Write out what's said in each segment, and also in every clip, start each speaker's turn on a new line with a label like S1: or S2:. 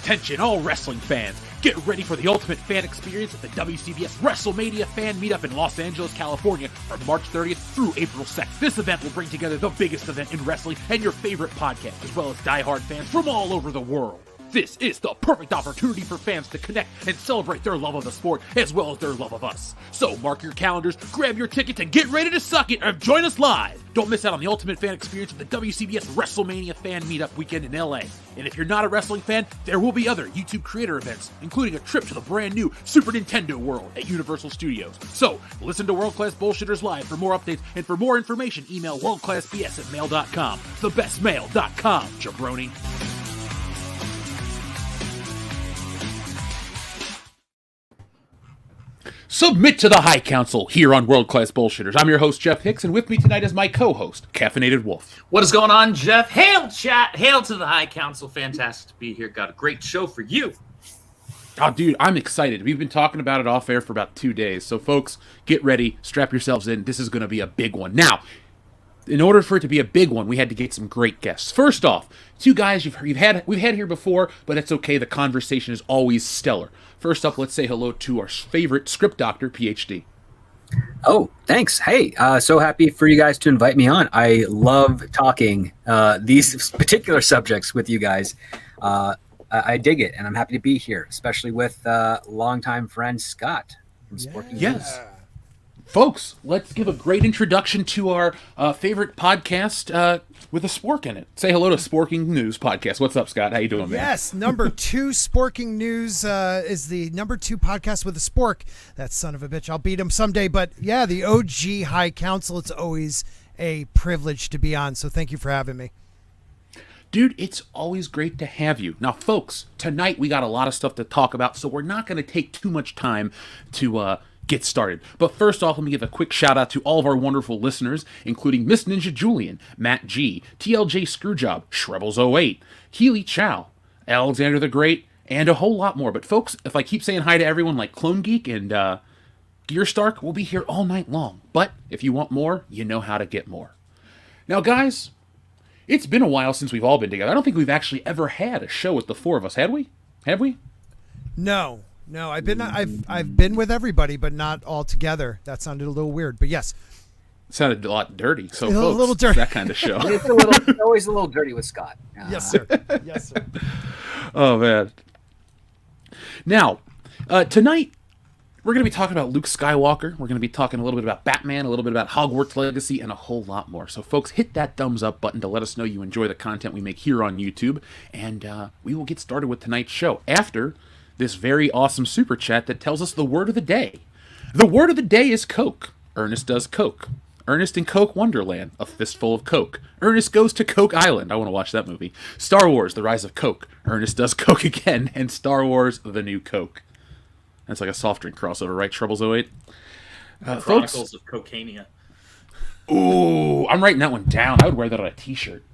S1: Attention all wrestling fans, get ready for the ultimate fan experience at the WCBS WrestleMania Fan Meetup in Los Angeles, California from March 30th through April 2nd. This event will bring together the biggest event in wrestling and your favorite podcast, as well as diehard fans from all over the world. This is the perfect opportunity for fans to connect and celebrate their love of the sport as well as their love of us. So mark your calendars, grab your tickets, and get ready to suck it and join us live. Don't miss out on the ultimate fan experience of the WCBS WrestleMania Fan Meetup weekend in LA. And if you're not a wrestling fan, there will be other YouTube creator events, including a trip to the brand new Super Nintendo World at Universal Studios. So listen to World Class Bullshitters Live for more updates, and for more information, email worldclassbs@mail.com. Thebestmail.com, jabroni. Submit to the High Council here on World Class Bullshitters. I'm your host, Jeff Hicks, and with me tonight is my co-host, Caffeinated Wolf.
S2: What is going on, Jeff? Hail, chat! Hail to the High Council. Fantastic to be here. Got a great show for you.
S1: Oh, dude, I'm excited. We've been talking about it off air for about 2 days. So, folks, get ready. Strap yourselves in. This is going to be a big one. Now, in order for it to be a big one, we had to get some great guests. First off, two guys we've had here before, but it's okay. The conversation is always stellar. First up, let's say hello to our favorite ScriptDoctor, PhD.
S3: Oh, thanks. Hey, so happy for you guys to invite me on. I love talking these particular subjects with you guys. I dig it, and I'm happy to be here, especially with longtime friend Scott from SporkingNews.
S1: Yes. Folks, let's give a great introduction to our favorite podcast with a spork in it. Say hello to SporkingNews podcast. What's up, Scott? How you doing, man?
S4: Yes, number 2 SporkingNews is the number 2 podcast with a spork. That son of a bitch. I'll beat him someday. But yeah, the OG High Council, it's always a privilege to be on. So thank you for having me.
S1: Dude, it's always great to have you. Now, folks, tonight we got a lot of stuff to talk about, so we're not going to take too much time to get started. But first off, let me give a quick shout out to all of our wonderful listeners, including Miss Ninja Julian, Matt G, TLJ Screwjob, Shrebbles08, Keely Chow, Alexander the Great, and a whole lot more. But folks, if I keep saying hi to everyone like Clone Geek and Gearstark, we'll be here all night long. But if you want more, you know how to get more. Now, guys, it's been a while since we've all been together. I don't think we've actually ever had a show with the four of us, had we? Have we?
S4: No, I've been with everybody, but not all together. That sounded a little weird, but yes.
S1: It sounded a lot dirty. So,
S4: a
S1: folks,
S4: little dirty.
S1: That kind of show.
S3: It's always a little dirty with Scott.
S4: Yes, sir. Yes, sir.
S1: Oh, man. Now, tonight, we're going to be talking about Luke Skywalker. We're going to be talking a little bit about Batman, a little bit about Hogwarts Legacy, and a whole lot more. So, folks, hit that thumbs up button to let us know you enjoy the content we make here on YouTube. And we will get started with tonight's show after this very awesome super chat that tells us the word of the day. The word of the day is Coke. Ernest does Coke. Ernest in Coke Wonderland, a fistful of Coke. Ernest goes to Coke Island. I want to watch that movie. Star Wars, The Rise of Coke. Ernest does Coke again. And Star Wars, The New Coke. That's like a soft drink crossover, right, Shrebbles08?
S2: Chronicles of Cocainea.
S1: Ooh, I'm writing that one down. I would wear that on a t-shirt.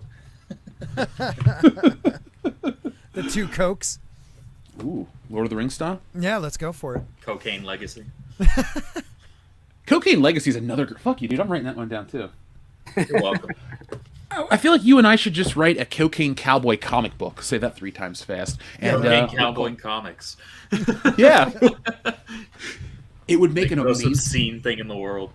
S4: The 2 Cokes.
S1: Ooh, Lord of the Rings style?
S4: Yeah, let's go for it.
S2: Cocaine Legacy.
S1: Cocaine Legacy is another... Fuck you, dude. I'm writing that one down, too.
S2: You're welcome.
S1: I feel like you and I should just write a Cocaine Cowboy comic book. Say that 3 times fast. And,
S2: Cocaine Cowboy Comics.
S1: Yeah. It would make an
S2: the most
S1: amazing...
S2: obscene thing in the world.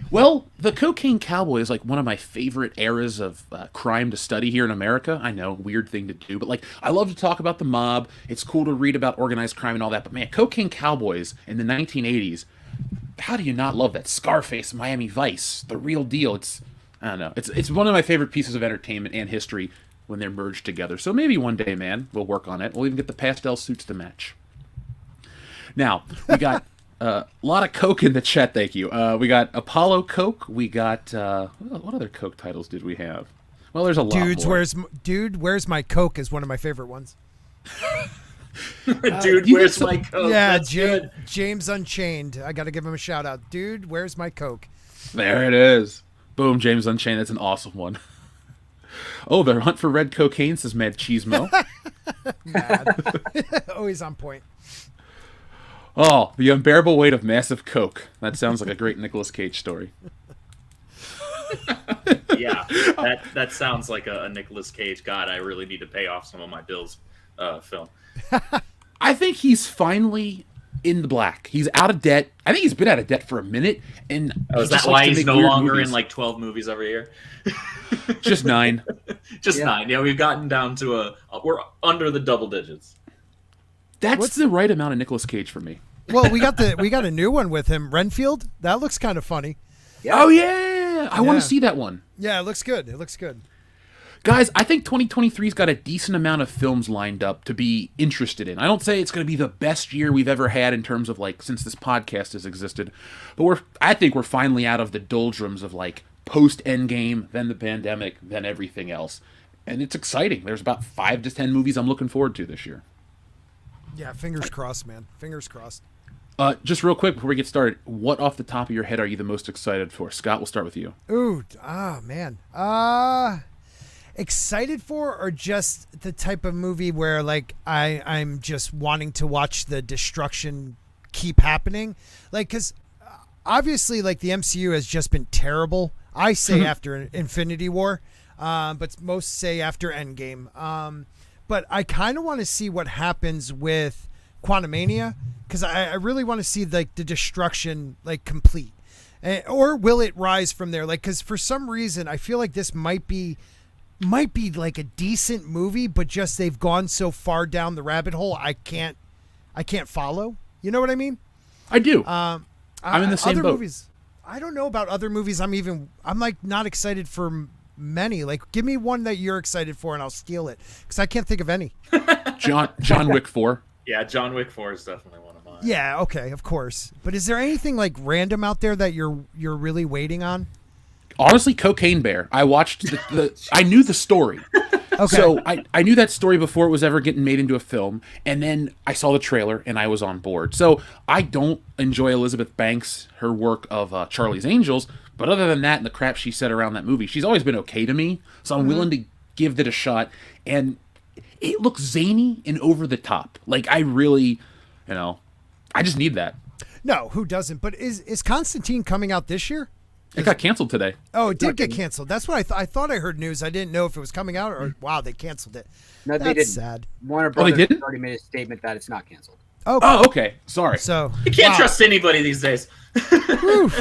S1: Well, the Cocaine Cowboy is like one of my favorite eras of crime to study here in America. I know, weird thing to do, but like I love to talk about the mob. It's cool to read about organized crime and all that. But man, Cocaine Cowboys in the 1980s, how do you not love that? Scarface, Miami Vice, the real deal. I don't know. It's one of my favorite pieces of entertainment and history when they're merged together. So maybe one day, man, we'll work on it. We'll even get the pastel suits to match. Now, we got... a lot of Coke in the chat, thank you. We got Apollo Coke. We got what other Coke titles did we have? Well, there's a lot more.
S4: Where's my Coke is one of my favorite ones.
S2: Dude, where's my Coke?
S4: Yeah,
S2: That's good.
S4: James Unchained. I got to give him a shout out. Dude, where's my Coke?
S1: There it is. Boom, James Unchained. That's an awesome one. Oh, the hunt for red cocaine, says Mad Cheesemo.
S4: Mad. Always on point.
S1: Oh, the unbearable weight of massive Coke. That sounds like a great Nicolas Cage story.
S2: Yeah, that sounds like a Nicolas Cage. God, I really need to pay off some of my bills film.
S1: I think he's finally in the black. He's out of debt. I think he's been out of debt for a minute. And
S2: is that why he's no longer in like 12 movies every year?
S1: Just 9.
S2: Just 9. Yeah, we've gotten down to we're under the double digits.
S1: That's the right amount of Nicolas Cage for me.
S4: Well, we got a new one with him, Renfield. That looks kind of funny.
S3: Yeah.
S1: Oh yeah, I want to see that one.
S4: Yeah, it looks good. It looks good.
S1: Guys, I think 2023's got a decent amount of films lined up to be interested in. I don't say it's going to be the best year we've ever had in terms of like since this podcast has existed, but I think we're finally out of the doldrums of like post Endgame, then the pandemic, then everything else, and it's exciting. There's about 5 to 10 movies I'm looking forward to this year.
S4: Yeah, fingers crossed, man. Fingers crossed.
S1: Just real quick before we get started, what off the top of your head are you the most excited for? Scott, we'll start with you.
S4: Ooh, man. Excited for, or just the type of movie where like I'm just wanting to watch the destruction keep happening? Like, because obviously like the MCU has just been terrible. I say after Infinity War, but most say after Endgame. But I kind of want to see what happens with Quantumania, because I really want to see like the destruction like complete, or will it rise from there? Like, because for some reason I feel like this might be like a decent movie, but just they've gone so far down the rabbit hole I can't follow. You know what I mean?
S1: I do. I'm in the same boat.
S4: Movies, I don't know about other movies. I'm like not excited for many. Like, give me one that you're excited for and I'll steal it, because I can't think of any.
S1: John Wick 4.
S2: Yeah, John Wick 4 is definitely one of mine.
S4: Yeah, okay, of course. But is there anything like random out there that you're really waiting on?
S1: Honestly, Cocaine Bear. I watched I knew the story.
S4: Okay.
S1: So I knew that story before it was ever getting made into a film, and then I saw the trailer and I was on board. So I don't enjoy Elizabeth Banks, her work of Charlie's Angels, but other than that and the crap she said around that movie, she's always been okay to me. So I'm willing to give it a shot, and it looks zany and over the top. Like, I really, I just need that.
S4: No, who doesn't? But is Constantine coming out this year?
S1: It got canceled today.
S4: Oh, it did get canceled. That's what I thought I heard news. I didn't know if it was coming out or wow, they canceled it.
S3: No, they didn't.
S4: Sad.
S3: Warner Brothers
S1: they didn't?
S3: already made a statement that it's not canceled.
S1: Oh, okay. Sorry.
S4: So
S2: you can't trust anybody these days.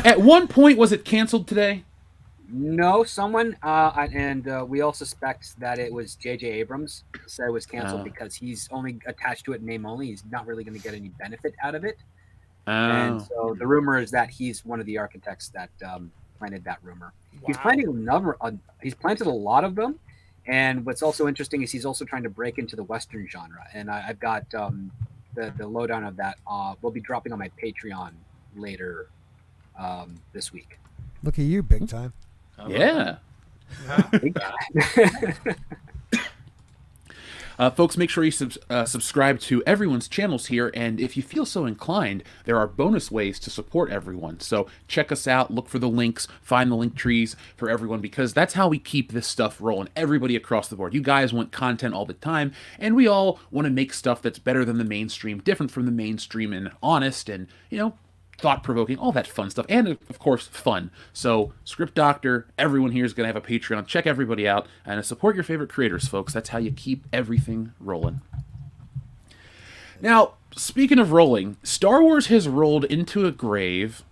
S1: At one point, was it canceled today?
S3: No, someone, and we all suspect that it was J.J. Abrams said it was canceled because he's only attached to it in name only. He's not really going to get any benefit out of it. And so the rumor is that he's one of the architects that planted that rumor. Wow. He's planting he's planted a lot of them. And what's also interesting is he's also trying to break into the Western genre. And I've got the lowdown of that. We'll be dropping on my Patreon later this week.
S4: Look at you, big time.
S1: Yeah. Folks, make sure you subscribe to everyone's channels here, and if you feel so inclined, there are bonus ways to support everyone. So check us out, look for the links, find the link trees for everyone, because that's how we keep this stuff rolling, everybody across the board. You guys want content all the time, and we all want to make stuff that's better than the mainstream, different from the mainstream, and honest, and, thought-provoking, all that fun stuff, and of course fun. So ScriptDoctor, everyone here is going to have a Patreon. Check everybody out and support your favorite creators, folks. That's how you keep everything rolling. Now, speaking of rolling, Star Wars has rolled into a grave,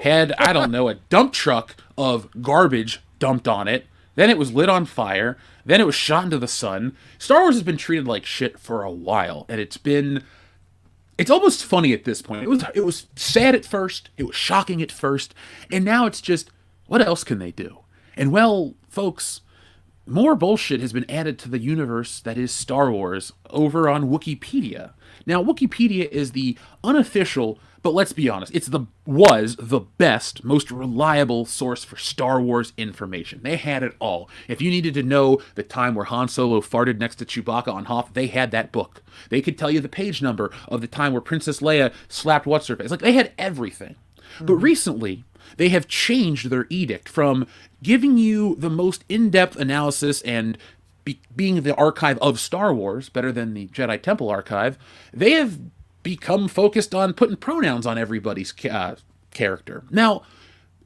S1: had, I don't know, a dump truck of garbage dumped on it, then it was lit on fire, then it was shot into the sun. Star Wars has been treated like shit for a while, and it's almost funny at this point. It was sad at first, it was shocking at first, and now it's just, what else can they do? And well, folks, more bullshit has been added to the universe that is Star Wars over on Wikipedia. Now, Wikipedia is the unofficial, but let's be honest, was the best, most reliable source for Star Wars information. They had it all. If you needed to know the time where Han Solo farted next to Chewbacca on Hoth, they had that book. They could tell you the page number of the time where Princess Leia slapped what's-her-face. Like, they had everything. Mm-hmm. But recently, they have changed their edict from giving you the most in-depth analysis and being the archive of Star Wars, better than the Jedi Temple archive. They have become focused on putting pronouns on everybody's character. Now,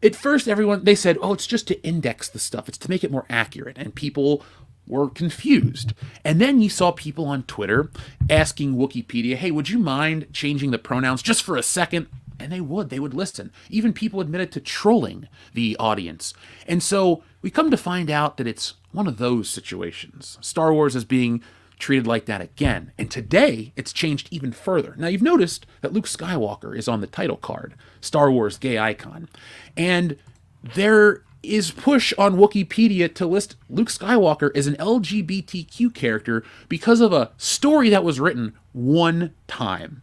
S1: at first, they said, oh, it's just to index the stuff. It's to make it more accurate. And people were confused. And then you saw people on Twitter asking Wikipedia, hey, would you mind changing the pronouns just for a second? And they would listen. Even people admitted to trolling the audience. And so we come to find out that it's one of those situations. Star Wars is being treated like that again. And today, it's changed even further. Now, you've noticed that Luke Skywalker is on the title card, Star Wars gay icon. And there is push on Wikipedia to list Luke Skywalker as an LGBTQ character because of a story that was written one time.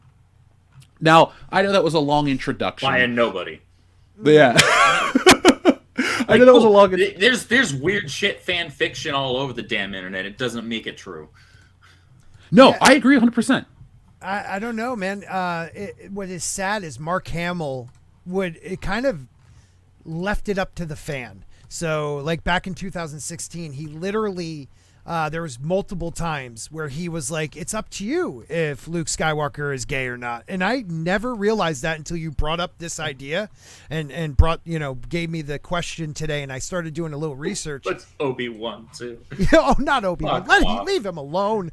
S1: Now, I know that was a long introduction.
S2: By a nobody.
S1: Yeah. I know that was a long...
S2: There's weird shit fan fiction all over the damn internet. It doesn't make it true.
S1: No,
S4: Yeah.
S1: I agree 100%.
S4: I don't know, man. What is sad is Mark Hamill it kind of left it up to the fan. So, like back in 2016, he literally there was multiple times where he was like, "It's up to you if Luke Skywalker is gay or not." And I never realized that until you brought up this idea and gave me the question today, and I started doing a little research.
S2: But Obi-Wan too.
S4: Oh, not Obi-Wan. Leave him alone.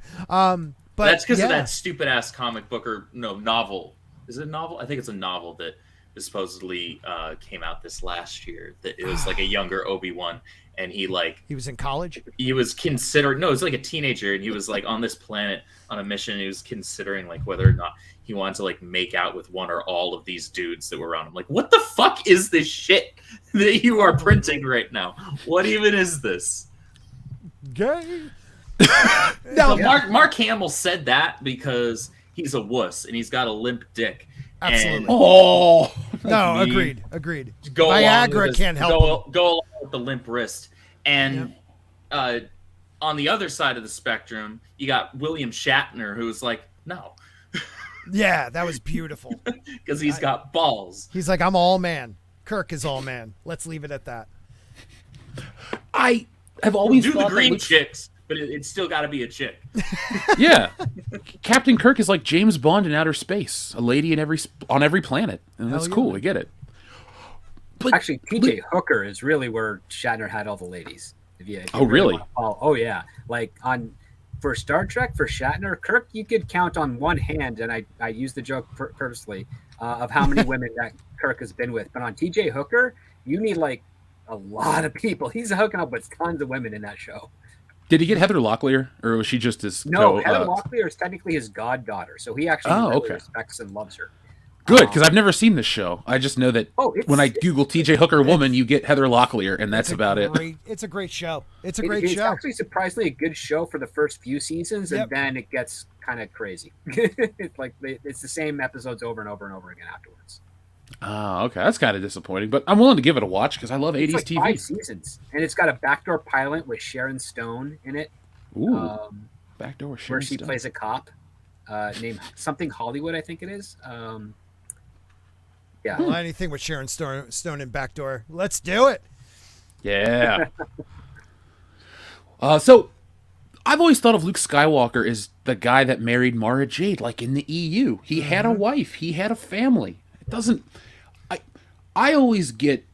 S4: But
S2: that's because of that stupid ass comic book or novel. Is it a novel? I think it's a novel that supposedly came out this last year. That it was like a younger Obi-Wan, and he
S4: was in college.
S2: He was considered it's like a teenager, and he was like on this planet on a mission. And he was considering like whether or not he wanted to like make out with one or all of these dudes that were around him. Like, what the fuck is this shit that you are printing right now? What even is this?
S4: Gay.
S2: No, Mark Hamill said that because he's a wuss and he's got a limp dick.
S4: Absolutely.
S1: Oh
S4: no, agreed.
S2: Viagra
S4: can't help him.
S2: Go along with the limp wrist. And on the other side of the spectrum, you got William Shatner, who's like, no.
S4: Yeah, that was beautiful.
S2: Because he's got balls.
S4: He's like, I'm all man. Kirk is all man. Let's leave it at that.
S1: I have always
S2: do
S1: thought
S2: the green chicks, but it's still got to be a chick.
S1: Yeah, Captain Kirk is like James Bond in outer space, a lady on every planet, and that's cool. We get it.
S3: But actually, T.J. Hooker is really where Shatner had all the ladies. If you
S1: really?
S3: Oh yeah, like for Star Trek, for Shatner, Kirk, you could count on one hand, and I use the joke purposely of how many women that Kirk has been with. But on T.J. Hooker, you need like a lot of people. He's hooking up with tons of women in that show.
S1: Did he get Heather Locklear, or was she just his?
S3: No, Heather Locklear is technically his goddaughter, so he actually respects and loves her.
S1: Good, because I've never seen this show. I just know that when I Google T.J. Hooker woman, you get Heather Locklear, and that's about it.
S4: It's a great show. It's
S3: It's actually surprisingly a good show for the first few seasons, and then it gets kind of crazy. It's like it's the same episodes over and over and over again afterwards.
S1: Oh, okay. That's kind of disappointing, but I'm willing to give it a watch because I love 80s
S3: like
S1: TV.
S3: 5 seasons, and it's got a backdoor pilot with Sharon Stone in it.
S1: Ooh, backdoor Sharon
S3: where she
S1: Stone.
S3: plays a cop named something Hollywood, I think it is. Yeah.
S4: Well, anything with Sharon Stone in backdoor. Let's do it.
S1: Yeah. So I've always thought of Luke Skywalker as the guy that married Mara Jade, like in the EU. He had a wife. He had a family. It doesn't... I always get...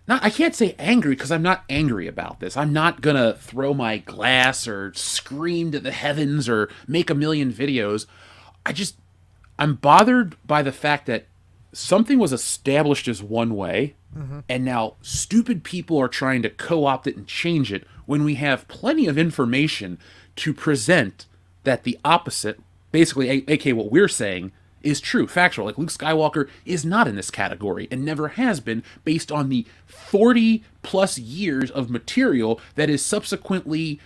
S1: I can't say angry because I'm not angry about this. I'm not going to throw my glass or scream to the heavens or make a million videos. I'm bothered by the fact that something was established as one way, and now stupid people are trying to co-opt it and change it when we have plenty of information to present that the opposite, basically, aka what we're saying, is true, factual. Like Luke Skywalker is not in this category and never has been, based on the 40 plus years of material that is subsequently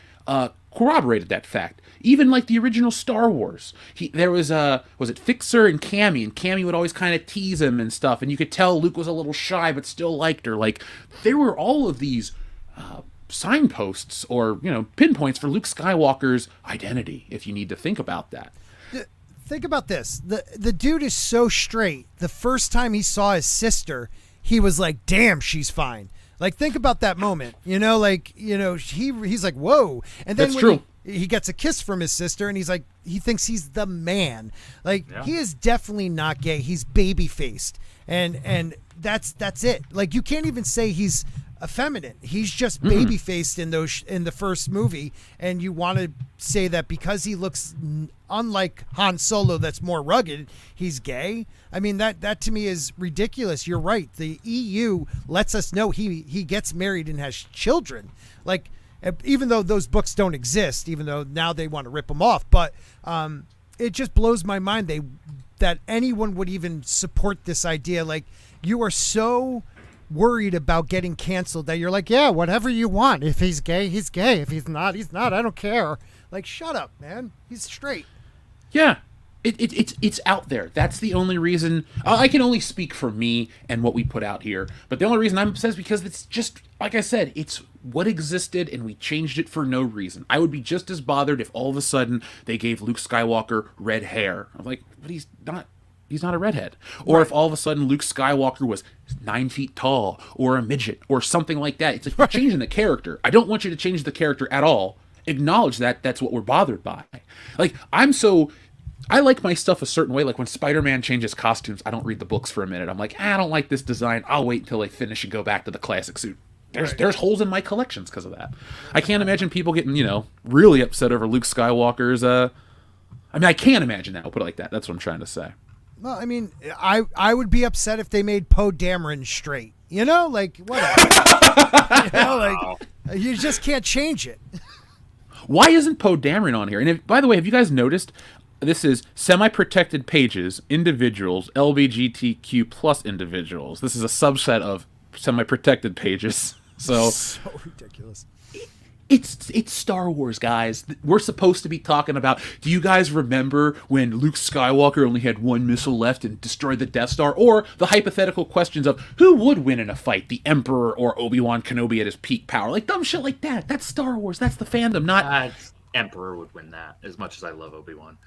S1: corroborated that fact. Even like the original Star Wars, there was it Fixer and Cammy would always kind of tease him and stuff, and you could tell Luke was a little shy but still liked her. Like there were all of these signposts or pinpoints for Luke Skywalker's identity. If you need to think about that.
S4: Think about this. The dude is so straight. The first time he saw his sister, he was like, damn, she's fine. Like, think about that moment, he's like, whoa. And then
S1: That's true.
S4: He gets a kiss from his sister and he's like, he thinks he's the man. Like, he is definitely not gay. He's baby faced. And that's it. Like, you can't even say he's effeminate. He's just baby faced in the first movie, and you want to say that because he looks unlike Han Solo, that's more rugged, he's gay. I mean, that to me is ridiculous. You're right. The EU lets us know he gets married and has children. Like, even though those books don't exist, even though now they want to rip them off, but it just blows my mind that anyone would even support this idea. Like, you are so worried about getting canceled that you're like, yeah, whatever you want. If he's gay, he's gay. If he's not, he's not. I don't care. Like, shut up, man. He's straight.
S1: Yeah. It's out there. That's the only reason. I can only speak for me and what we put out here. But the only reason I'm upset is because it's just, like I said, it's what existed and we changed it for no reason. I would be just as bothered if all of a sudden they gave Luke Skywalker red hair. I'm like, but he's not a redhead. Or if all of a sudden Luke Skywalker was 9 feet tall or a midget or something like that. It's like you're changing the character. I don't want you to change the character at all. Acknowledge that that's what we're bothered by. Like, I like my stuff a certain way. Like when Spider-Man changes costumes, I don't read the books for a minute. I'm like, I don't like this design. I'll wait until they finish and go back to the classic suit. There's holes in my collections because of that. I can't imagine people getting, really upset over Luke Skywalker's, I can't imagine that. I'll put it like that. That's what I'm trying to say.
S4: Well, I mean, I would be upset if they made Poe Dameron straight. Like, whatever. You just can't change it.
S1: Why isn't Poe Dameron on here? And by the way, have you guys noticed, this is semi-protected pages, individuals, LGBTQ plus individuals. This is a subset of semi-protected pages. So
S4: ridiculous.
S1: It's Star Wars, guys. We're supposed to be talking about, do you guys remember when Luke Skywalker only had one missile left and destroyed the Death Star? Or the hypothetical questions of who would win in a fight, the Emperor or Obi-Wan Kenobi at his peak power? Like dumb shit like that. That's Star Wars. That's the fandom, not...
S2: Emperor would win that, as much as I love Obi-Wan.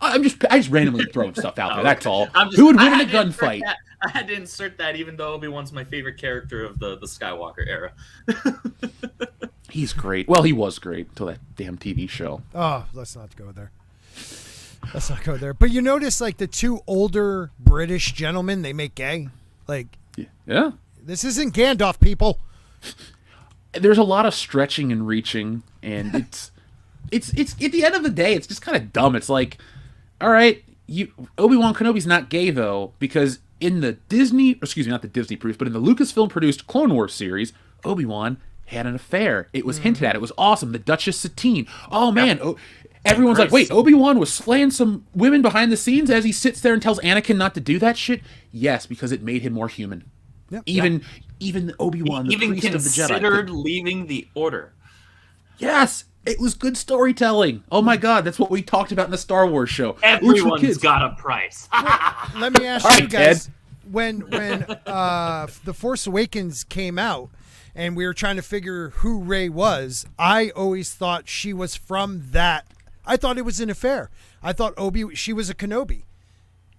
S1: I just randomly throwing stuff out there. That's all. Who would win in a gunfight?
S2: I had to insert that, even though Obi-Wan's my favorite character of the Skywalker era.
S1: He's great. Well, he was great until that damn TV show.
S4: Oh, let's not go there. Let's not go there. But you notice, like, the two older British gentlemen, they make gay. Like,
S1: yeah.
S4: This isn't Gandalf, people.
S1: There's a lot of stretching and reaching, and it's at the end of the day, it's just kind of dumb. It's like, all right, Obi-Wan Kenobi's not gay though, because in the not the Disney produced, but in the Lucasfilm produced Clone Wars series, Obi-Wan had an affair. It was hinted at. It was awesome. The Duchess Satine. Oh man, everyone's like, wait, Obi-Wan was slaying some women behind the scenes as he sits there and tells Anakin not to do that shit? Yes, because it made him more human. Yep. Even Obi-Wan, the priest of the Jedi,
S2: considered leaving the Order.
S1: Yes. It was good storytelling. Oh my God, that's what we talked about in the Star Wars show.
S2: Everyone's got a price.
S4: Let me ask you guys, when The Force Awakens came out and we were trying to figure who Rey was, I always thought she was from that. I thought it was an affair. I thought she was a Kenobi.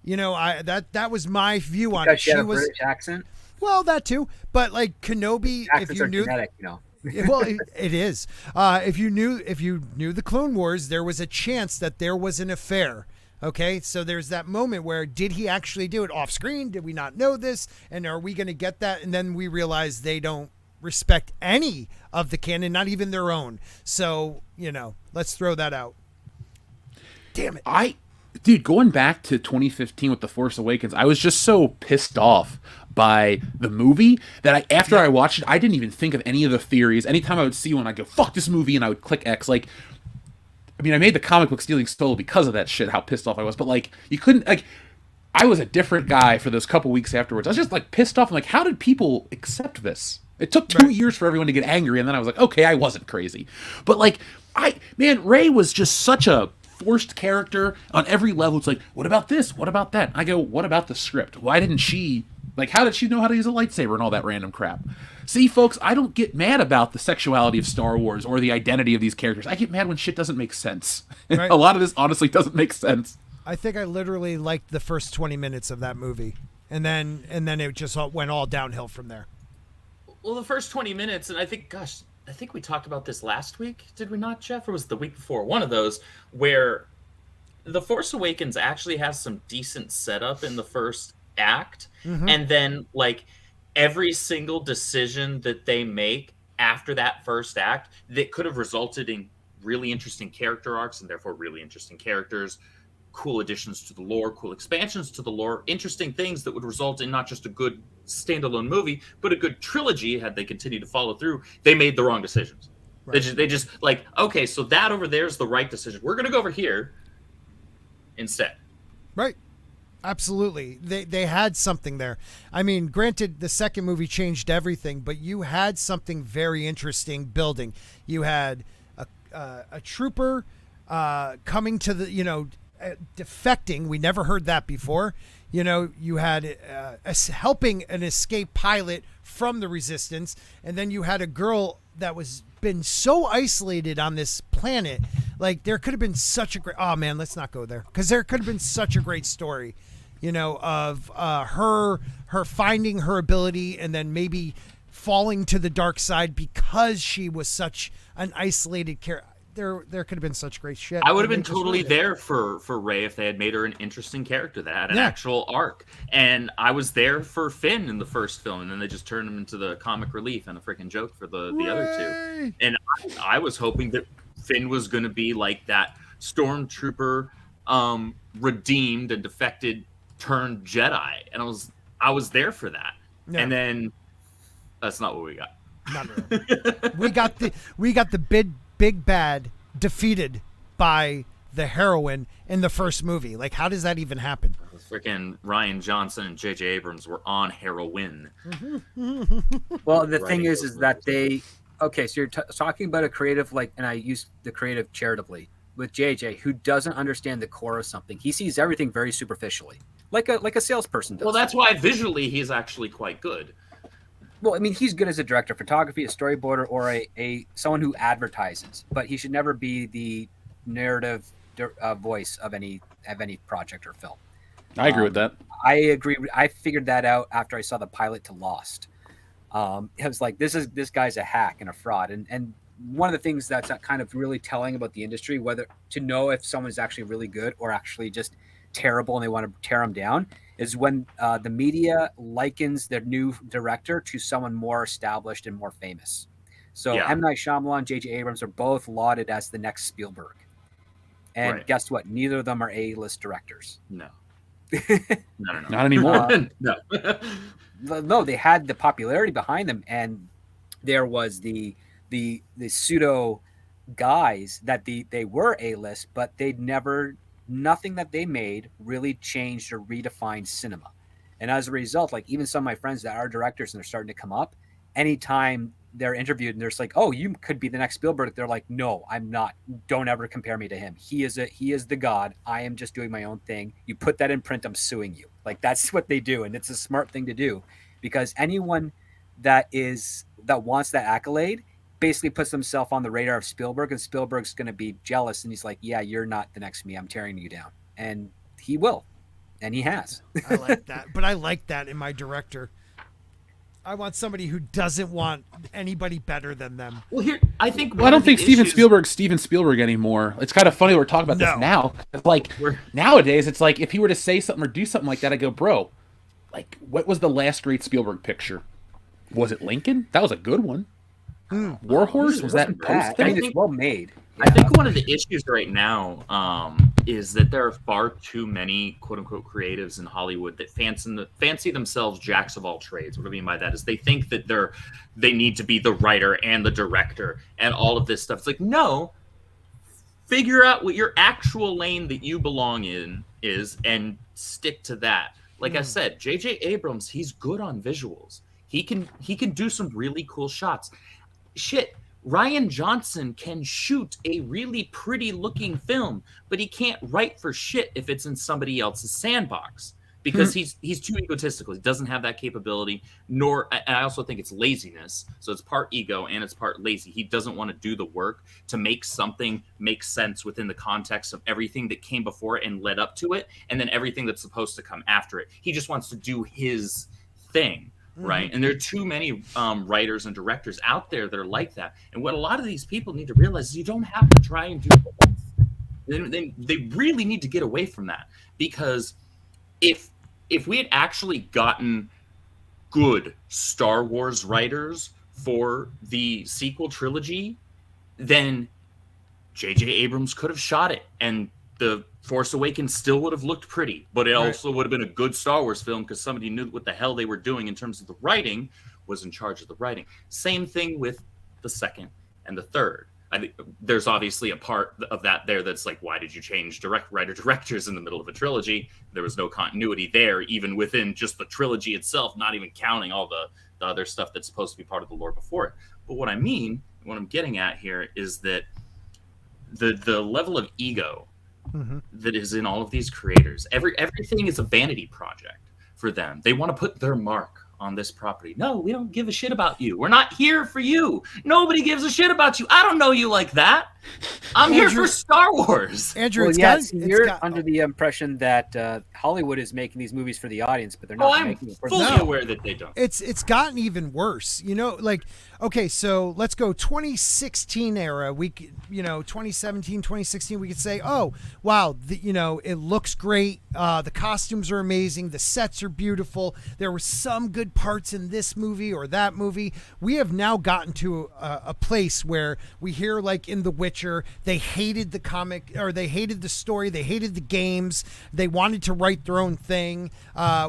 S4: That was my view on it.
S3: She had a British accent?
S4: Well, that too. But like Kenobi,
S3: accents
S4: if you knew
S3: genetic,
S4: well, it is. If you knew the Clone Wars, there was a chance that there was an affair. Okay, so there's that moment where did he actually do it off screen? Did we not know this? And are we going to get that? And then we realize they don't respect any of the canon, not even their own. So let's throw that out. Damn it!
S1: Dude, going back to 2015 with The Force Awakens, I was just so pissed off by the movie that after I watched it, I didn't even think of any of the theories. Anytime I would see one, I'd go, fuck this movie, and I would click X. Like, I mean, I made the comic book Stealing Stole because of that shit, how pissed off I was. But, like, you couldn't, like, I was a different guy for those couple weeks afterwards. I was just, like, pissed off. I'm like, how did people accept this? It took 2 years for everyone to get angry, and then I was like, okay, I wasn't crazy. But, like, Rey was just such a forced character on every level. It's like, what about this? What about that? I go, what about the script? Why didn't she... Like, how did she know how to use a lightsaber and all that random crap? See, folks, I don't get mad about the sexuality of Star Wars or the identity of these characters. I get mad when shit doesn't make sense. Right. A lot of this honestly doesn't make sense.
S4: I think I literally liked the first 20 minutes of that movie, and then it just went all downhill from there.
S2: Well, the first 20 minutes, and I think we talked about this last week, did we not, Jeff? Or was it the week before? One of those where The Force Awakens actually has some decent setup in the first act, and then like every single decision that they make after that first act that could have resulted in really interesting character arcs and therefore really interesting characters, cool additions to the lore, cool expansions to the lore, interesting things that would result in not just a good standalone movie, but a good trilogy had they continued to follow through. They made the wrong decisions. Right. They just like, okay, so that over there is the right decision. We're going to go over here instead.
S4: Right. Absolutely. They had something there. I mean, granted, the second movie changed everything, but you had something very interesting building. You had a trooper coming to the, defecting. We never heard that before. You had helping an escaped pilot from the resistance, and then you had a girl that was been so isolated on this planet. Like, there could have been such a great, oh man, let's not go there, because there could have been such a great story, of her finding her ability and then maybe falling to the dark side because she was such an isolated character. There could have been such great shit.
S2: I would have been totally there for Rey if they had made her an interesting character that had an actual arc. And I was there for Finn in the first film, and then they just turned him into the comic relief and a freaking joke for the other two. And I was hoping that Finn was going to be like that stormtrooper, redeemed and defected turned Jedi, and I was there for that. No. And then that's not what we got.
S4: Not really. we got the big bad defeated by the heroine in the first movie. Like, how does that even happen?
S2: Freaking Rian Johnson and J.J. Abrams were on heroin.
S3: Well, the thing is that they... Okay, so you're talking about a creative, and I use the creative charitably, with JJ, who doesn't understand the core of something. He sees everything very superficially, like a salesperson does.
S2: Well, that's why visually he's actually quite good.
S3: Well, I mean, he's good as a director of photography, a storyboarder, or a someone who advertises, but he should never be the narrative voice of any project or film.
S1: I agree with that.
S3: I agree. I figured that out after I saw the pilot to Lost. It was like, this guy's a hack and a fraud. And one of the things that's kind of really telling about the industry, whether to know if someone's actually really good or actually just terrible and they want to tear them down, is when the media likens their new director to someone more established and more famous. So M. Night Shyamalan, J.J. Abrams are both lauded as the next Spielberg. And guess what? Neither of them are A-list directors.
S2: No.
S1: No. Not anymore.
S2: No.
S3: No, they had the popularity behind them, and there was the pseudo guys that they were A-list, but nothing that they made really changed or redefined cinema. And as a result, like, even some of my friends that are directors and they're starting to come up, anytime they're interviewed and they're just like, oh, you could be the next Spielberg, they're like, no, I'm not. Don't ever compare me to him. He is the god. I am just doing my own thing. You put that in print, I'm suing you. Like, that's what they do, and it's a smart thing to do, because anyone that wants that accolade basically puts themselves on the radar of Spielberg, and Spielberg's going to be jealous, and he's like, yeah, you're not the next me. I'm tearing you down. And he will. And he has.
S4: I like that. But I like that in my director. I want somebody who doesn't want anybody better than them.
S2: Well, I think.
S1: Well, I don't think Steven Spielberg anymore. It's kind of funny we're talking about this now. It's like nowadays, it's like if he were to say something or do something like that, I go, bro, like, what was the last great Spielberg picture? Was it Lincoln? That was a good one. War Horse? Was that post?
S3: I mean, it's well made.
S2: I think one of the issues right now is that there are far too many quote unquote creatives in Hollywood that fancy themselves jacks of all trades. What I mean by that is they think that they need to be the writer and the director and all of this stuff. It's like, no, figure out what your actual lane that you belong in is and stick to that. Like I said, J.J. Abrams, he's good on visuals. He can do some really cool shots. Shit, Rian Johnson can shoot a really pretty looking film, but he can't write for shit if it's in somebody else's sandbox because he's too egotistical. He doesn't have that capability, nor I also think it's laziness. So it's part ego and it's part lazy. He doesn't want to do the work to make something make sense within the context of everything that came before it and led up to it, and then everything that's supposed to come after it. He just wants to do his thing. Right. And there are too many writers and directors out there that are like that. And what a lot of these people need to realize is you don't have to try and do both. They really need to get away from that, because if we had actually gotten good Star Wars writers for the sequel trilogy, then J.J. Abrams could have shot it, and The Force Awakens still would have looked pretty, but it also would have been a good Star Wars film because somebody knew what the hell they were doing in terms of the writing, was in charge of the writing. Same thing with the second and the third. I think there's obviously a part of that there that's like, why did you change directors in the middle of a trilogy? There was no continuity there, even within just the trilogy itself, not even counting all the other stuff that's supposed to be part of the lore before it. But what I mean, what I'm getting at here is that the level of ego that is in all of these creators, everything is a vanity project for them. They want to put their mark on this property. No, we don't give a shit about you. We're not here for you. Nobody gives a shit about you. I don't know you like that. I'm here for Star Wars.
S4: Andrew,
S3: you're under the impression that Hollywood is making these movies for the audience, but they're not.
S2: I'm fully aware that they don't.
S4: It's gotten even worse. Like, okay, so let's go 2016 era. 2017, 2016, we could say, oh, wow, it looks great. The costumes are amazing. The sets are beautiful. There were some good parts in this movie or that movie. We have now gotten to a place where we hear, like in The Witcher, they hated the comic, or they hated the story, they hated the games, they wanted to write their own thing.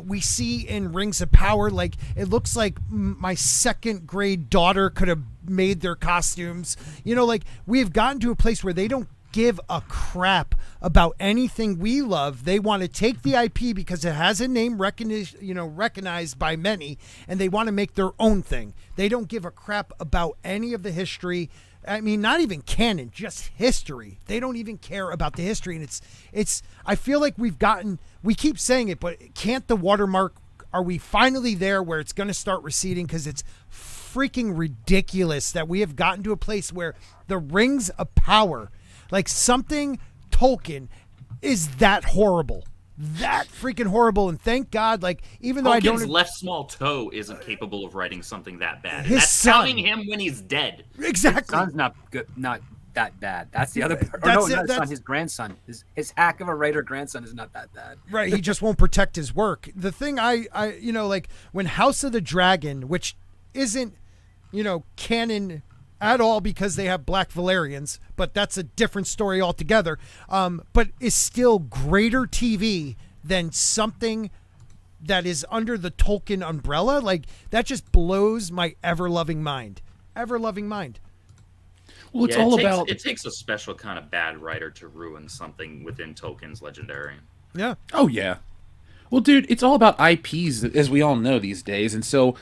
S4: We see in Rings of Power, like, it looks like my second grade daughter could have made their costumes. Like, we have gotten to a place where they don't give a crap about anything we love. They want to take the IP because it has a name recognized by many, and they want to make their own thing. They don't give a crap about any of the history. I mean, not even canon, just history. They don't even care about the history. And it's I feel like we keep saying it, but can't the watermark, are we finally there where it's going to start receding? Because it's freaking ridiculous that we have gotten to a place where the Rings of Power, like something Tolkien, is that horrible. That freaking horrible. And thank God, like, even though
S2: Tolkien's
S4: I don't,
S2: left small toe isn't capable of writing something that bad.
S4: His
S2: That's
S4: son,
S2: counting him when he's dead.
S4: Exactly.
S3: His son's not good, not that bad. That's the other part.
S4: That's
S3: Not
S4: it,
S3: his son, his grandson. His hack of a writer grandson is not that bad.
S4: Right. He just won't protect his work. The thing I like when House of the Dragon, which isn't, canon at all because they have black Valerians, but that's a different story altogether. But is still greater TV than something that is under the Tolkien umbrella. Like, that just blows my ever-loving mind.
S1: Well, it's all about...
S2: It takes a special kind of bad writer to ruin something within Tolkien's Legendarium.
S4: Yeah.
S1: Oh, yeah. Well, dude, it's all about IPs, as we all know these days. And so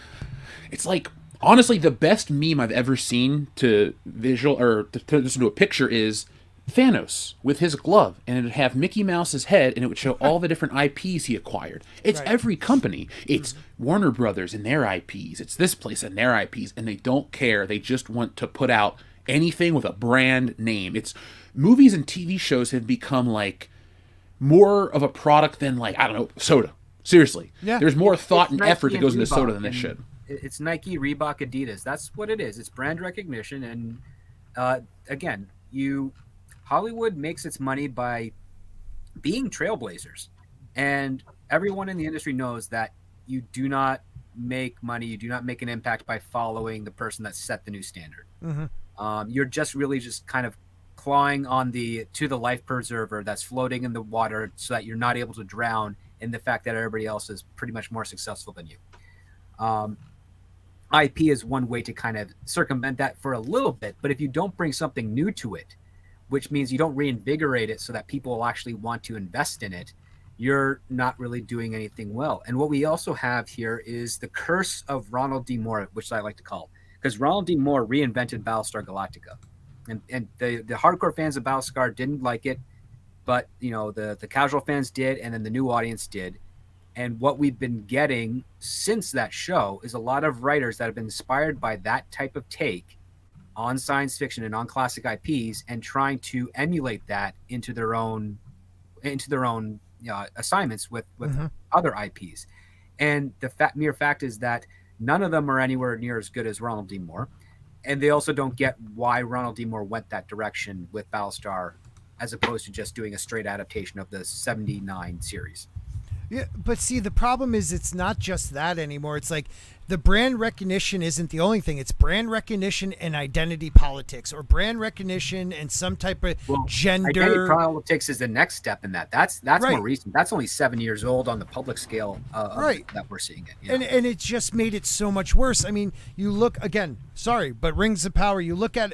S1: it's like, honestly, the best meme I've ever seen to visual or to listen to a picture is Thanos with his glove, and it would have Mickey Mouse's head, and it would show all the different IPs he acquired. It's every company. It's Warner Brothers and their IPs. It's this place and their IPs, and they don't care. They just want to put out anything with a brand name. It's movies and TV shows have become like more of a product than, like, I don't know, soda. Seriously.
S4: Yeah.
S1: There's more thought and
S3: Nike
S1: effort that goes into
S3: Reebok,
S1: soda than this shit.
S3: It's Nike, Reebok, Adidas. That's what it is. It's brand recognition. And again, Hollywood makes its money by being trailblazers. And everyone in the industry knows that you do not make money, you do not make an impact by following the person that set the new standard. You're just really just kind of clawing on the life preserver that's floating in the water so that you're not able to drown in the fact that everybody else is pretty much more successful than you. IP is one way to kind of circumvent that for a little bit, but if you don't bring something new to it, which means you don't reinvigorate it so that people will actually want to invest in it, you're not really doing anything well. And what we also have here is the curse of Ronald D. Moore, which I like to call, because Ronald D. Moore reinvented Battlestar Galactica. And the hardcore fans of Battlestar didn't like it, but the casual fans did, and then the new audience did. And what we've been getting since that show is a lot of writers that have been inspired by that type of take on science fiction and on classic IPs, and trying to emulate that into their own assignments with other IPs. And the mere fact is that none of them are anywhere near as good as Ronald D. Moore, and they also don't get why Ronald D. Moore went that direction with Battlestar, as opposed to just doing a straight adaptation of the '79 series.
S4: Yeah, but see, the problem is it's not just that anymore. It's like the brand recognition isn't the only thing. It's brand recognition and identity politics, or brand recognition and some type of gender.
S3: Identity politics is the next step in that. That's
S4: Right.
S3: more recent. That's only 7 years old on the public scale
S4: Right.
S3: that we're seeing it.
S4: And it just made it so much worse. I mean, you look again. Sorry, but Rings of Power. You look at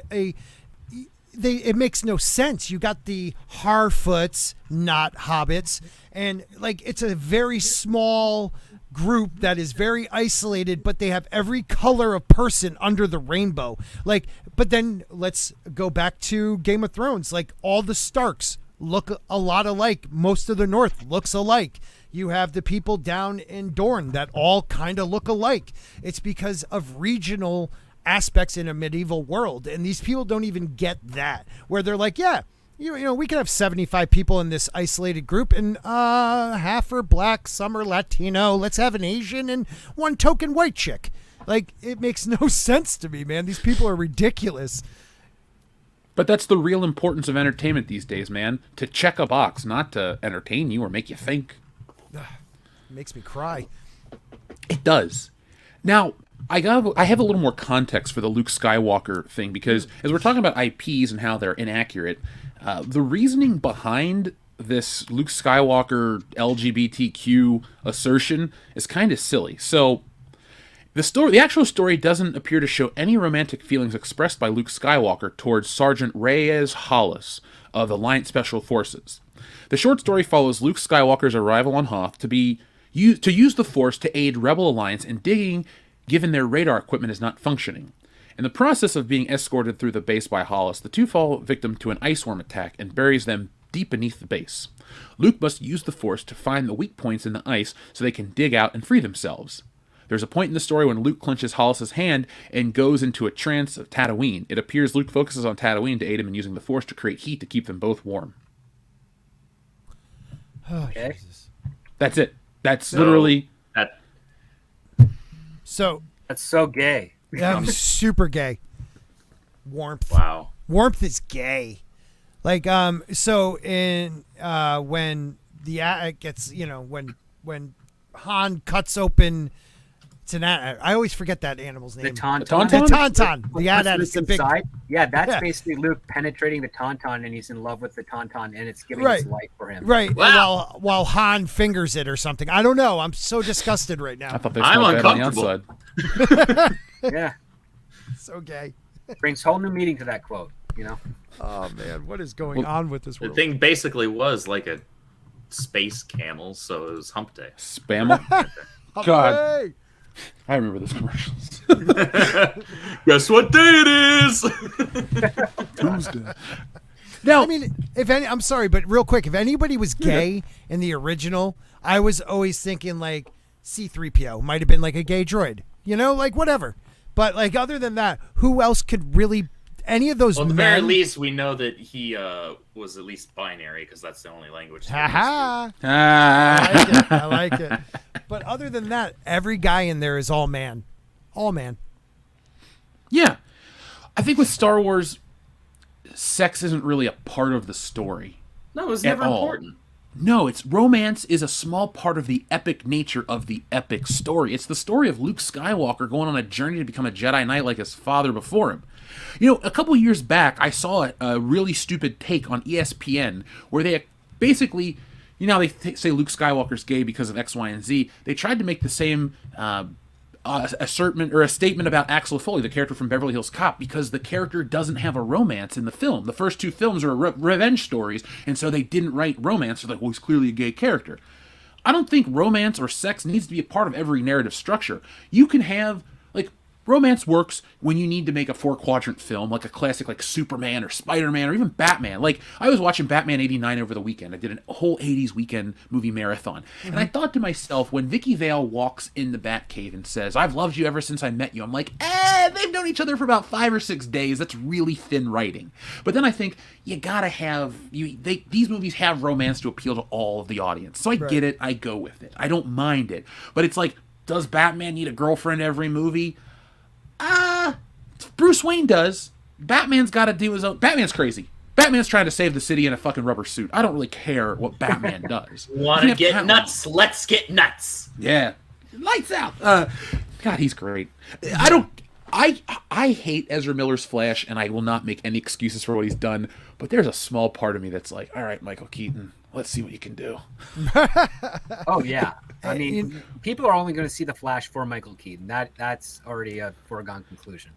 S4: it makes no sense. You got the Harfoots, not hobbits, and like it's a very small group that is very isolated, but they have every color of person under the rainbow. Like, but then let's go back to Game of Thrones. Like all the Starks look a lot alike. Most of the North looks alike. You have the people down in Dorne that all kind of look alike. It's because of regional aspects in a medieval world, and these people don't even get that, where they're like, yeah, you know, we could have 75 people in this isolated group, and half are black, some are Latino, let's have an Asian and one token white chick. Like, it makes no sense to me, man. These people are ridiculous.
S1: But that's the real importance of entertainment these days, man. To check a box, not to entertain you or make you think.
S4: It makes me cry.
S1: It does. Now, I have a little more context for the Luke Skywalker thing, because as we're talking about IPs and how they're inaccurate, the reasoning behind this Luke Skywalker LGBTQ assertion is kind of silly. So the actual story doesn't appear to show any romantic feelings expressed by Luke Skywalker towards Sergeant Reyes Hollis of Alliance Special Forces. The short story follows Luke Skywalker's arrival on Hoth to use the Force to aid Rebel Alliance in digging, given their radar equipment is not functioning. In the process of being escorted through the base by Hollis, the two fall victim to an ice worm attack and buries them deep beneath the base. Luke must use the Force to find the weak points in the ice so they can dig out and free themselves. There's a point in the story when Luke clenches Hollis' hand and goes into a trance of Tatooine. It appears Luke focuses on Tatooine to aid him in using the Force to create heat to keep them both warm.
S4: Oh,
S3: Okay.
S4: Jesus.
S1: That's it. That's literally...
S4: So
S3: That's so gay.
S4: I'm super gay. Warmth.
S2: Wow.
S4: Warmth is gay. Like, so in when it gets, you know, when Han cuts open, it's I always forget that animal's name.
S3: The tauntaun.
S4: The tauntaun. Yeah, that is the big.
S3: Yeah, that's
S4: Yeah.
S3: basically Luke penetrating the tauntaun, and he's in love with the tauntaun, and it's giving
S4: Right.
S3: his life for him.
S4: Right.
S2: Wow.
S4: While Han fingers it or something. I don't know. I'm so disgusted right now.
S1: I thought they
S2: I'm
S1: smelled bad on the
S2: uncomfortable.
S1: outside.
S3: Yeah,
S4: So gay.
S3: brings whole new meaning to that quote. You know,
S4: Oh man, what is going on with this
S2: The
S4: world?
S2: thing basically was like a space camel, so it was hump day.
S1: Spam. God.
S4: Hey!
S1: I remember this commercials.
S2: Guess what day it is?
S1: Tuesday. Now,
S4: I mean, I'm sorry, but real quick, if anybody was gay in the original, I was always thinking like C-3PO might have been like a gay droid, you know, like whatever. But like other than that, who else could really any of those
S2: Well, at the
S4: men?
S2: very least, we know that he was at least binary because that's the only language.
S4: Ha ha!
S1: ah.
S4: I like it. But other than that, every guy in there is all man, all man.
S1: Yeah. I think with Star Wars, sex isn't really a part of the story.
S2: No, it was
S1: At
S2: never
S1: all.
S2: important.
S1: No, it's romance is a small part of the epic nature of the epic story. It's the story of Luke Skywalker going on a journey to become a Jedi Knight like his father before him. You know, a couple years back, I saw a really stupid take on ESPN where they basically, you know, they say Luke Skywalker's gay because of X, Y, and Z. They tried to make the same assertion or a statement about Axel Foley, the character from Beverly Hills Cop, because the character doesn't have a romance in the film. The first two films are revenge stories, and so they didn't write romance. They're like, well, he's clearly a gay character. I don't think romance or sex needs to be a part of every narrative structure. You can have, like, romance works when you need to make a 4-quadrant film, like a classic like Superman or Spider-Man or even Batman. Like, I was watching Batman 89 over the weekend. I did a whole 80s weekend movie marathon. Mm-hmm. And I thought to myself, when Vicky Vale walks in the Batcave and says, "I've loved you ever since I met you," I'm like, they've known each other for about 5 or 6 days. That's really thin writing. But then I think, you gotta have, these movies have romance to appeal to all of the audience. So I get it. I go with it. I don't mind it. But it's like, does Batman need a girlfriend every movie? Bruce Wayne does. Batman's got to do his own. Batman's crazy. Batman's trying to save the city in a fucking rubber suit. I don't really care what Batman does.
S2: Want to get nuts? Let's get nuts.
S1: Yeah. Lights out. God, he's great. I hate Ezra Miller's Flash, and I will not make any excuses for what he's done, but there's a small part of me that's like, all right, Michael Keaton, let's see what you can do.
S3: Oh, yeah. I mean, people are only going to see the Flash for Michael Keaton. That's already a foregone conclusion.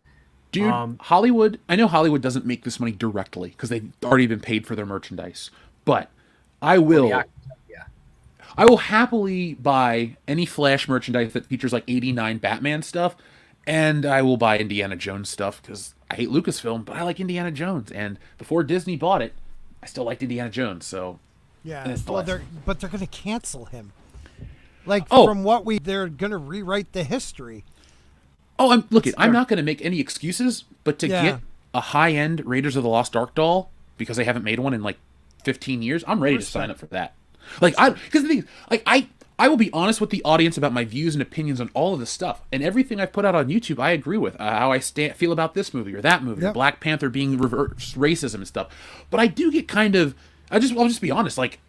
S1: Dude, Hollywood, I know Hollywood doesn't make this money directly because they've already been paid for their merchandise, but I will happily buy any Flash merchandise that features like 89 Batman stuff, and I will buy Indiana Jones stuff because I hate Lucasfilm, but I like Indiana Jones, and before Disney bought it, I still liked Indiana Jones, so...
S4: Yeah, well, they're going to cancel him. Like, from what they're going to rewrite the history.
S1: Oh, I'm not going to make any excuses, but to get a high-end Raiders of the Lost Ark doll, because they haven't made one in, like, 15 years, I'm ready to sign up for that. Like, because the thing is, like, I will be honest with the audience about my views and opinions on all of this stuff, and everything I've put out on YouTube, I agree with how I feel about this movie or that movie, or Black Panther being reverse racism and stuff. But I do get kind of, I'll just be honest, like,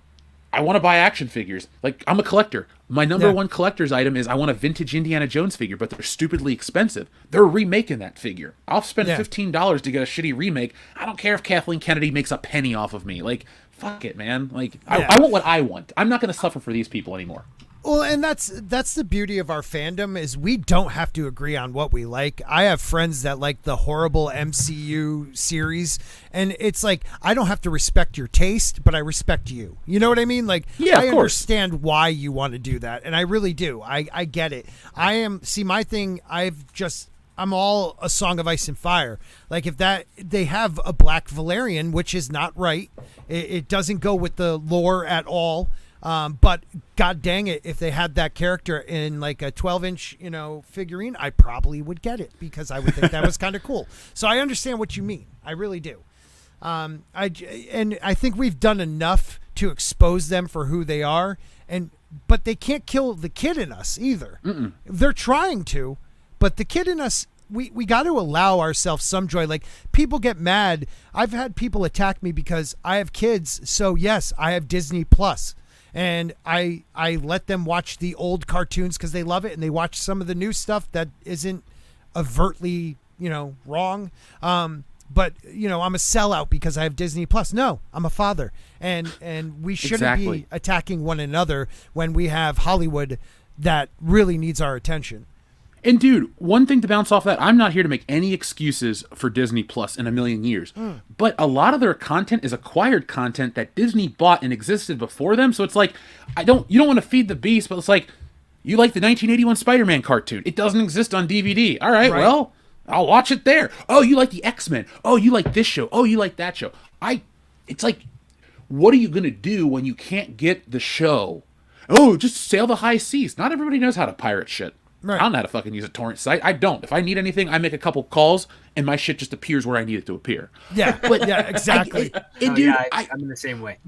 S1: I want to buy action figures. Like, I'm a collector. My number one collector's item is I want a vintage Indiana Jones figure, but they're stupidly expensive. They're remaking that figure. I'll spend $15 to get a shitty remake. I don't care if Kathleen Kennedy makes a penny off of me. Like, fuck it, man. Like, I want what I want. I'm not going to suffer for these people anymore.
S4: Well, and that's the beauty of our fandom is we don't have to agree on what we like. I have friends that like the horrible MCU series, and it's like I don't have to respect your taste, but I respect you. You know what I mean? Like, I understand why you want to do that, and I really do. I get it. My thing. I'm all a Song of Ice and Fire. Like, if they have a Black Valerian, which is not right. It doesn't go with the lore at all. But god dang it, if they had that character in like a 12-inch, figurine, I probably would get it because I would think that was kind of cool. So I understand what you mean. I really do. I think we've done enough to expose them for who they are, but they can't kill the kid in us either. Mm-mm. They're trying to, but the kid in us, we got to allow ourselves some joy. Like, people get mad. I've had people attack me because I have kids. So yes, I have Disney Plus. And I let them watch the old cartoons because they love it, and they watch some of the new stuff that isn't overtly, wrong. But I'm a sellout because I have Disney Plus. No, I'm a father, and we shouldn't be attacking one another when we have Hollywood that really needs our attention.
S1: And dude, one thing to bounce off that, I'm not here to make any excuses for Disney Plus in a million years, but a lot of their content is acquired content that Disney bought and existed before them. So it's like, you don't want to feed the beast, but it's like, you like the 1981 Spider-Man cartoon. It doesn't exist on DVD. All right, well, I'll watch it there. Oh, you like the X-Men. Oh, you like this show. Oh, you like that show. It's like, what are you going to do when you can't get the show? Oh, just sail the high seas. Not everybody knows how to pirate shit. Right. I don't know how to fucking use a torrent site. I don't. If I need anything, I make a couple calls, and my shit just appears where I need it to appear.
S4: Yeah,
S1: but
S4: exactly.
S3: Dude, I'm in the same way.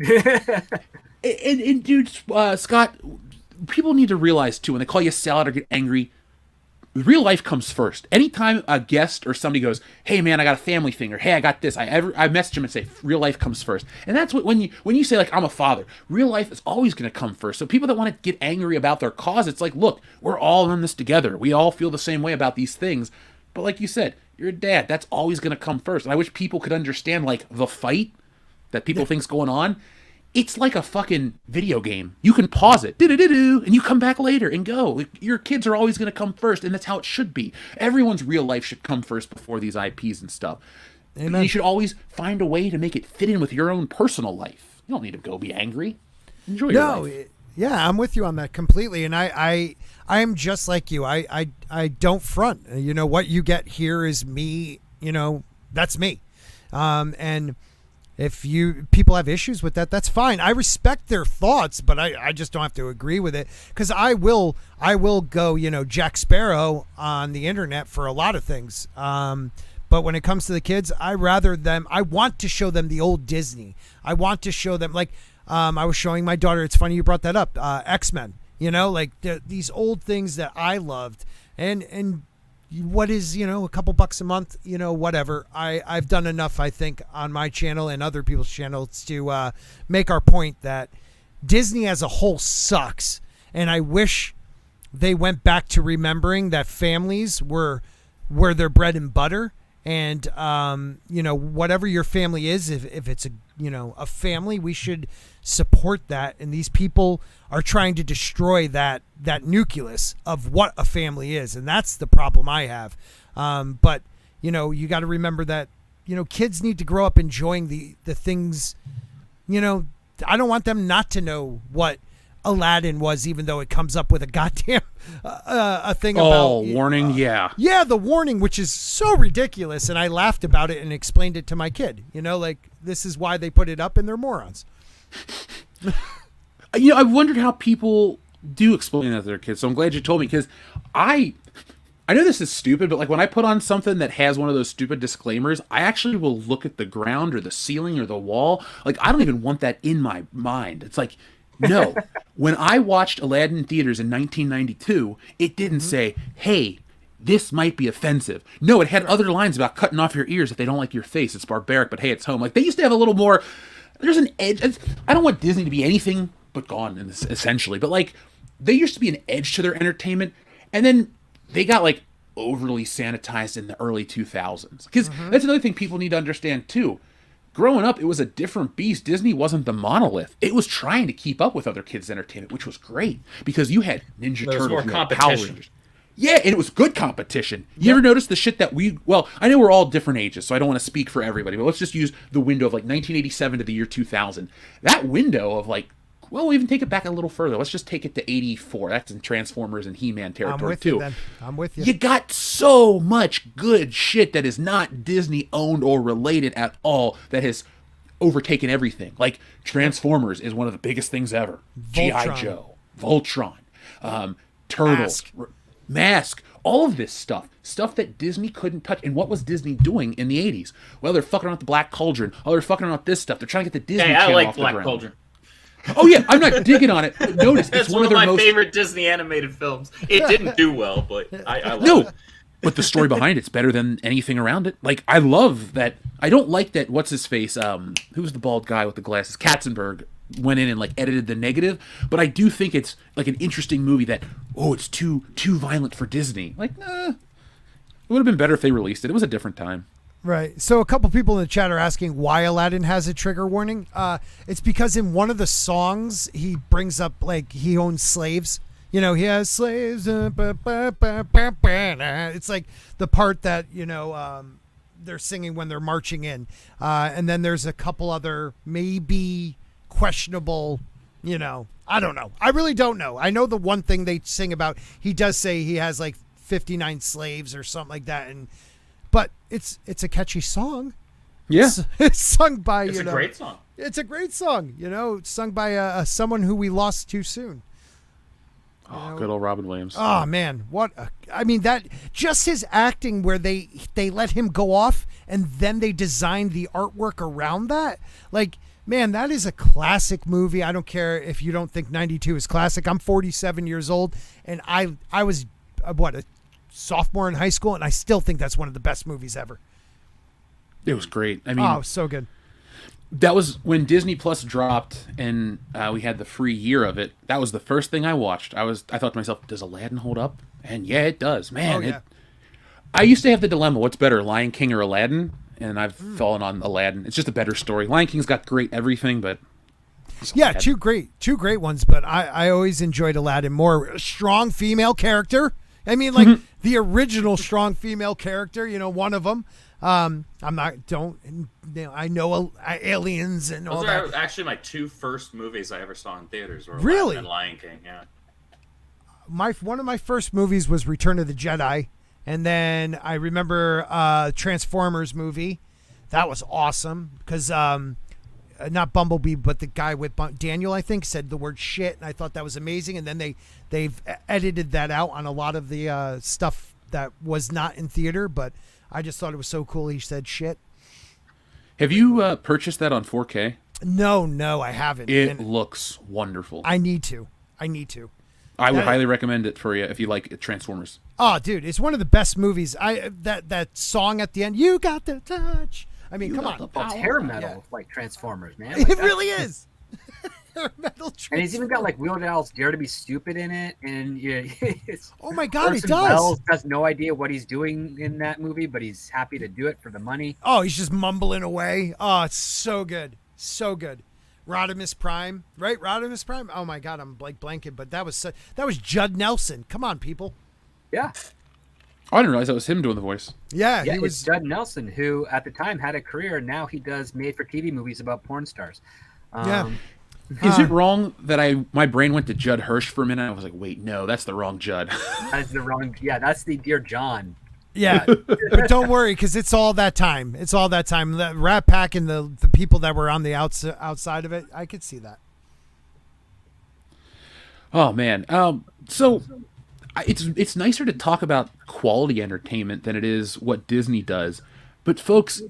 S1: Dude, Scott, people need to realize, too, when they call you sellout or get angry, real life comes first. Anytime a guest or somebody goes, hey, man, I got a family thing, or hey, I got this, I message them and say, real life comes first. And that's what, when you say, like, I'm a father, real life is always going to come first. So people that want to get angry about their cause, it's like, look, we're all in this together. We all feel the same way about these things. But like you said, you're a dad. That's always going to come first. And I wish people could understand, like, the fight that people think's going on. It's like a fucking video game. You can pause it, and you come back later and go. Your kids are always going to come first, and that's how it should be. Everyone's real life should come first before these IPs and stuff. Amen. And you should always find a way to make it fit in with your own personal life. You don't need to go be angry. Enjoy your life.
S4: Yeah, I'm with you on that completely, and I am just like you. I don't front. What you get here is me. That's me, and. If people have issues with that, that's fine. I respect their thoughts, but I just don't have to agree with it because I will go, Jack Sparrow on the internet for a lot of things. But when it comes to the kids, I want to show them the old Disney. I want to show them, like, I was showing my daughter, it's funny you brought that up, X-Men, like these old things that I loved. And what is, a couple bucks a month, whatever. I've done enough, I think, on my channel and other people's channels to make our point that Disney as a whole sucks. And I wish they went back to remembering that families were their bread and butter. And, whatever your family is, if it's a family, we should support that. And these people are trying to destroy that nucleus of what a family is. And that's the problem I have. But, you got to remember that, kids need to grow up enjoying the things, I don't want them not to know what Aladdin was, even though it comes up with a goddamn a thing about
S1: warning.
S4: Yeah, the warning, which is so ridiculous, and I laughed about it and explained it to my kid. This is why they put it up, and they're morons.
S1: I wondered how people do explain that to their kids. So I'm glad you told me, because I know this is stupid, but like when I put on something that has one of those stupid disclaimers, I actually will look at the ground or the ceiling or the wall. Like, I don't even want that in my mind. It's like, no. When I watched Aladdin in theaters in 1992, it didn't say, hey, this might be offensive. No, it had other lines about cutting off your ears if they don't like your face. It's barbaric, but hey, it's home. Like, they used to have a little more, there's an edge. I don't want Disney to be anything but gone, in this, essentially. But, like, they used to be an edge to their entertainment, and then they got, like, overly sanitized in the early 2000s. Because that's another thing people need to understand, too. Growing up, it was a different beast. Disney wasn't the monolith. It was trying to keep up with other kids' entertainment, which was great, because you had Ninja Turtles,
S2: more
S1: you had Power
S2: competition.
S1: Rangers. Yeah, and it was good competition. You ever notice the shit that I know we're all different ages, so I don't want to speak for everybody, but let's just use the window of like 1987 to the year 2000. That window of like, well, we'll even take it back a little further. Let's just take it to 84. That's in Transformers and He-Man territory, too.
S4: I'm with you.
S1: You got so much good shit that is not Disney owned or related at all that has overtaken everything. Like Transformers is one of the biggest things ever. G.I. Joe, Voltron, Turtles, Mask, all of this stuff that Disney couldn't touch. And what was Disney doing in the 80s? Well, they're fucking around with the Black Cauldron. Oh, they're fucking around with this stuff. They're trying to get the Disney
S2: Hey,
S1: Channel
S2: I like
S1: off the
S2: Black
S1: ground.
S2: Cauldron.
S1: Oh yeah, I'm not digging on it. But notice
S2: It's one of
S1: their
S2: my
S1: most
S2: favorite Disney animated films. It didn't do well, but I love it.
S1: But the story behind it's better than anything around it. Like, I love that. I don't like that. What's his face? Who's the bald guy with the glasses? Katzenberg went in and like edited the negative. But I do think it's like an interesting movie that it's too violent for Disney. Like, it would have been better if they released it. It was a different time.
S4: Right. So a couple people in the chat are asking why Aladdin has a trigger warning. It's because in one of the songs he brings up like he owns slaves. He has slaves. It's like the part that, they're singing when they're marching in. And then there's a couple other maybe questionable, I don't know. I really don't know. I know the one thing they sing about, he does say he has like 59 slaves or something like that. But it's a catchy song.
S1: Yeah.
S4: It's sung by,
S2: It's a great song.
S4: It's a great song, It's sung by someone who we lost too soon.
S1: Good old Robin Williams.
S4: Oh man, that just his acting where they let him go off and then they designed the artwork around that. Like, man, that is a classic movie. I don't care if you don't think 92 is classic. I'm 47 years old and I was a sophomore in high school and I still think that's one of the best movies ever. It
S1: was great. I mean,
S4: so good.
S1: That was when Disney Plus dropped and we had the free year of it. That was the first thing I watched. I thought to myself, does Aladdin hold up? And yeah, it does. Man, I used to have the dilemma, what's better, Lion King or Aladdin? And I've fallen on Aladdin. It's just a better story. Lion King's got great everything, but
S4: yeah, two great ones, but I always enjoyed Aladdin more. A strong female character. I mean, like the original strong female character, one of them. I know aliens and all that.
S2: Those are actually my two first movies I ever saw in theaters. Were
S4: really?
S2: Aladdin and Lion King, yeah.
S4: One of my first movies was Return of the Jedi, and then I remember Transformers movie. That was awesome because not Bumblebee, but the guy with Daniel, I think, said the word shit, and I thought that was amazing. And then they've edited that out on a lot of the stuff that was not in theater, but I just thought it was so cool he said shit.
S1: Have you purchased that on 4K?
S4: No, I haven't.
S1: It looks wonderful.
S4: I need to.
S1: I would highly recommend it for you if you like Transformers.
S4: Oh, dude, it's one of the best movies. That song at the end, "You got the touch." I mean, come on.
S3: It's hair metal like Transformers, man.
S4: It really is. Hair metal Transformers.
S3: And he's even got like Weird Al's "Dare to Be Stupid" in it, and
S4: oh my God,
S3: Orson
S4: it does.
S3: Welles has no idea what he's doing in that movie, but he's happy to do it for the money.
S4: Oh, he's just mumbling away. Oh, it's so good, so good. Rodimus Prime, right? Rodimus Prime. Oh my God, I'm blanking, but that was Judd Nelson. Come on, people.
S3: Yeah.
S1: I didn't realize that was him doing the voice.
S4: Yeah,
S3: Yeah,
S4: he
S3: it's
S4: was.
S3: Judd Nelson, who at the time had a career, and now he does made-for-TV movies about porn stars.
S4: Yeah.
S1: Is it wrong that my brain went to Judd Hirsch for a minute? I was like, wait, no, that's the wrong Judd.
S3: That's the wrong. Yeah, that's the Dear John.
S4: Yeah, but don't worry, because it's all that time. It's all that time. The Rat Pack and the people that were on the outside of it, I could see that.
S1: Oh man, it's nicer to talk about quality entertainment than it is what Disney does. But folks,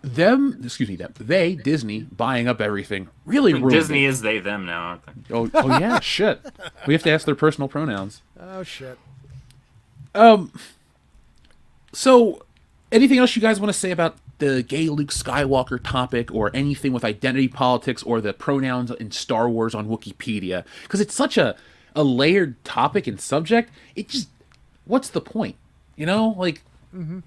S1: they Disney buying up everything really ruined
S2: Disney
S1: it.
S2: is they them now, aren't they?
S1: Oh yeah, shit. We have to ask their personal pronouns.
S4: Oh shit.
S1: So, anything else you guys want to say about the gay Luke Skywalker topic, or anything with identity politics, or the pronouns in Star Wars on Wikipedia? Because it's such a layered topic and subject. It just, what's the point? You know, like.
S3: Mm-hmm.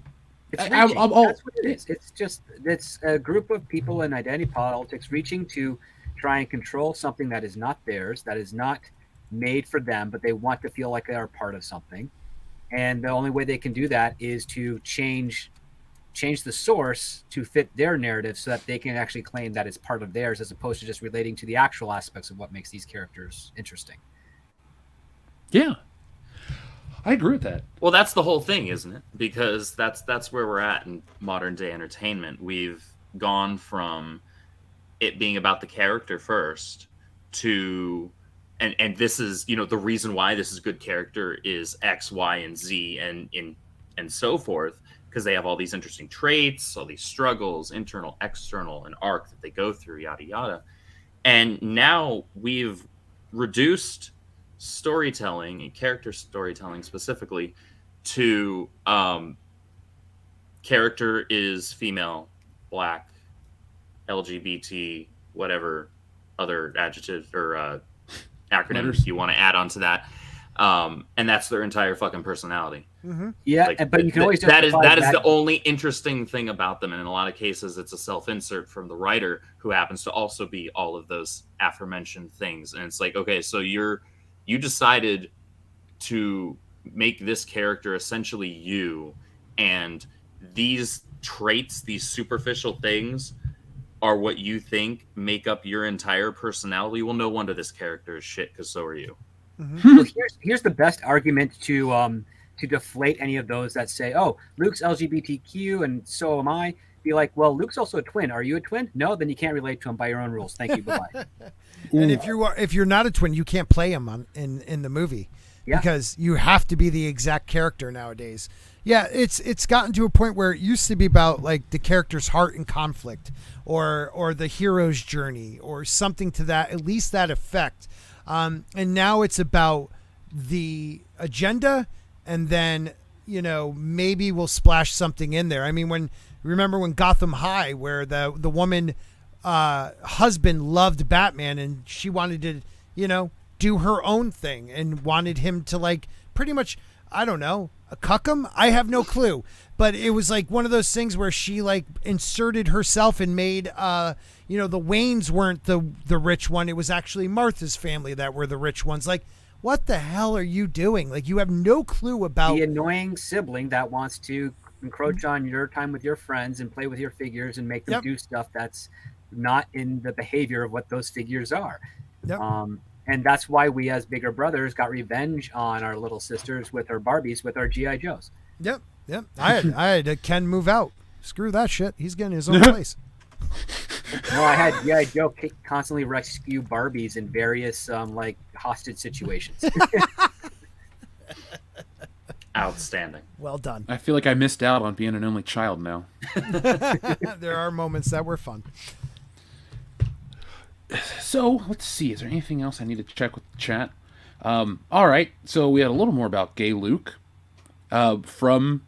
S1: That's
S3: what it is. It's a group of people in identity politics reaching to try and control something that is not theirs, that is not made for them, but they want to feel like they are part of something. And the only way they can do that is to change the source to fit their narrative so that they can actually claim that it's part of theirs, as opposed to just relating to the actual aspects of what makes these characters interesting.
S1: Yeah. I agree with that.
S2: Well, that's the whole thing, isn't it? Because that's where we're at in modern day entertainment. We've gone from it being about the character first to and this is, you know, the reason why this is good character is X, Y, and Z and so forth, because they have all these interesting traits, all these struggles, internal, external, an arc that they go through, yada yada. And now we've reduced storytelling and character storytelling specifically to character is female, black, LGBT, whatever other adjectives or acronyms
S1: Letters.
S2: you want to add onto that, and that's their entire fucking personality.
S4: Mm-hmm.
S3: Yeah,
S2: Like,
S3: but you can always
S2: that is
S3: justify
S2: the only interesting thing about them, and in a lot of cases it's a self-insert from the writer who happens to also be all of those aforementioned things. And it's like, okay, so you decided to make this character essentially you, and these traits, these superficial things, are what you think make up your entire personality. Well, no wonder this character is shit, because so are you.
S4: Mm-hmm.
S3: So here's the best argument to deflate any of those that say, "Oh, Luke's LGBTQ and so am I." Be like, "Well, Luke's also a twin. Are you a twin? No, then you can't relate to him by your own rules. Thank you. Bye-bye."
S4: And if you're not a twin, you can't play him in the movie,
S3: Yeah.
S4: because you have to be the exact character nowadays. Yeah, it's gotten to a point where it used to be about like the character's heart and conflict, or the hero's journey, or something to that, at least that effect. And now it's about the agenda, and then, you know, maybe we'll splash something in there. I mean, remember when Gotham High, where the woman husband loved Batman, and she wanted to, you know, do her own thing, and wanted him to, like, pretty much, I don't know, cuck him? I have no clue. But it was like one of those things where she, like, inserted herself and made, you know, the Waynes weren't the rich one. It was actually Martha's family that were the rich ones. Like, what the hell are you doing? Like, you have no clue about
S3: the annoying sibling that wants to encroach on your time with your friends and play with your figures and make them
S4: Yep.
S3: do stuff that's not in the behavior of what those figures are.
S4: Yep.
S3: And that's why we as bigger brothers got revenge on our little sisters with our Barbies, with our G.I. Joes.
S4: Yep. I had Ken move out. Screw that shit. He's getting his own place.
S3: No, I had G.I. Joe constantly rescue Barbies in various like hostage situations.
S2: Outstanding.
S4: Well done.
S1: I feel like I missed out on being an only child now.
S4: There are moments that were fun.
S1: So, let's see. Is there anything else I need to check with the chat? All right, so we had a little more about gay Luke from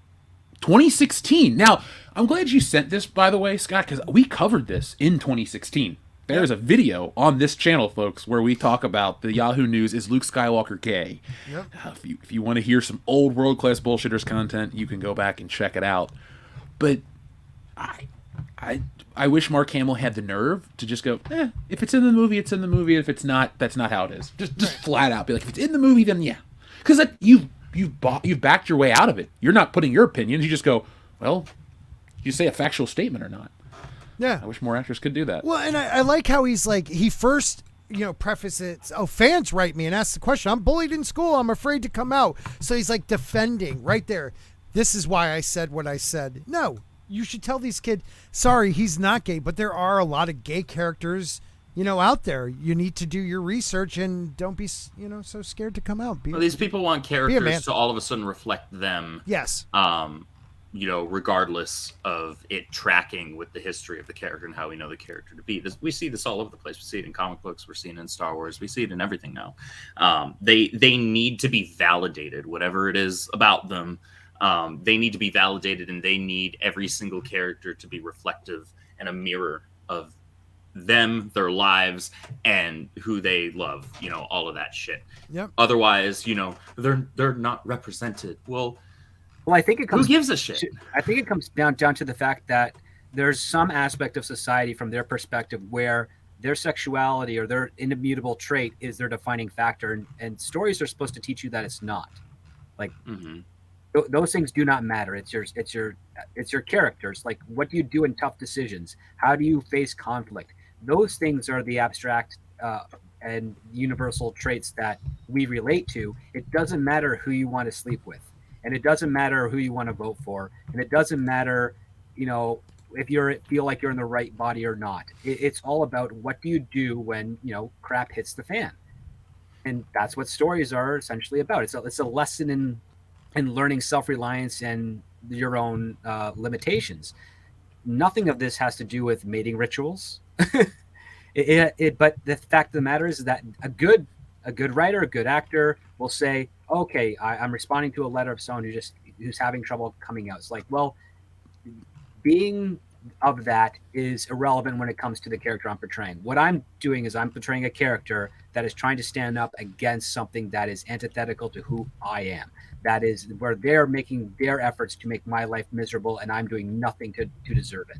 S1: 2016. Now, I'm glad you sent this, by the way, Scott, because we covered this in 2016. There's a video on this channel, folks, where we talk about the Yahoo News, is Luke Skywalker gay?
S4: Yep.
S1: If you want to hear some old world-class bullshitters content, you can go back and check it out. But I wish Mark Hamill had the nerve to just go, if it's in the movie, it's in the movie. If it's not, that's not how it is. Just flat out be like, if it's in the movie, then yeah. Because you've backed your way out of it. You're not putting your opinions. You just go, well, you say a factual statement or not.
S4: Yeah.
S1: I wish more actors could do that.
S4: Well, and I like how he's like, he first, preface it, fans write me and ask the question, I'm bullied in school, I'm afraid to come out. So he's like defending right there. This is why I said what I said. No, you should tell these kids, sorry, he's not gay, but there are a lot of gay characters, out there. You need to do your research and don't be, so scared to come out.
S2: Well, these people want characters to all of a sudden reflect them.
S4: Yes.
S2: Regardless of it tracking with the history of the character and how we know the character to be. We see this all over the place. We see it in comic books. We're seeing it in Star Wars. We see it in everything now. They need to be validated, whatever it is about them. They need to be validated, and they need every single character to be reflective and a mirror of them, their lives, and who they love. All of that shit.
S4: Yep.
S2: Otherwise, they're not represented. Well,
S3: I think it comes.
S2: Who gives a shit?
S3: I think it comes down to the fact that there's some aspect of society from their perspective where their sexuality or their immutable trait is their defining factor, and stories are supposed to teach you that it's not. Like those things do not matter. It's your characters. Like, what do you do in tough decisions? How do you face conflict? Those things are the abstract and universal traits that we relate to. It doesn't matter who you want to sleep with. And it doesn't matter who you want to vote for. And it doesn't matter, if you feel like you're in the right body or not. It's all about what do you do when, crap hits the fan. And that's what stories are essentially about. It's a lesson in learning self-reliance and your own limitations. Nothing of this has to do with mating rituals. But the fact of the matter is that a good writer, a good actor will say, okay, I'm responding to a letter of someone who's having trouble coming out. It's like, well, being of that is irrelevant when it comes to the character I'm portraying. What I'm doing is I'm portraying a character that is trying to stand up against something that is antithetical to who I am. That is where they're making their efforts to make my life miserable, and I'm doing nothing to deserve it.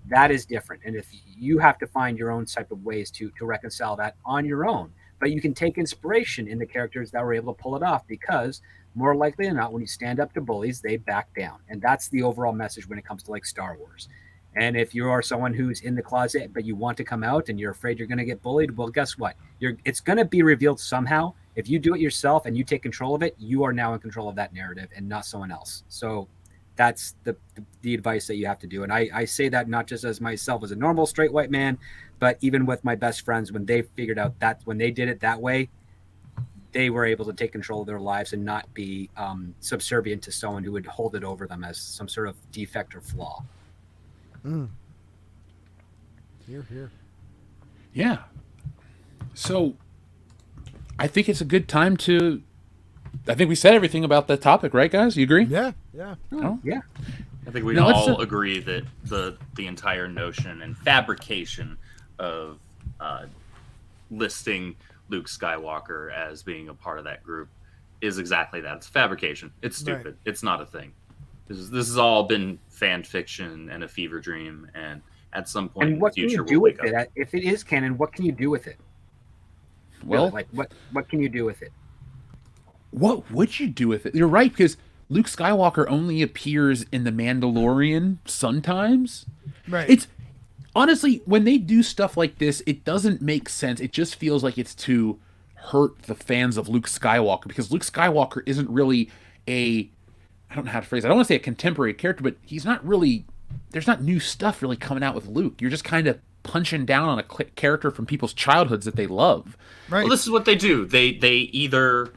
S3: That is different. And if you have to find your own type of ways to reconcile that on your own, but you can take inspiration in the characters that were able to pull it off, because more likely than not, when you stand up to bullies, they back down. And that's the overall message when it comes to like Star Wars. And if you are someone who's in the closet, but you want to come out and you're afraid you're going to get bullied, well, guess what? It's going to be revealed somehow. If you do it yourself and you take control of it, you are now in control of that narrative and not someone else. So that's the advice that you have to do. And I say that not just as myself as a normal straight white man, but even with my best friends, when they figured out that when they did it that way, they were able to take control of their lives and not be subservient to someone who would hold it over them as some sort of defect or flaw.
S4: Here.
S1: Yeah. So I think it's a good time to, I think we said everything about that topic, right, guys? You agree?
S4: Yeah.
S3: Oh, yeah.
S2: I think we all agree that the entire notion and fabrication of listing Luke Skywalker as being a part of that group is exactly that. It's fabrication. It's stupid. Right. It's not a thing. This has all been fan fiction and a fever dream, and at some point in the future we'll wake up.
S3: If it is canon, what can you do with it?
S1: Well,
S3: like what can you do with it?
S1: What would you do with it? You're right, because Luke Skywalker only appears in The Mandalorian sometimes.
S4: Right.
S1: It's honestly, when they do stuff like this, it doesn't make sense. It just feels like it's to hurt the fans of Luke Skywalker, because Luke Skywalker isn't really I don't know how to phrase it. I don't want to say a contemporary character, but he's not really, there's not new stuff really coming out with Luke. You're just kind of punching down on a character from people's childhoods that they love.
S4: Right.
S2: Well, this is what they do. They either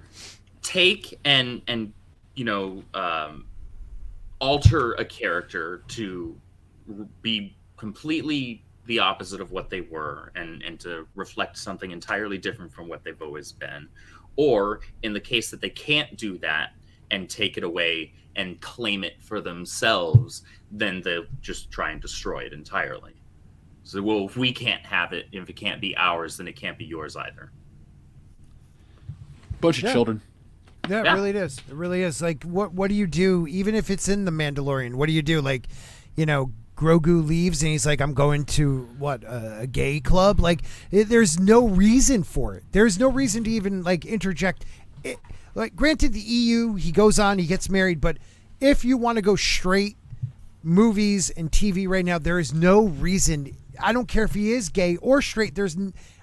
S2: take and alter a character to be completely the opposite of what they were, and to reflect something entirely different from what they've always been, or in the case that they can't do that and take it away and claim it for themselves, then they'll just try and destroy it entirely. So, well, if we can't have it, if it can't be ours, then it can't be yours either.
S1: Bunch of children.
S4: Yeah, it really is. It really is. Like, what do you do, even if it's in The Mandalorian? What do you do? Like, Grogu leaves and he's like, I'm going to, a gay club? Like, there's no reason for it. There's no reason to even, like, interject. Like, granted, the EU, he goes on, he gets married, but if you want to go straight movies and TV right now, there is no reason. I don't care if he is gay or straight.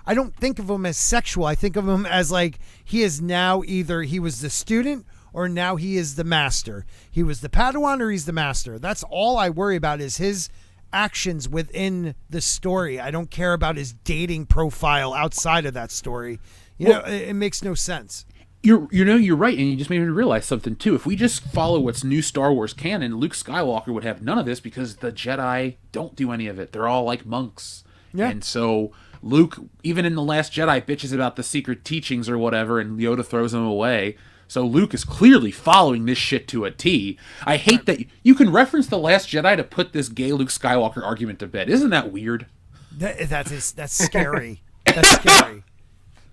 S4: I don't think of him as sexual. I think of him as like he is now either he was the student or now he is the master. He was the Padawan or he's the master. That's all I worry about is his actions within the story. I don't care about his dating profile outside of that story. It makes no sense.
S1: You're right, and you just made me realize something too. If we just follow what's new Star Wars canon, Luke Skywalker would have none of this because the Jedi don't do any of it. They're all like monks. Yeah. And so Luke, even in The Last Jedi, bitches about the secret teachings or whatever, and Yoda throws him away. So Luke is clearly following this shit to a T. I hate that you can reference The Last Jedi to put this gay Luke Skywalker argument to bed. Isn't that weird?
S4: That's scary. That's scary.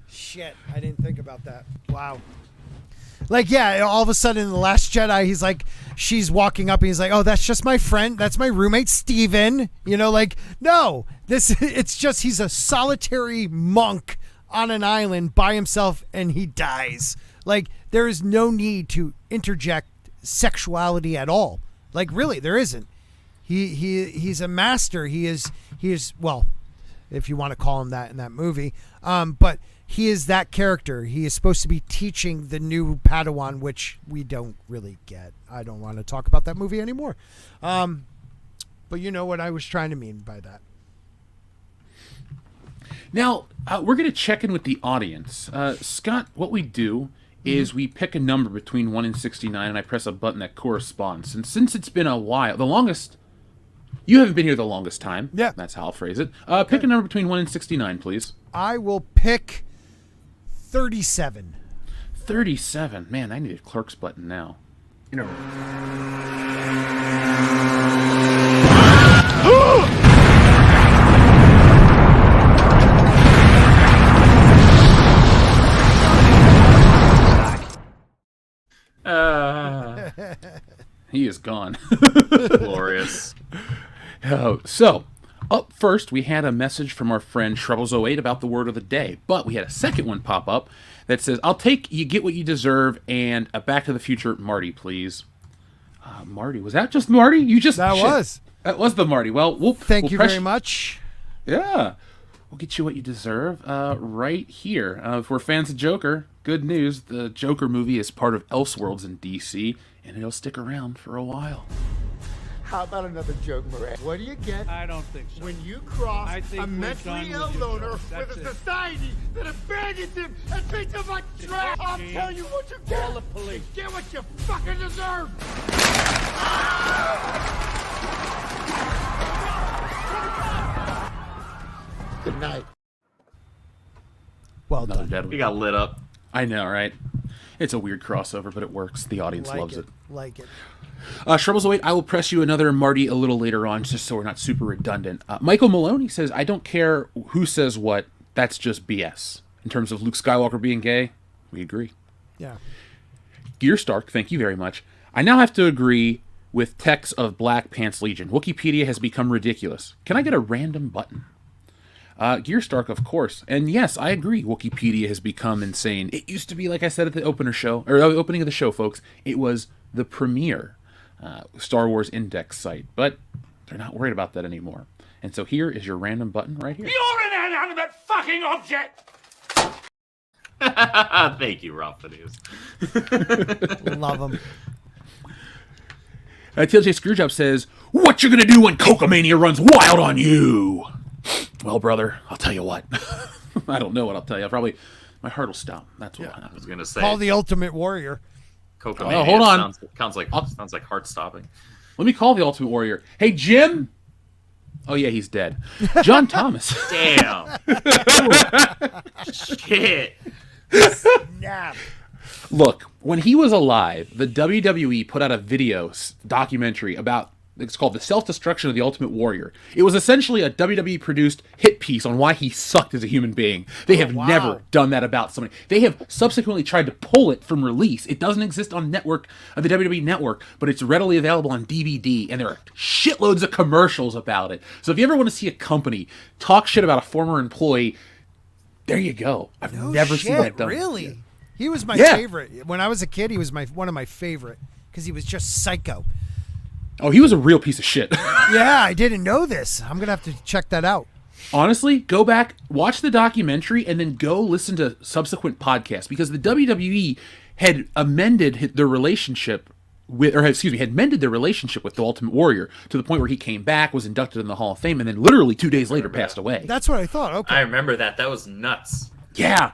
S4: Shit, I didn't think about that. Wow. Like, yeah, all of a sudden in The Last Jedi, he's like, she's walking up and he's like, oh, that's just my friend. That's my roommate, Steven. No, it's just he's a solitary monk on an island by himself and he dies. Like, there is no need to interject sexuality at all. Like, really, there isn't. He's a master. He is, well, if you want to call him that in that movie. But he is that character. He is supposed to be teaching the new Padawan, which we don't really get. I don't want to talk about that movie anymore. But you know what I was trying to mean by that.
S1: Now, we're going to check in with the audience. Scott, what we do is we pick a number between 1 and 69, and I press a button that corresponds. And since it's been a while, the longest... You haven't been here the longest time.
S4: Yeah.
S1: That's how I'll phrase it. Pick a number between 1 and 69, please.
S4: I will pick 37.
S1: 37. Man, I need a Clerks button now. He is gone.
S2: Glorious.
S1: So, up first, we had a message from our friend Troubles08 about the word of the day, but we had a second one pop up that says, I'll take You Get What You Deserve and a Back to the Future Marty, please. Marty, was that just Marty? That was the Marty. Well, we'll
S4: thank you very much.
S1: Yeah. We'll get you what you deserve right here. If we're fans of Joker, good news. The Joker movie is part of Elseworlds in DC, and it'll stick around for a while.
S5: How about another joke, Moran? What do you get?
S6: I don't think so.
S5: When you cross a mentally ill loner with a society that abandons him and treats him like trash, I'll tell you what you get.
S6: Call the police.
S5: You get what you fucking deserve. Good night.
S4: Well done.
S1: Dead one.
S2: We got lit up.
S1: I know, right? It's a weird crossover, but it works. The audience loves it.
S4: Like it.
S1: Troubles08, I will press you another Marty a little later on, just so we're not super redundant. Michael Maloney says, I don't care who says what, that's just BS. In terms of Luke Skywalker being gay, we agree.
S4: Yeah.
S1: Gear Stark, thank you very much. I now have to agree with Tex of Black Pants Legion. Wikipedia has become ridiculous. Can I get a random button? Gear Stark, of course. And yes, I agree, Wikipedia has become insane. It used to be, like I said at the opening of the show, folks, it was the premier Star Wars index site, but they're not worried about that anymore. And so here is your random button right here.
S6: You're an inanimate fucking object!
S2: Thank you, Rob, for news.
S4: Love them.
S1: TLJ Screwjob says, what you gonna do when Cocomania runs wild on you? Well, brother, I'll tell you what. I don't know what I'll tell you. My heart will stop. That's what
S2: I was going to say.
S4: Call the Ultimate Warrior.
S2: Cocomania
S1: hold on.
S2: Sounds like heart stopping.
S1: Let me call the Ultimate Warrior. Hey, Jim. Oh yeah, he's dead. John Thomas.
S2: Damn. Shit.
S4: Snap.
S1: Look, when he was alive, the WWE put out a documentary about, it's called The Self-Destruction of the Ultimate Warrior. It was essentially a WWE produced hit piece on why he sucked as a human being. They have never done that about somebody. They have subsequently tried to pull it from release. It doesn't exist on the WWE network, but it's readily available on DVD, and there are shitloads of commercials about it. So if you ever want to see a company talk shit about a former employee, there you go. I've never seen that done.
S4: Really? He was my favorite. When I was a kid, he was one of my favorite because he was just psycho.
S1: Oh, he was a real piece of shit.
S4: Yeah, I didn't know this. I'm going to have to check that out.
S1: Honestly, go back, watch the documentary, and then go listen to subsequent podcasts, because the WWE had amended their relationship had mended their relationship with the Ultimate Warrior to the point where he came back, was inducted in the Hall of Fame, and then literally 2 days later passed away.
S4: That's what I thought. Okay.
S2: I remember that. That was nuts.
S1: Yeah.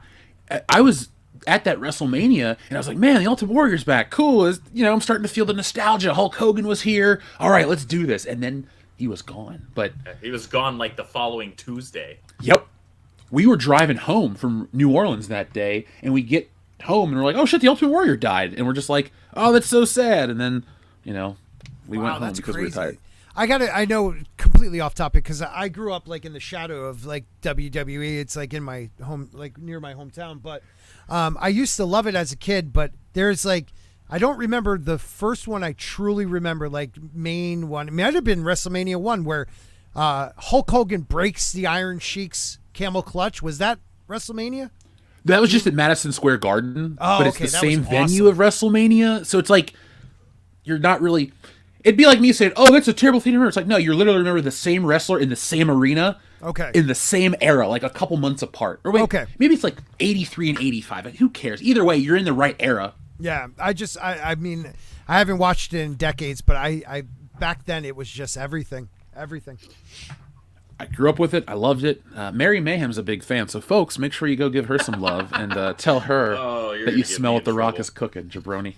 S1: I was at that WrestleMania, and I was like, man, the Ultimate Warrior's back. Cool. I'm starting to feel the nostalgia. Hulk Hogan was here. All right, let's do this. And then he was gone. But
S2: he was gone like the following Tuesday.
S1: Yep. We were driving home from New Orleans that day, and we get home, and we're like, oh, shit, the Ultimate Warrior died. And we're just like, oh, that's so sad. And then, we went home because we were tired.
S4: I know, completely off topic, because I grew up like in the shadow of like WWE. It's like in my home, like near my hometown. But I used to love it as a kid. But there's like, I don't remember the first one I truly remember, like main one. It might have been WrestleMania 1 where Hulk Hogan breaks the Iron Sheik's camel clutch. Was that WrestleMania?
S1: That was just at Madison Square Garden.
S4: Oh,
S1: but it's
S4: okay,
S1: the
S4: that
S1: same
S4: was
S1: venue of WrestleMania. So it's like, you're not really... It'd be like me saying, oh, that's a terrible thing to remember. It's like, no, you literally remember the same wrestler in the same arena,
S4: in
S1: the same era, like a couple months apart. Or wait, maybe it's like 83 and 85. Who cares? Either way, you're in the right era.
S4: Yeah, I mean, I haven't watched it in decades, but I back then it was just everything.
S1: I grew up with it. I loved it. Mary Mayhem's a big fan, so folks, make sure you go give her some love and tell her that you smell what The Rock is cooking, jabroni.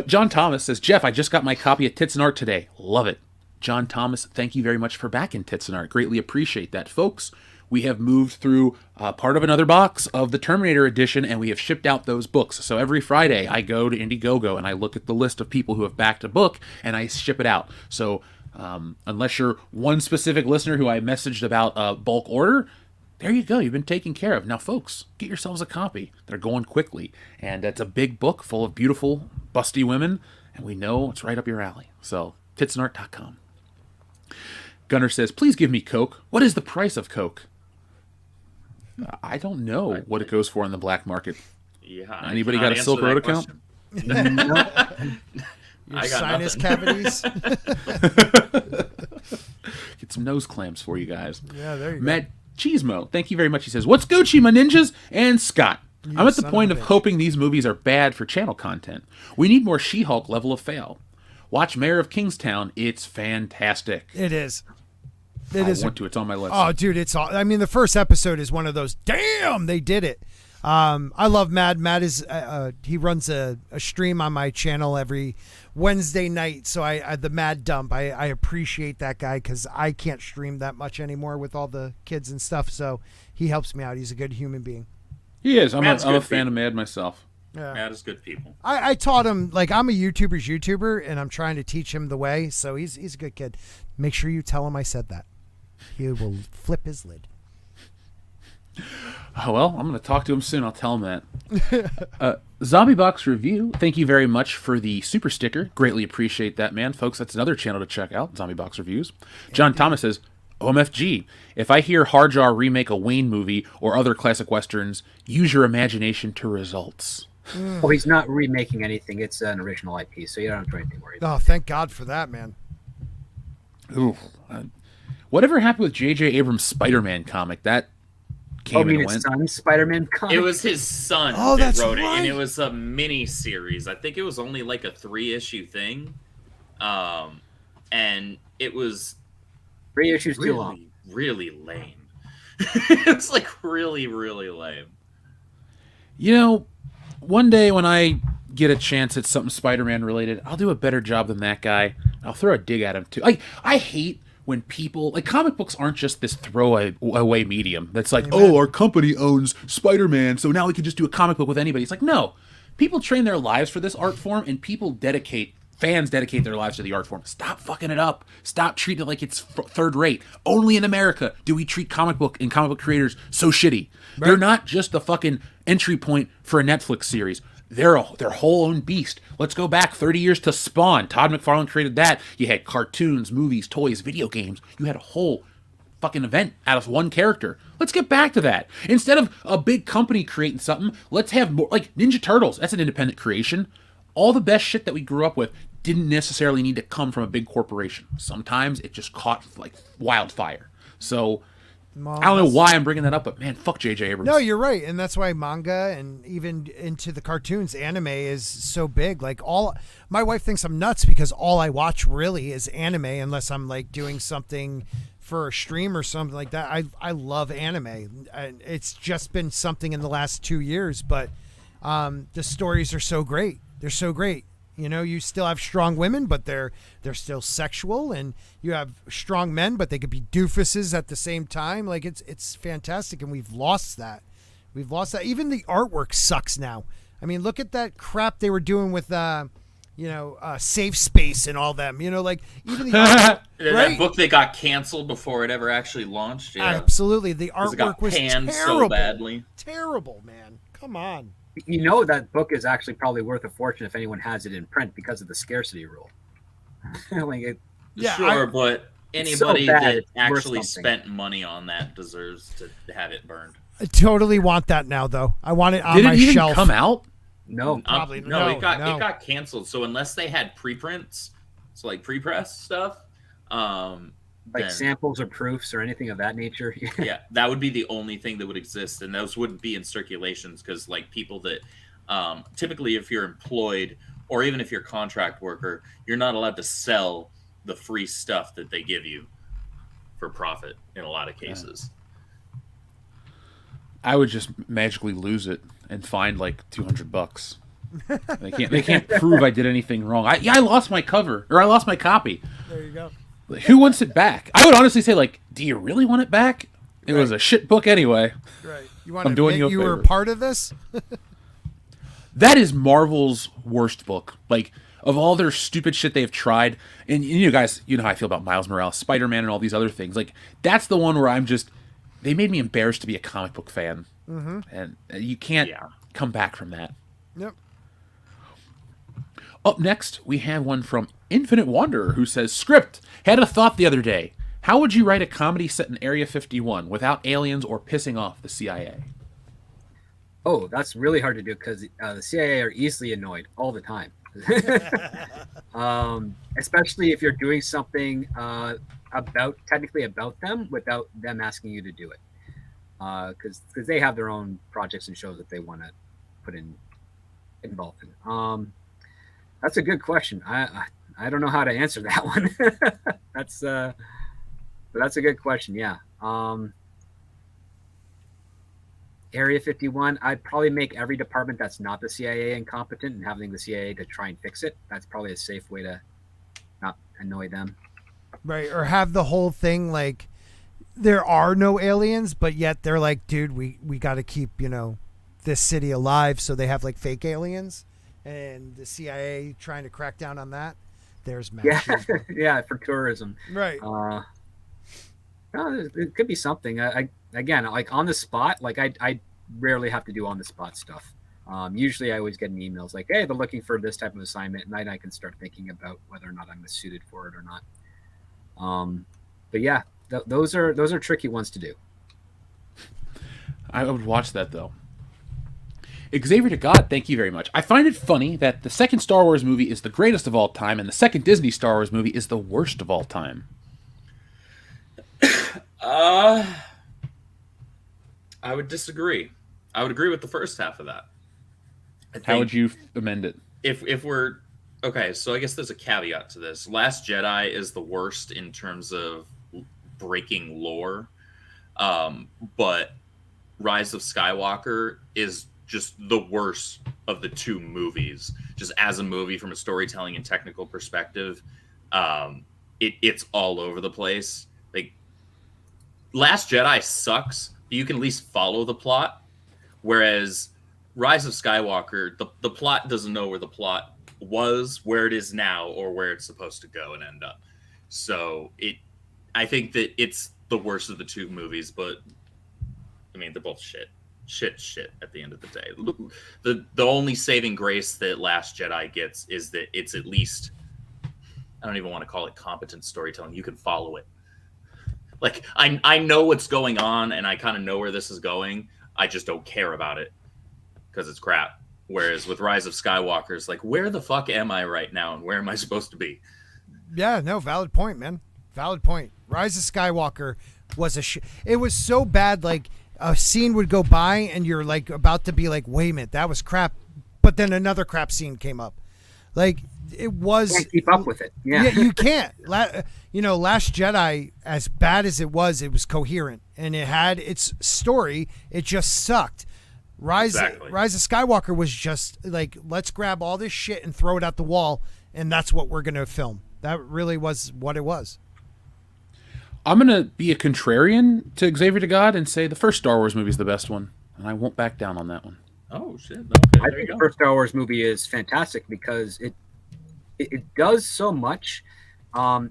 S1: John Thomas says, Jeff, I just got my copy of Tits and Art today. Love it. John Thomas, thank you very much for backing Tits and Art. Greatly appreciate that. Folks, we have moved through part of another box of the Terminator edition, and we have shipped out those books. So every Friday, I go to Indiegogo, and I look at the list of people who have backed a book, and I ship it out. So unless you're one specific listener who I messaged about a bulk order, there you go. You've been taken care of. Now, folks, get yourselves a copy. They're going quickly. And it's a big book full of beautiful, busty women, and we know it's right up your alley. So, titsandart.com. Gunnar says, please give me Coke. What is the price of Coke? I don't know what it goes for in the black market. Yeah. Anybody got a Silk Road account?
S4: Your sinus cavities.
S1: Get some nose clamps for you guys.
S4: Yeah, there you go.
S1: Matt Cheesemo, thank you very much. He says, what's Gucci, my ninjas? And Scott, I'm at the point of hoping these movies are bad for channel content. We need more She-Hulk level of fail. Watch Mayor of Kingstown. It's fantastic.
S4: It is.
S1: I want to. It's on my list.
S4: Oh, dude, it's all. I mean, the first episode is one of those. Damn, they did it. I love Mad. Mad is he runs a stream on my channel every Wednesday night. So I the Mad Dump. I appreciate that guy because I can't stream that much anymore with all the kids and stuff. So he helps me out. He's a good human being.
S1: He is. I'm a fan of Mad myself.
S2: Yeah. Mad is good people.
S4: I taught him, like, I'm a YouTuber's YouTuber, and I'm trying to teach him the way. So he's a good kid. Make sure you tell him I said that. He will flip his lid.
S1: Oh, well, I'm going to talk to him soon. I'll tell him that. Zombie Box Review, thank you very much for the super sticker. Greatly appreciate that, man. Folks, that's another channel to check out, Zombie Box Reviews. John Thomas says, OMFG, if I hear Hardjar remake a Wayne movie or other classic westerns, use your imagination to results.
S3: Oh, he's not remaking anything. It's an original IP, so you don't have to anything worried.
S4: Oh, thank God for that, man.
S1: Ooh. Whatever happened with J.J. Abrams' Spider-Man comic? That came and went.
S3: His son's Spider-Man comic?
S2: It was his son that wrote it, and it was a mini-series. I think it was only like a 3-issue thing. And it was
S3: 3 issues too long.
S2: Really lame. It was like really, really lame.
S1: You know, one day when I get a chance at something Spider-Man related, I'll do a better job than that guy. I'll throw a dig at him too. I hate when people like comic books aren't just this throwaway medium that's like, oh, our company owns Spider-Man, so now we can just do a comic book with anybody. It's like, no, people train their lives for this art form, and fans dedicate their lives to the art form. Stop fucking it up. Stop treating it like it's third rate. Only in America do we treat comic book creators so shitty. Right. They're not just the fucking entry point for a Netflix series. They're their whole own beast. Let's go back 30 years to Spawn. Todd McFarlane created that. You had cartoons, movies, toys, video games. You had a whole fucking event out of one character. Let's get back to that. Instead of a big company creating something, let's have more, like Ninja Turtles. That's an independent creation. All the best shit that we grew up with didn't necessarily need to come from a big corporation. Sometimes it just caught like wildfire. So I don't know why I'm bringing that up, but man, fuck J.J. Abrams.
S4: No, you're right. And that's why manga and even into the cartoons, anime is so big. Like my wife thinks I'm nuts because all I watch really is anime unless I'm like doing something for a stream or something like that. I love anime. It's just been something in the last 2 years, but the stories are so great. They're so great. You know, you still have strong women, but they're still sexual, and you have strong men, but they could be doofuses at the same time. Like it's fantastic, and we've lost that. Even the artwork sucks now. I mean, look at that crap they were doing with Safe Space and all them. You know, like even the artwork, right?
S2: That book that got canceled before it ever actually launched. Yeah.
S4: Absolutely, the artwork was
S2: panned
S4: terrible.
S2: So badly.
S4: Terrible, man. Come on.
S3: You know that book is actually probably worth a fortune if anyone has it in print because of the scarcity rule.
S2: But anybody that actually spent money on that deserves to have it burned.
S4: I totally want that now, though. I want it on my
S1: shelf. Did it even come out?
S3: No,
S4: probably
S2: no. It got canceled. So unless they had preprints, so like pre-press stuff,
S3: like samples or proofs or anything of that nature.
S2: Yeah, that would be the only thing that would exist, and those wouldn't be in circulations because, like, people that typically, if you're employed or even if you're a contract worker, you're not allowed to sell the free stuff that they give you for profit in a lot of cases.
S1: I would just magically lose it and find like $200. They can't prove I did anything wrong. I lost my cover, or I lost my copy.
S4: There you go.
S1: Who wants it back? I would honestly say, like, do you really want it back? It was a shit book anyway.
S4: Right. You want to admit you were part of this?
S1: That is Marvel's worst book. Like, of all their stupid shit they've tried, and you guys, you know how I feel about Miles Morales, Spider-Man, and all these other things. Like, that's the one where they made me embarrassed to be a comic book fan. Mm-hmm. And you can't come back from that.
S4: Yep.
S1: Up next, we have one from Infinite Wanderer who says, Script, had a thought the other day. How would you write a comedy set in Area 51 without aliens or pissing off the CIA?
S3: Oh, that's really hard to do because the CIA are easily annoyed all the time. Especially if you're doing something technically about them without them asking you to do it. Because they have their own projects and shows that they want to put involved in. That's a good question. I don't know how to answer that one. That's a good question. Yeah. Area 51. I'd probably make every department that's not the CIA incompetent and having the CIA to try and fix it. That's probably a safe way to not annoy them.
S4: Right. Or have the whole thing like there are no aliens, but yet they're like, dude, we got to keep, this city alive. So they have like fake aliens. And the CIA trying to crack down on that. There's magic.
S3: Yeah, for tourism.
S4: Right.
S3: It could be something. Again, like on the spot, like I rarely have to do on the spot stuff. Usually I always get an emails like, hey, they're looking for this type of assignment, and then I can start thinking about whether or not I'm suited for it or not. But yeah, those are tricky ones to do.
S1: I would watch that though. Xavier to God, thank you very much. I find it funny that the second Star Wars movie is the greatest of all time and the second Disney Star Wars movie is the worst of all time.
S2: I would disagree. I would agree with the first half of that.
S1: How would you amend it?
S2: If we're... Okay, so I guess there's a caveat to this. Last Jedi is the worst in terms of breaking lore. But Rise of Skywalker is just the worst of the two movies. Just as a movie from a storytelling and technical perspective, it's all over the place. Like, Last Jedi sucks, but you can at least follow the plot. Whereas Rise of Skywalker, the plot doesn't know where the plot was, where it is now, or where it's supposed to go and end up. So I think that it's the worst of the two movies, but I mean, they're both shit at the end of the day. The only saving grace that Last Jedi gets is that it's at least, I don't even want to call it competent storytelling. You can follow it. Like, I know what's going on, and I kind of know where this is going. I just don't care about it because it's crap. Whereas with Rise of Skywalker, it's like, where the fuck am I right now, and where am I supposed to be?
S4: Yeah, no, valid point, man. Valid point. Rise of Skywalker was it was so bad, like, a scene would go by and you're like about to be like, wait a minute, that was crap, but then another crap scene came up. Like, it was,
S3: can't keep up with it. Yeah,
S4: you can't. Last Jedi, as bad as it was coherent and it had its story. It just sucked. Rise of Skywalker was just like, let's grab all this shit and throw it at the wall, and that's what we're gonna film. That really was what it was.
S1: I'm going to be a contrarian to Xavier to God and say the first Star Wars movie is the best one, and I won't back down on that one.
S2: Oh, shit. Okay,
S3: I think the first Star Wars movie is fantastic because it does so much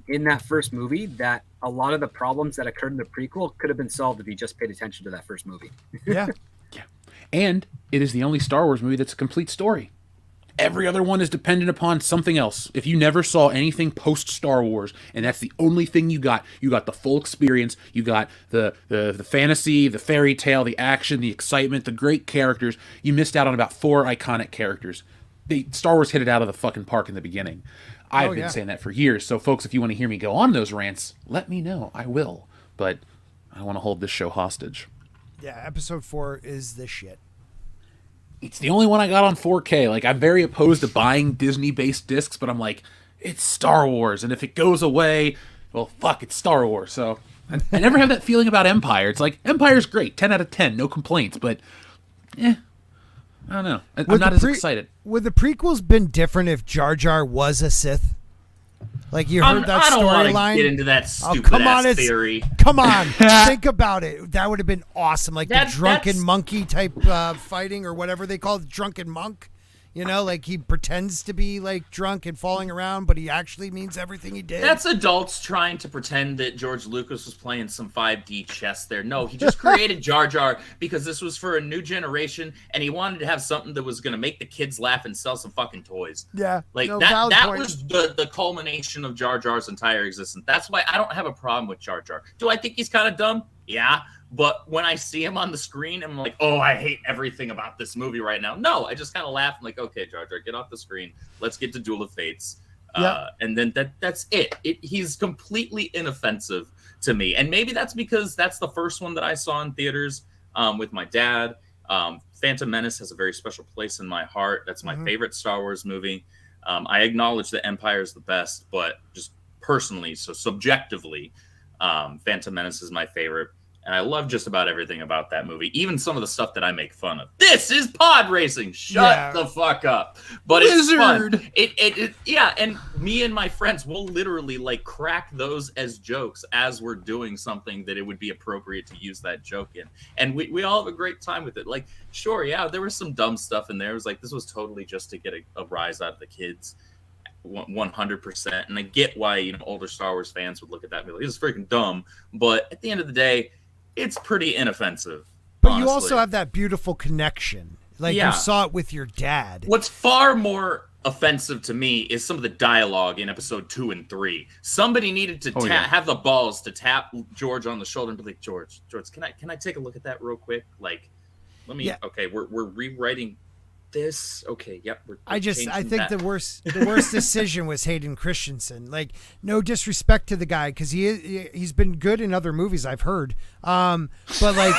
S3: in that first movie that a lot of the problems that occurred in the prequel could have been solved if you just paid attention to that first movie.
S4: Yeah.
S1: Yeah. And it is the only Star Wars movie that's a complete story. Every other one is dependent upon something else. If you never saw anything post Star Wars, and that's the only thing you got the full experience. You got the fantasy, the fairy tale, the action, the excitement, the great characters. You missed out on about 4 iconic characters. Star Wars hit it out of the fucking park in the beginning. I've been saying that for years. So, folks, if you want to hear me go on those rants, let me know. I will. But I want to hold this show hostage.
S4: Yeah, episode 4 is the shit.
S1: It's the only one I got on 4K. Like, I'm very opposed to buying Disney-based discs, but I'm like, it's Star Wars, and if it goes away, well, fuck, it's Star Wars. So I never have that feeling about Empire. It's like, Empire's great, 10 out of 10, no complaints, but, I don't know. I'm not as excited.
S4: Would the prequels been different if Jar Jar was a Sith? Like, you heard that storyline?
S2: I don't want to get into that stupid-ass theory.
S4: Come on, think about it. That would have been awesome. Like the drunken monkey type fighting, or whatever they call it, drunken monk. You know, like he pretends to be like drunk and falling around, but he actually means everything he did.
S2: That's adults trying to pretend that George Lucas was playing some 5D chess there. No, he just created Jar Jar because this was for a new generation, and he wanted to have something that was going to make the kids laugh and sell some fucking toys.
S4: Yeah,
S2: like that was the culmination of Jar Jar's entire existence. That's why I don't have a problem with Jar Jar. Do I think he's kind of dumb? Yeah. But when I see him on the screen, I'm like, oh, I hate everything about this movie right now. No, I just kind of laugh. I'm like, okay, Jar Jar, get off the screen. Let's get to Duel of Fates. And then that's it. He's completely inoffensive to me. And maybe that's because that's the first one that I saw in theaters with my dad. Phantom Menace has a very special place in my heart. That's my favorite Star Wars movie. I acknowledge that Empire is the best, but just personally, so subjectively, Phantom Menace is my favorite. And I love just about everything about that movie, even some of the stuff that I make fun of. This is pod racing. Shut the fuck up. But
S1: Wizard.
S2: It's fun. And me and my friends will literally like crack those as jokes as we're doing something that it would be appropriate to use that joke in. And we all have a great time with it. Like, sure, there was some dumb stuff in there. It was like, this was totally just to get a rise out of the kids. 100%. And I get why, older Star Wars fans would look at that and be like, this is freaking dumb. But at the end of the day, it's pretty inoffensive.
S4: But
S2: honestly.
S4: You also have that beautiful connection. Like, you saw it with your dad.
S2: What's far more offensive to me is some of the dialogue in episode 2 and 3. Somebody needed to have the balls to tap George on the shoulder and be like, George, can I take a look at that real quick? Like, let me. Okay, we're rewriting this. Okay, yep.
S4: I think the worst decision was Hayden Christensen. Like, no disrespect to the guy, because he's been good in other movies I've heard. But like,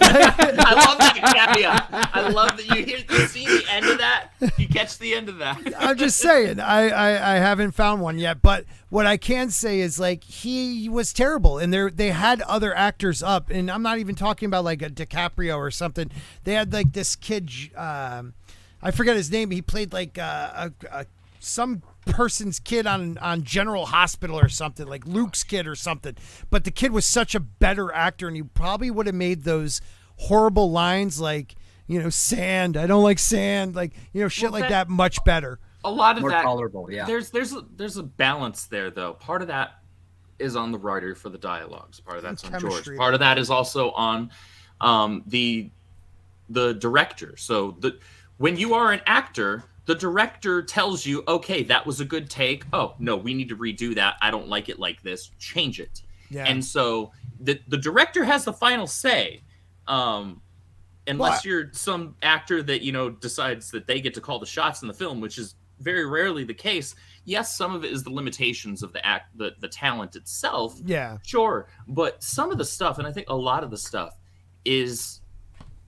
S2: I love that caveat. I love that you see the end of that. You catch the end of that.
S4: I'm just saying, I haven't found one yet. But what I can say is, like, he was terrible, and they had other actors up, and I'm not even talking about like a DiCaprio or something. They had like this kid. I forget his name. He played like a some person's kid on General Hospital or something, like Luke's kid or something. But the kid was such a better actor, and he probably would have made those horrible lines like, sand. I don't like sand. Like, shit like that much better.
S2: A lot of
S3: More
S2: that
S3: tolerable, yeah.
S2: There's a balance there, though. Part of that is on the writer for the dialogues. Part of that's on George. Part of that is also on the director. So when you are an actor, the director tells you, okay, that was a good take. Oh, no, we need to redo that. I don't like it like this. Change it. Yeah. And so the director has the final say. Unless you're some actor that, decides that they get to call the shots in the film, which is very rarely the case. Yes, some of it is the limitations of the talent itself.
S4: Yeah. Sure.
S2: But some of the stuff, and I think a lot of the stuff, is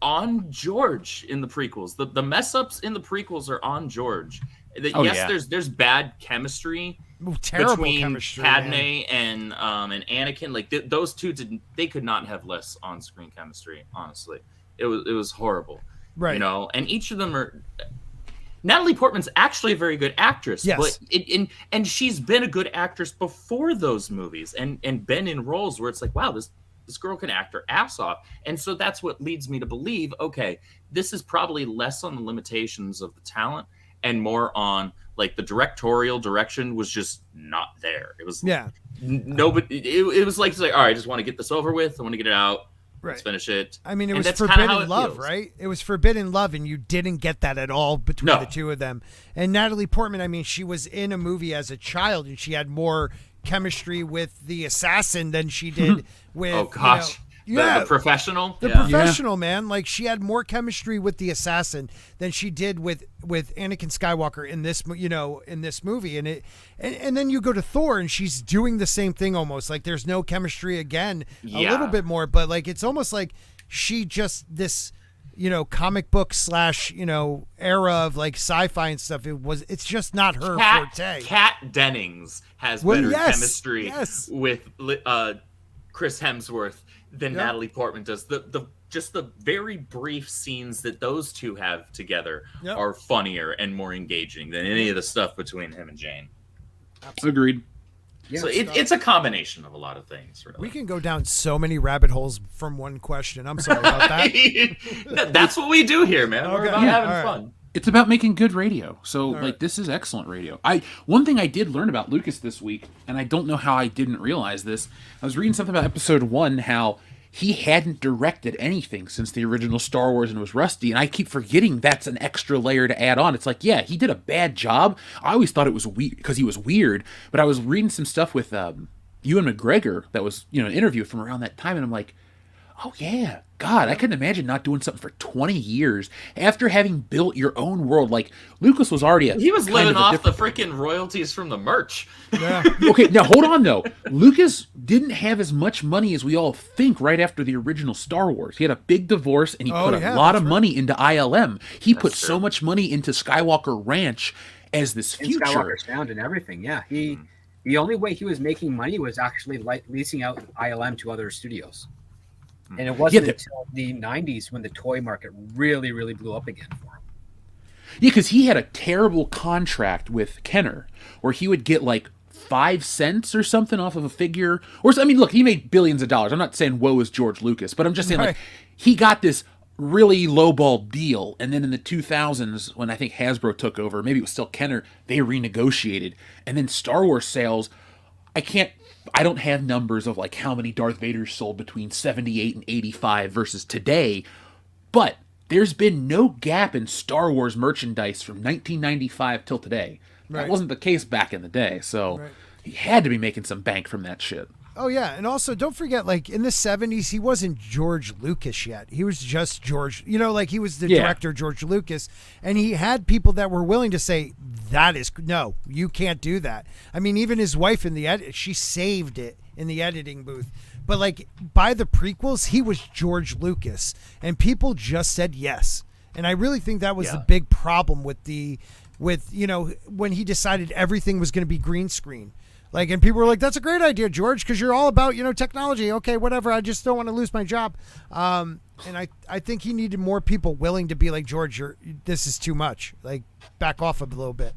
S2: on George in the prequels. The mess ups in the prequels are on George. There's bad chemistry between chemistry, Padme and Anakin. Like those two they could not have less on screen chemistry. Honestly, it was horrible.
S4: Right.
S2: And each of them are. Natalie Portman's actually a very good actress.
S4: Yes.
S2: But and she's been a good actress before those movies and been in roles where it's like, wow, this girl can act her ass off. And so that's what leads me to believe, okay, this is probably less on the limitations of the talent and more on like the directorial direction was just not there. It was nobody. It was like, all right, I just want to get this over with. I want to get it out.
S4: Right.
S2: Let's finish it.
S4: I mean, it was forbidden love, right? It was forbidden love, and you didn't get that at all between the two of them. And Natalie Portman, I mean, she was in a movie as a child, and she had more chemistry with the assassin than she did with.
S2: Oh gosh. The professional.
S4: The professional, man. Like she had more chemistry with the assassin than she did with Anakin Skywalker in this, in this movie. And then you go to Thor and she's doing the same thing almost. Like there's no chemistry again, a little bit more, but like it's almost like she just this, comic book / era of like sci-fi and stuff. It's just not her forte.
S2: Kat Dennings has better chemistry with Chris Hemsworth than Natalie Portman does. Just the very brief scenes that those two have together are funnier and more engaging than any of the stuff between him and Jane.
S1: Agreed.
S2: Yeah, so it's a combination of a lot of things. Really.
S4: We can go down so many rabbit holes from one question. I'm sorry about that.
S2: That's what we do here, man. We're about having fun.
S1: It's about making good radio. So, this is excellent radio. One thing I did learn about Lucas this week, and I don't know how I didn't realize this, I was reading something about episode 1, how he hadn't directed anything since the original Star Wars and was rusty, and I keep forgetting that's an extra layer to add on. It's like, yeah, he did a bad job. I always thought it was weird because he was weird, but I was reading some stuff with Ewan McGregor that was, an interview from around that time, and I'm like, oh yeah, God, I couldn't imagine not doing something for 20 years after having built your own world. Like Lucas was already
S2: he was living off the freaking royalties from the merch.
S4: Yeah.
S1: Okay, now hold on though. Lucas didn't have as much money as we all think right after the original Star Wars. He had a big divorce and he put a lot of money into ILM. He put so much money into Skywalker Ranch as this future.
S3: And Skywalker Sound and everything. Yeah, the only way he was making money was actually leasing out ILM to other studios. And it wasn't until the 90s when the toy market really, really blew up again for him.
S1: Yeah, because he had a terrible contract with Kenner where he would get like 5 cents or something off of a figure. Look, he made billions of dollars. I'm not saying woe is George Lucas, but I'm just saying like he got this really lowball deal. And then in the 2000s, when I think Hasbro took over, maybe it was still Kenner, they renegotiated. And then Star Wars sales, I don't have numbers of like how many Darth Vaders sold between 78 and 85 versus today, but there's been no gap in Star Wars merchandise from 1995 till today. Right. That wasn't the case back in the day, so he had to be making some bank from that shit.
S4: Oh, yeah, and also don't forget, like, in the 70s, he wasn't George Lucas yet. He was just George, he was the director, George Lucas, and he had people that were willing to say, no, you can't do that. I mean, even his wife in the edit, she saved it in the editing booth. But, like, by the prequels, he was George Lucas, and people just said yes. And I really think that was the big problem with when he decided everything was going to be green screen. Like, and people were like, that's a great idea, George, because you're all about, technology. Okay, whatever. I just don't want to lose my job. And I think he needed more people willing to be like, George, this is too much. Like, back off a little bit.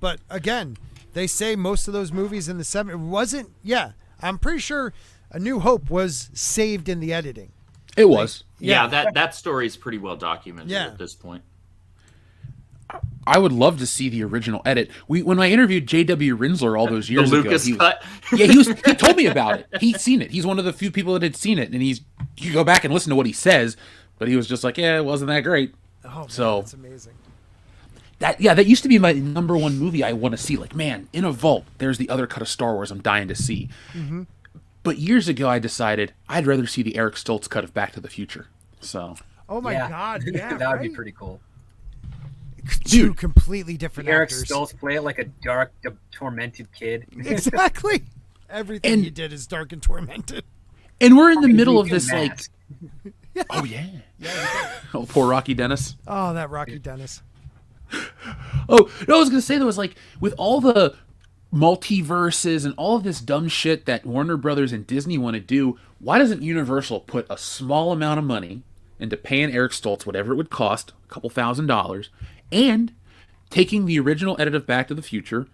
S4: But again, they say most of those movies in the 70s wasn't. Yeah, I'm pretty sure A New Hope was saved in the editing.
S1: It was.
S2: Yeah, that story is pretty well documented at this point.
S1: I would love to see the original edit. When I interviewed J.W. Rinsler all those years
S2: the
S1: ago,
S2: Lucas cut.
S1: he told me about it. He'd seen it. He's one of the few people that had seen it, and you go back and listen to what he says, but he was just like, yeah, it wasn't that great.
S4: Oh, man,
S1: so
S4: that's amazing.
S1: That used to be my number one movie I want to see. Like, man, in a vault, there's the other cut of Star Wars I'm dying to see. Mm-hmm. But years ago, I decided I'd rather see the Eric Stoltz cut of Back to the Future. So.
S4: Oh my God! Yeah,
S3: that would be pretty cool.
S4: Two completely different
S3: Eric
S4: actors.
S3: Stoltz play it like a dark, tormented kid.
S4: Exactly. Everything he did is dark and tormented.
S1: And we're in the middle of this, like. Oh yeah. Oh, poor Rocky Dennis.
S4: Oh, that Rocky Dennis.
S1: Oh no, I was gonna say that was like with all the multiverses and all of this dumb shit that Warner Brothers and Disney want to do. Why doesn't Universal put a small amount of money into paying Eric Stoltz whatever it would cost, a couple $1,000s, and taking the original edit of Back to the Future,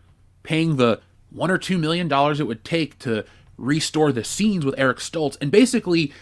S1: paying the $1 or $2 million it would take to restore the scenes with Eric Stoltz, and basically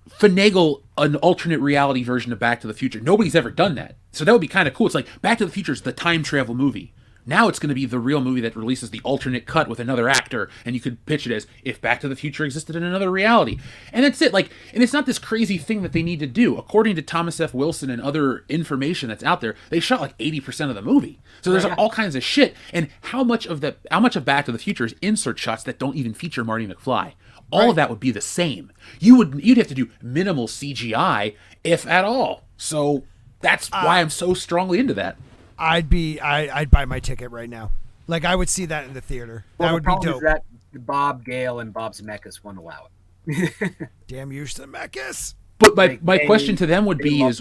S1: finagle an alternate reality version of Back to the Future. Nobody's ever done that. So that would be kind of cool. It's like Back to the Future is the time travel movie. Now it's going to be the real movie that releases the alternate cut with another actor, and you could pitch it as if Back to the Future existed in another reality. And that's it. Like, and it's not this crazy thing that they need to do. According to Thomas F. Wilson and other information that's out there, they shot like 80% of the movie. So there's all kinds of shit. And how much of Back to the Future is insert shots that don't even feature Marty McFly? All of that would be the same. You'd have to do minimal CGI, if at all. So that's why I'm so strongly into that.
S4: I'd buy my ticket right now. Like, I would see that in the theater.
S3: Well,
S4: that would be dope.
S3: Is that Bob Gale and Bob Zemeckis won't allow it.
S4: Damn you, Zemeckis.
S1: But my question to them would be is,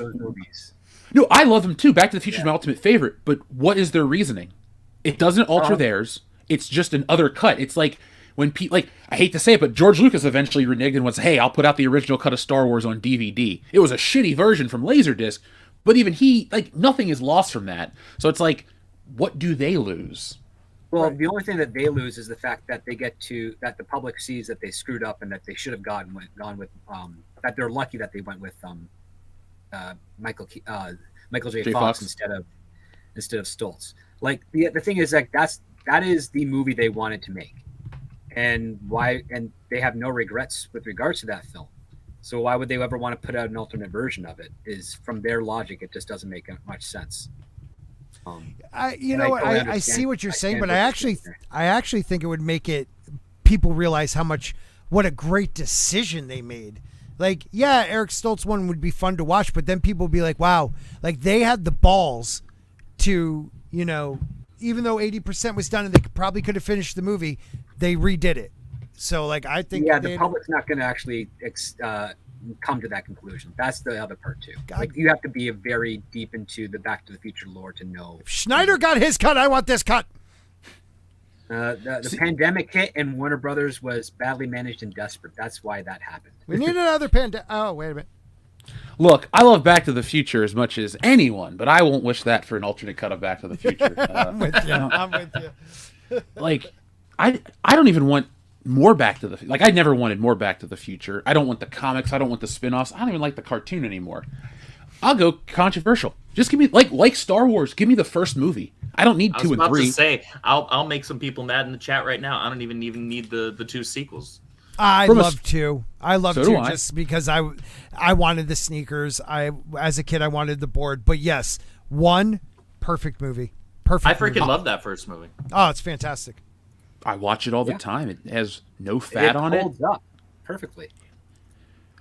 S1: no, I love them too. Back to the Future is my ultimate favorite. But what is their reasoning? It doesn't alter theirs. It's just an other cut. It's like when I hate to say it, but George Lucas eventually reneged and was, hey, I'll put out the original cut of Star Wars on DVD. It was a shitty version from Laserdisc. But even nothing is lost from that. So it's like, what do they lose?
S3: Well, the only thing that they lose is the fact that that the public sees that they screwed up and that they should have gone with that they're lucky that they went with Michael J. Fox instead of Stoltz. Like the thing is that is the movie they wanted to make, and they have no regrets with regards to that film. So why would they ever want to put out an alternate version of it? Is from their logic, it just doesn't make much sense.
S4: I see what you're saying, but I actually think it would make people realize what a great decision they made. Like, yeah, Eric Stoltz one would be fun to watch, but then people would be like, wow, like they had the balls to, even though 80% was done and they probably could have finished the movie, they redid it. So, like, I think
S3: the public's not going to actually come to that conclusion. That's the other part too. Like, you have to be very deep into the Back to the Future lore to know.
S4: If Schneider got his cut, I want this cut.
S3: The pandemic hit and Warner Brothers was badly managed and desperate. That's why that happened.
S4: We need another pandemic. Oh, wait a minute.
S1: Look, I love Back to the Future as much as anyone, but I won't wish that for an alternate cut of Back to the Future.
S4: I'm with you. I'm with you.
S1: Like, I don't even want more Back to the Future. Like, I never wanted more Back to the Future. I don't want the comics. I don't want the spin-offs. I don't even like the cartoon anymore. I'll go controversial. Just give me, like Star Wars, give me the first movie. I don't need 2 and 3.
S2: I was about to say, I'll make some people mad in the chat right now. I don't even need the 2 sequels.
S4: I love 2
S1: I.
S4: Just because I wanted the sneakers. As a kid I wanted the board. But yes, 1 perfect movie. Perfect.
S2: I freaking love that first movie.
S4: Oh, it's fantastic.
S1: I watch it all the time. It has no fat on it.
S3: It holds up perfectly.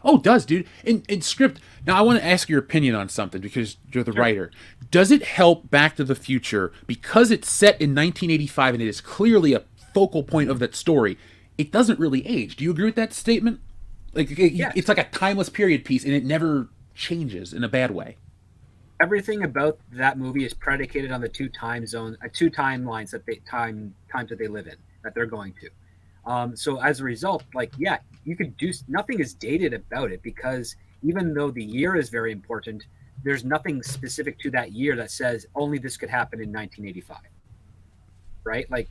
S1: Oh, it does, dude. In script, now I want to ask your opinion on something because you're the writer. Does it help Back to the Future because it's set in 1985 and it is clearly a focal point of that story? It doesn't really age. Do you agree with that statement? Like, it's like a timeless period piece and it never changes in a bad way.
S3: Everything about that movie is predicated on the 2 timelines times that they live in, that they're going to. So as a result, you could do nothing is dated about it because even though the year is very important, there's nothing specific to that year that says only this could happen in 1985. right? Like,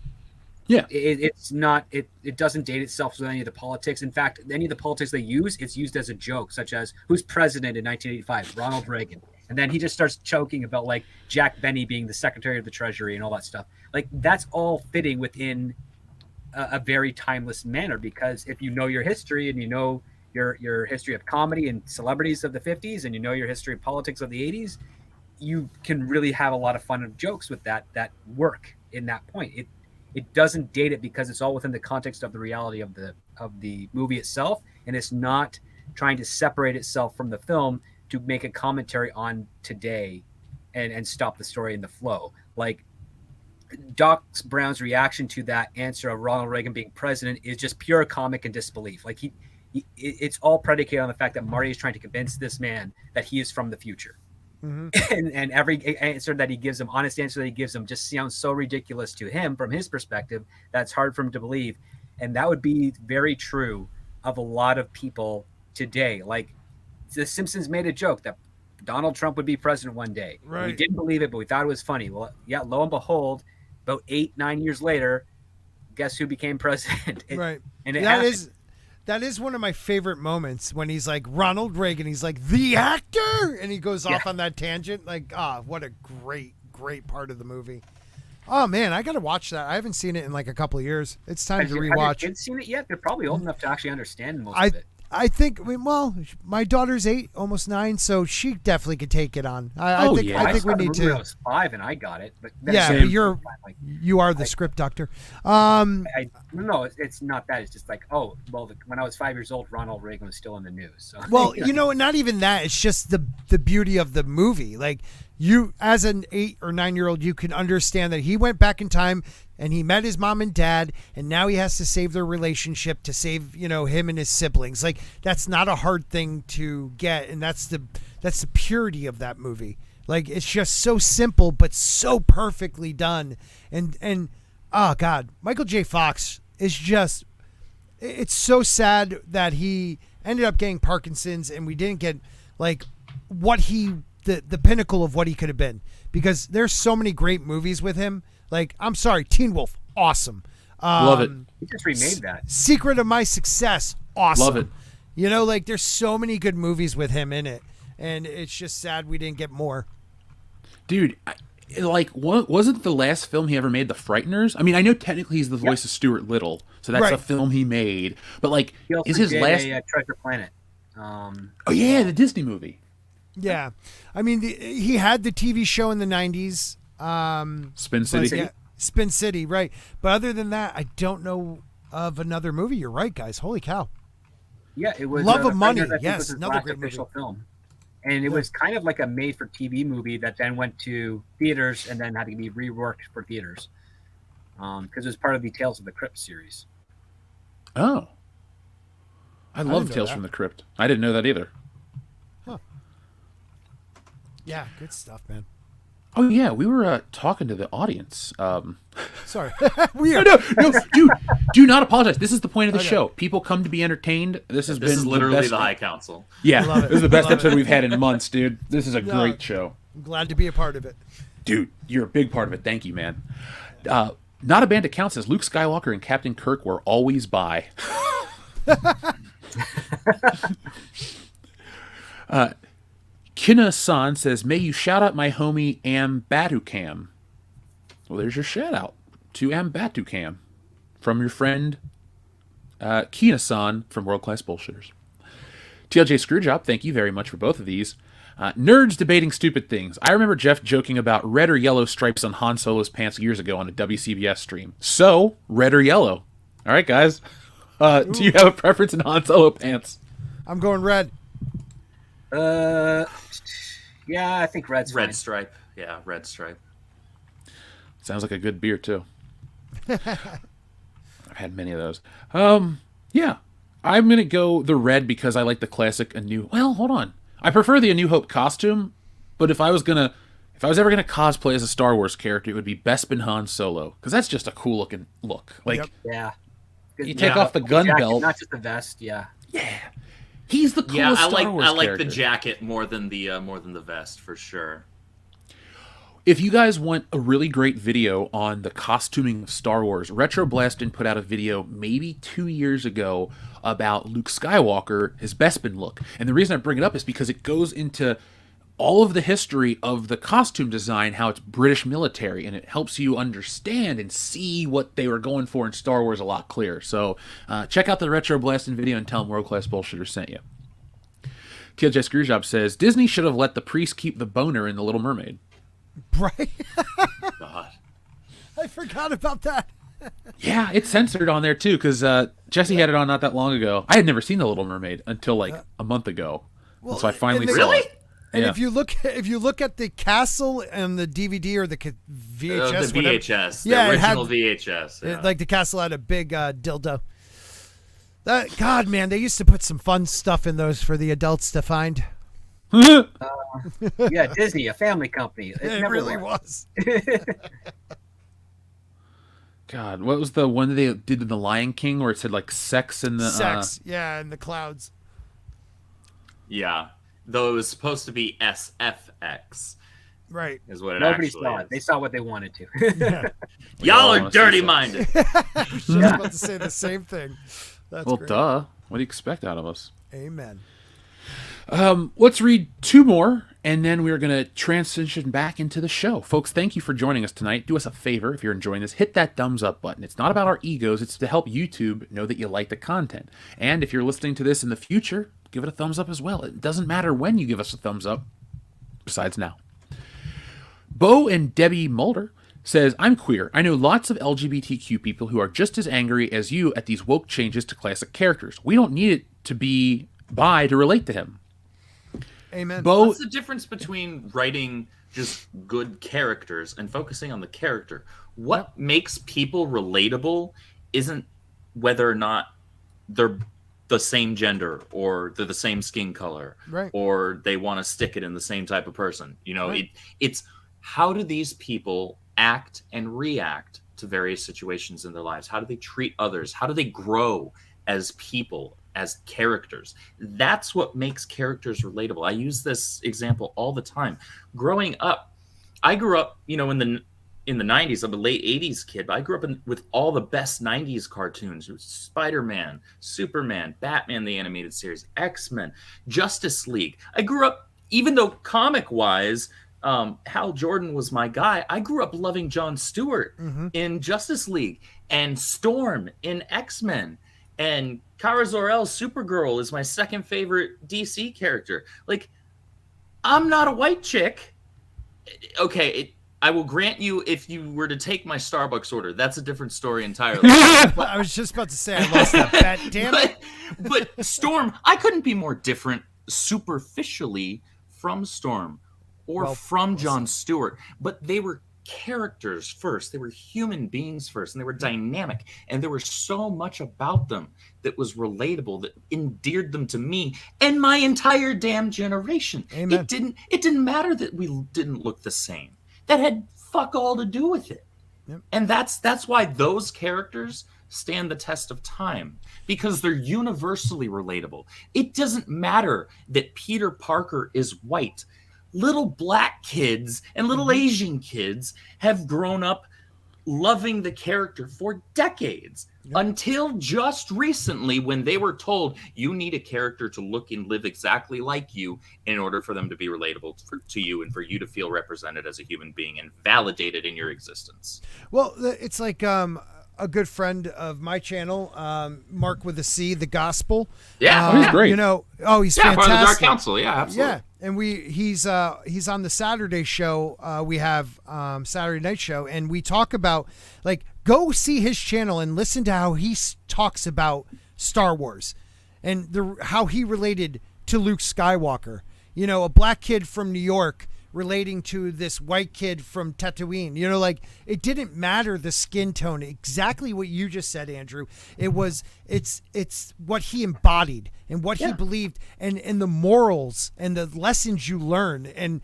S1: Yeah.
S3: it's not, it doesn't date itself with any of the politics. In fact, any of the politics they use, it's used as a joke, such as who's president in 1985? Ronald Reagan. And then he just starts choking about like Jack Benny being the Secretary of the Treasury and all that stuff. Like, that's all fitting within a very timeless manner, because if you know your history and you know your history of comedy and celebrities of the 50s, and you know your history of politics of the 80s, you can really have a lot of fun of jokes with that work in that point. It doesn't date it because it's all within the context of the reality of the movie itself, and it's not trying to separate itself from the film to make a commentary on today and stop the story in the flow. Like, Doc Brown's reaction to that answer of Ronald Reagan being president is just pure comic and disbelief. Like, it's all predicated on the fact that Marty is trying to convince this man that he is from the future. Mm-hmm. And every answer that he gives him, honest answer that he gives him, just sounds so ridiculous to him from his perspective that's hard for him to believe. And that would be very true of a lot of people today. Like, The Simpsons made a joke that Donald Trump would be president one day.
S4: Right.
S3: We didn't believe it, but we thought it was funny. Well, yeah, lo and behold, about 8-9 years later, guess who became president?
S4: Right.
S3: And
S4: that is one of my favorite moments, when he's like, Ronald Reagan, he's like, the actor, and he goes off on that tangent. Like, what a great part of the movie. Oh man, I gotta watch that. I haven't seen it in like a couple of years. It's time to rewatch.
S3: Have your kids seen it yet? They're probably old enough to actually understand most of it.
S4: I think, well, my daughter's 8, almost 9, so she definitely could take it on. I think we need to.
S3: I was 5 and I got it, but
S4: but you are the script doctor.
S3: No, it's not that. It's just like, when I was 5 years old, Ronald Reagan was still in the news. So.
S4: Well, not even that. It's just the beauty of the movie. Like, you, as an 8 or 9-year-old, you can understand that he went back in time and he met his mom and dad, and now he has to save their relationship to save, him and his siblings. Like, that's not a hard thing to get, and that's the purity of that movie. Like, it's just so simple but so perfectly done. And oh God, Michael J. Fox is just, it's so sad that he ended up getting Parkinson's and we didn't get like what the pinnacle of what he could have been, because there's so many great movies with him. Like, I'm sorry, Teen Wolf, awesome.
S1: Love it.
S3: He just remade that.
S4: Secret of My Success, awesome.
S1: Love it.
S4: Like, there's so many good movies with him in it, and it's just sad we didn't get more.
S1: Dude, wasn't the last film he ever made The Frighteners? I mean, I know technically he's the voice of Stuart Little, so that's a film he made. But like,
S3: he also
S1: is his
S3: did
S1: last
S3: Treasure Planet?
S1: The Disney movie.
S4: Yeah, I mean, he had the TV show in the 90s.
S1: Spin City.
S4: Yeah, Spin City, right. But other than that, I don't know of another movie. You're right, guys. Holy cow.
S3: Yeah, it was
S4: Love of Money.
S3: Was
S4: Yes,
S3: his
S4: another
S3: last
S4: great
S3: official
S4: movie.
S3: film. And it was kind of like a made-for-TV movie that then went to theaters and then had to be reworked for theaters. Because it was part of the Tales of the Crypt series.
S1: Oh. I love Tales from the Crypt. I didn't know that either.
S4: Huh. Yeah, good stuff, man.
S1: Oh yeah, we were talking to the audience.
S4: Sorry, we are.
S1: No, dude, do not apologize. This is the point of the show. People come to be entertained. This has been
S2: literally
S1: the
S2: High Council.
S1: Yeah, this is the best episode we've had in months, dude. This is a great show.
S4: I'm glad to be a part of it.
S1: Dude, you're a big part of it. Thank you, man. Not a Band Account says Luke Skywalker and Captain Kirk were always by. Kina-san says, may you shout out my homie Ambatukam. Well, there's your shout out to Ambatukam from your friend Kina-san from World Class Bullshitters. TLJ Screwjob, thank you very much for both of these. Nerds debating stupid things. I remember Jeff joking about red or yellow stripes on Han Solo's pants years ago on a WCBS stream. So, red or yellow. All right, guys. Do you have a preference in Han Solo pants?
S4: I'm going red.
S3: Yeah, I think red's fine.
S2: Red stripe. Yeah, red stripe.
S1: Sounds like a good beer, too. I've had many of those. Yeah. I'm going to go the red because I like the classic Well, hold on. I prefer the A New Hope costume, but if I was ever gonna cosplay as a Star Wars character, it would be Bespin Han Solo, because that's just a cool looking look. Like,
S3: yeah,
S1: you take off the gun belt,
S3: not just the vest. Yeah,
S1: he's the coolest Star Wars
S2: I like
S1: character.
S2: the jacket more than the vest for sure.
S1: If you guys want a really great video on the costuming of Star Wars, Retro Blastin put out a video maybe 2 years ago about Luke Skywalker, his Bespin look. And the reason I bring it up is because it goes into all of the history of the costume design, how it's British military, and it helps you understand and see what they were going for in Star Wars a lot clearer. So check out the Retro Blastin video and tell them World Class Bullshitter sent you. TLJ Screwjob says, Disney should have let the priest keep the boner in The Little Mermaid.
S4: Right?
S2: God.
S4: I forgot about that.
S1: Yeah, it's censored on there too, because Jesse had it on not that long ago. I had never seen The Little Mermaid until like a month ago.
S4: Well,
S1: so I finally saw
S2: Really?
S1: it.
S4: And
S1: Yeah.
S4: if you look at the castle and the DVD or the VHS,
S2: The
S4: whatever,
S2: VHS.
S4: Yeah,
S2: The
S4: it had-
S2: original VHS. Yeah.
S4: like the castle had a big dildo. That God, man, they used to put some fun stuff in those for the adults to find.
S3: Yeah, Disney, a family company.
S4: It
S3: never
S4: really
S3: was.
S4: was.
S1: God, what was the one that they did in The Lion King where it said like sex in the
S4: Sex, yeah, in the clouds.
S2: Yeah. Though it was supposed to be SFX,
S4: Right.
S2: is what it
S3: Nobody
S2: actually
S3: saw
S2: is.
S3: it. They saw what they wanted to.
S2: Y'all
S1: all
S2: are
S1: wanna see
S2: dirty
S1: sex.
S2: minded.
S4: I was just about to say the same thing. That's
S1: Well,
S4: great.
S1: duh. What do you expect out of us?
S4: Amen.
S1: Let's read two more, and then we're going to transition back into the show. Folks, thank you for joining us tonight. Do us a favor, if you're enjoying this, hit that thumbs up button. It's not about our egos. It's to help YouTube know that you like the content. And if you're listening to this in the future, give it a thumbs up as well. It doesn't matter when you give us a thumbs up, besides now. Bo and Debbie Mulder says, I'm queer. I know lots of LGBTQ people who are just as angry as you at these woke changes to classic characters. We don't need it to be bi to relate to him.
S4: Amen.
S1: Bo,
S2: What's the difference between writing just good characters and focusing on the character? What makes people relatable isn't whether or not they're the same gender or they're the same skin color,
S4: Right.
S2: or they want to stick it in the same type of person. You know,
S4: Right.
S2: it's how do these people act and react to various situations in their lives? How do they treat others? How do they grow as people, as characters? That's what makes characters relatable. I use this example all the time. Growing up, I grew up, you know, in the 90s. I'm a late 80s kid, but I grew up with all the best 90s cartoons. It was Spider-Man, Superman, Batman the Animated Series, X-Men, Justice League. I grew up, even though comic-wise, Hal Jordan was my guy, I grew up loving Jon Stewart in Justice League and Storm in X-Men. And Kara Zor-El's Supergirl is my second favorite DC character. Like, I'm not a white chick. Okay, I will grant you if you were to take my Starbucks order. That's a different story entirely.
S4: I was just about to say I lost that bet. Damn it.
S2: But Storm, I couldn't be more different superficially from Storm or
S4: Well,
S2: from Jon Stewart. But they were characters first. They were human beings first, and they were dynamic. And there was so much about them that was relatable, that endeared them to me and my entire damn generation.
S4: Amen.
S2: It didn't matter that we didn't look the same. That had fuck all to do with it.
S4: Yep.
S2: And that's why those characters stand the test of time, because they're universally relatable. It doesn't matter that Peter Parker is white. Little black kids and little Asian kids have grown up loving the character for decades, until just recently when they were told you need a character to look and live exactly like you in order for them to be relatable to you and for you to feel represented as a human being and validated in your existence.
S4: Well, it's like a good friend of my channel, Mark with a C, The Gospel.
S2: Yeah.
S1: he's great.
S4: You know, he's
S2: Yeah,
S4: fantastic.
S2: part of the Dark Council. Yeah, absolutely.
S4: Yeah, and he's on the Saturday show. We have Saturday night show, and we talk about, like, go see his channel and listen to how he talks about Star Wars and how he related to Luke Skywalker. You know, a black kid from New York relating to this white kid from Tatooine. You know, like, it didn't matter the skin tone. Exactly what you just said, Andrew. It's what he embodied and what he believed, and the morals and the lessons you learn. And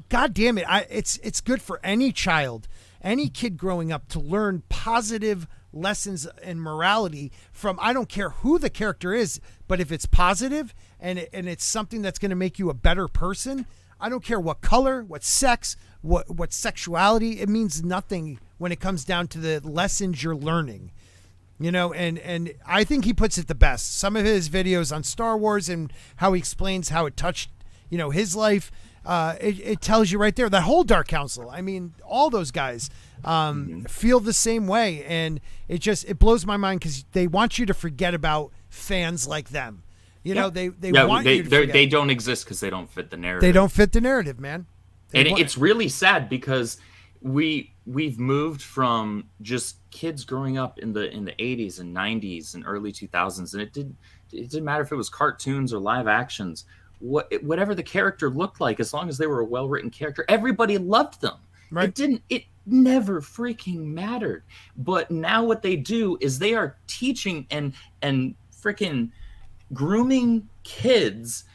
S4: God damn it, it's good for any child, any kid growing up, to learn positive lessons and morality from, I don't care who the character is, but if it's positive and it's something that's going to make you a better person, I don't care what color, what sex, what sexuality, it means nothing when it comes down to the lessons you're learning. You know, and I think he puts it the best. Some of his videos on Star Wars and how he explains how it touched, you know, his life, it tells you right there. That whole Dark Council, I mean, all those guys feel the same way. And it blows my mind because they want you to forget about fans like them. You know, they want you to forget.
S2: They don't exist because they don't fit the narrative.
S4: They don't fit the narrative, man.
S2: It's really sad because we've moved from just kids growing up in the 80s and 90s and early 2000s, and it didn't matter if it was cartoons or live actions, whatever the character looked like, as long as they were a well-written character, everybody loved them. Right. It never freaking mattered. But now what they do is they are teaching and freaking grooming kids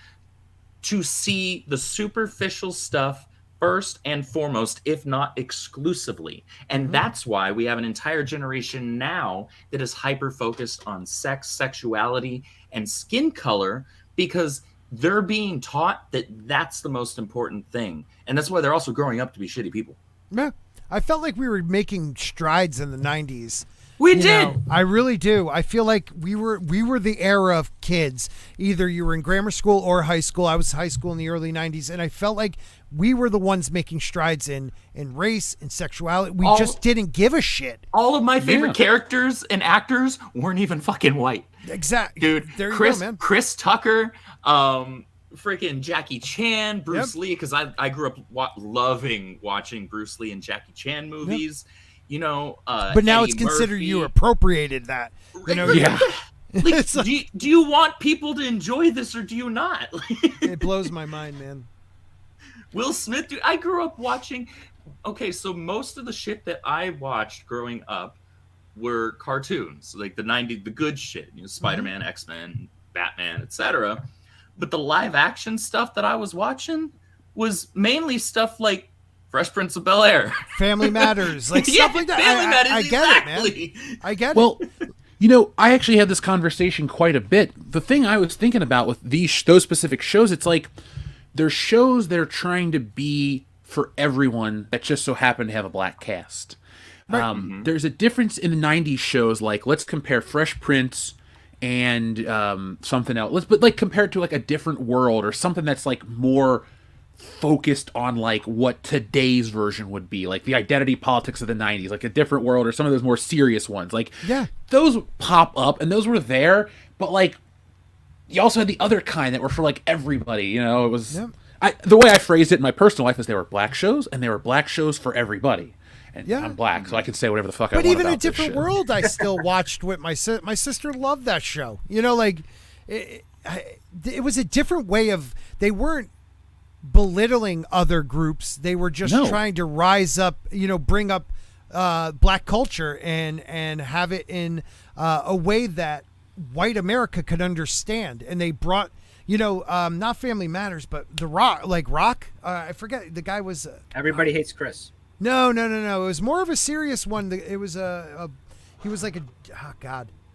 S2: to see the superficial stuff first and foremost, if not exclusively. And that's why we have an entire generation now that is hyper-focused on sex, sexuality, and skin color, because they're being taught that that's the most important thing. And that's why they're also growing up to be shitty people.
S4: Yeah. I felt like we were making strides in the 90s.
S2: We did.
S4: I really do. I feel like we were the era of kids. Either you were in grammar school or high school. I was high school in the early 90s, and I felt like we were the ones making strides in race and sexuality. We just didn't give a shit.
S2: All of my favorite characters and actors weren't even fucking white.
S4: Exactly.
S2: Dude,
S4: there you
S2: Chris,
S4: go, man.
S2: Chris Tucker, freaking Jackie Chan, Bruce Lee, because I grew up loving watching Bruce Lee and Jackie Chan movies. You know,
S4: but now
S2: Eddie
S4: it's considered
S2: Murphy.
S4: You appropriated that. You know,
S2: Like, do you want people to enjoy this or do you not?
S4: It blows my mind, man.
S2: Will Smith, dude, I grew up watching. Okay, so most of the shit that I watched growing up were cartoons, like the 90s, the good shit, you know, Spider-Man, X-Men, Batman, etc. But the live action stuff that I was watching was mainly stuff like Fresh Prince of Bel-Air,
S4: Family Matters, like stuff like that.
S2: Family Matters,
S4: I get it, man. I get it.
S1: Well, you know, I actually had this conversation quite a bit. The thing I was thinking about with those specific shows, it's like they're shows that are trying to be for everyone that just so happen to have a black cast. Right. There's a difference in the 90s shows, like let's compare Fresh Prince and something else. But like compared to like a different world or something that's like more focused on like what today's version would be, like the identity politics of the 90s, like a different world, or some of those more serious ones, like those pop up and those were there, but like you also had the other kind that were for like everybody, you know. It was the way I phrased it in my personal life is they were black shows, and they were black shows for everybody. And I'm black, so I can say whatever the fuck I want about this shit.
S4: But even A Different World, I still watched with my sister loved that show. You know, like it was a different way of, they weren't belittling other groups. They were just trying to rise up, you know, bring up black culture and have it in a way that white America could understand. And they brought, you know, not Family Matters, but The Rock, I forget, the guy was
S3: Everybody Hates Chris.
S4: No. It was more of a serious one. It was he was like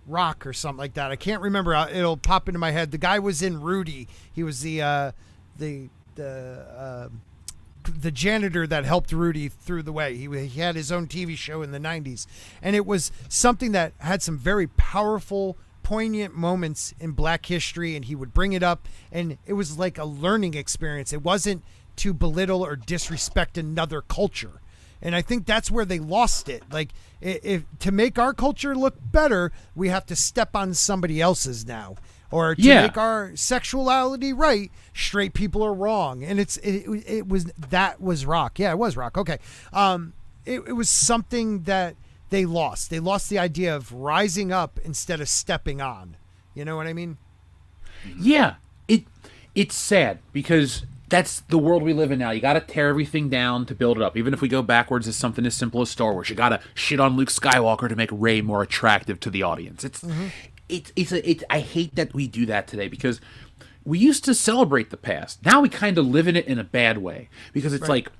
S4: Rock or something like that. I can't remember. It'll pop into my head. The guy was in Rudy. He was the janitor that helped Rudy through the way. He had his own TV show in the 90s, and it was something that had some very powerful, poignant moments in black history, and he would bring it up, and it was like a learning experience. It wasn't to belittle or disrespect another culture. And I think that's where they lost it. Like, if to make our culture look better, we have to step on somebody else's now. Or to make our sexuality right, straight people are wrong. And it was Rock. Yeah, it was Rock. Okay. It was something that they lost. They lost the idea of rising up instead of stepping on. You know what I mean?
S1: Yeah. It's sad because that's the world we live in now. You got to tear everything down to build it up. Even if we go backwards as something as simple as Star Wars, you got to shit on Luke Skywalker to make Rey more attractive to the audience. I hate that we do that today because we used to celebrate the past. Now we kind of live in it in a bad way because it's like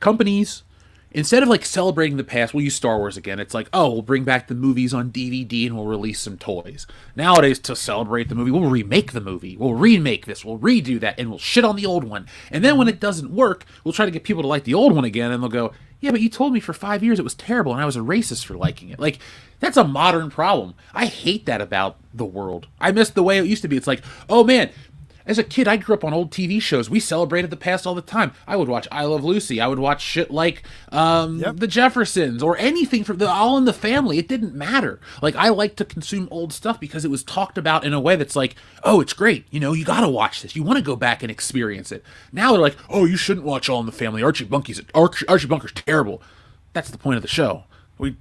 S1: companies instead of like celebrating the past, we'll use Star Wars again. It's like, oh, we'll bring back the movies on DVD and we'll release some toys. Nowadays, to celebrate the movie, we'll remake the movie. We'll remake this. We'll redo that, and we'll shit on the old one. And then when it doesn't work, we'll try to get people to like the old one again, and they'll go, yeah, but you told me for 5 years it was terrible, and I was a racist for liking it. Like, that's a modern problem. I hate that about the world. I miss the way it used to be. It's like, oh man, as a kid, I grew up on old TV shows. We celebrated the past all the time. I would watch I Love Lucy. I would watch shit like The Jeffersons or anything from the All in the Family. It didn't matter. Like, I like to consume old stuff because it was talked about in a way that's like, oh, it's great. You know, you got to watch this. You want to go back and experience it. Now they're like, oh, you shouldn't watch All in the Family. Archie Bunker's terrible. That's the point of the show.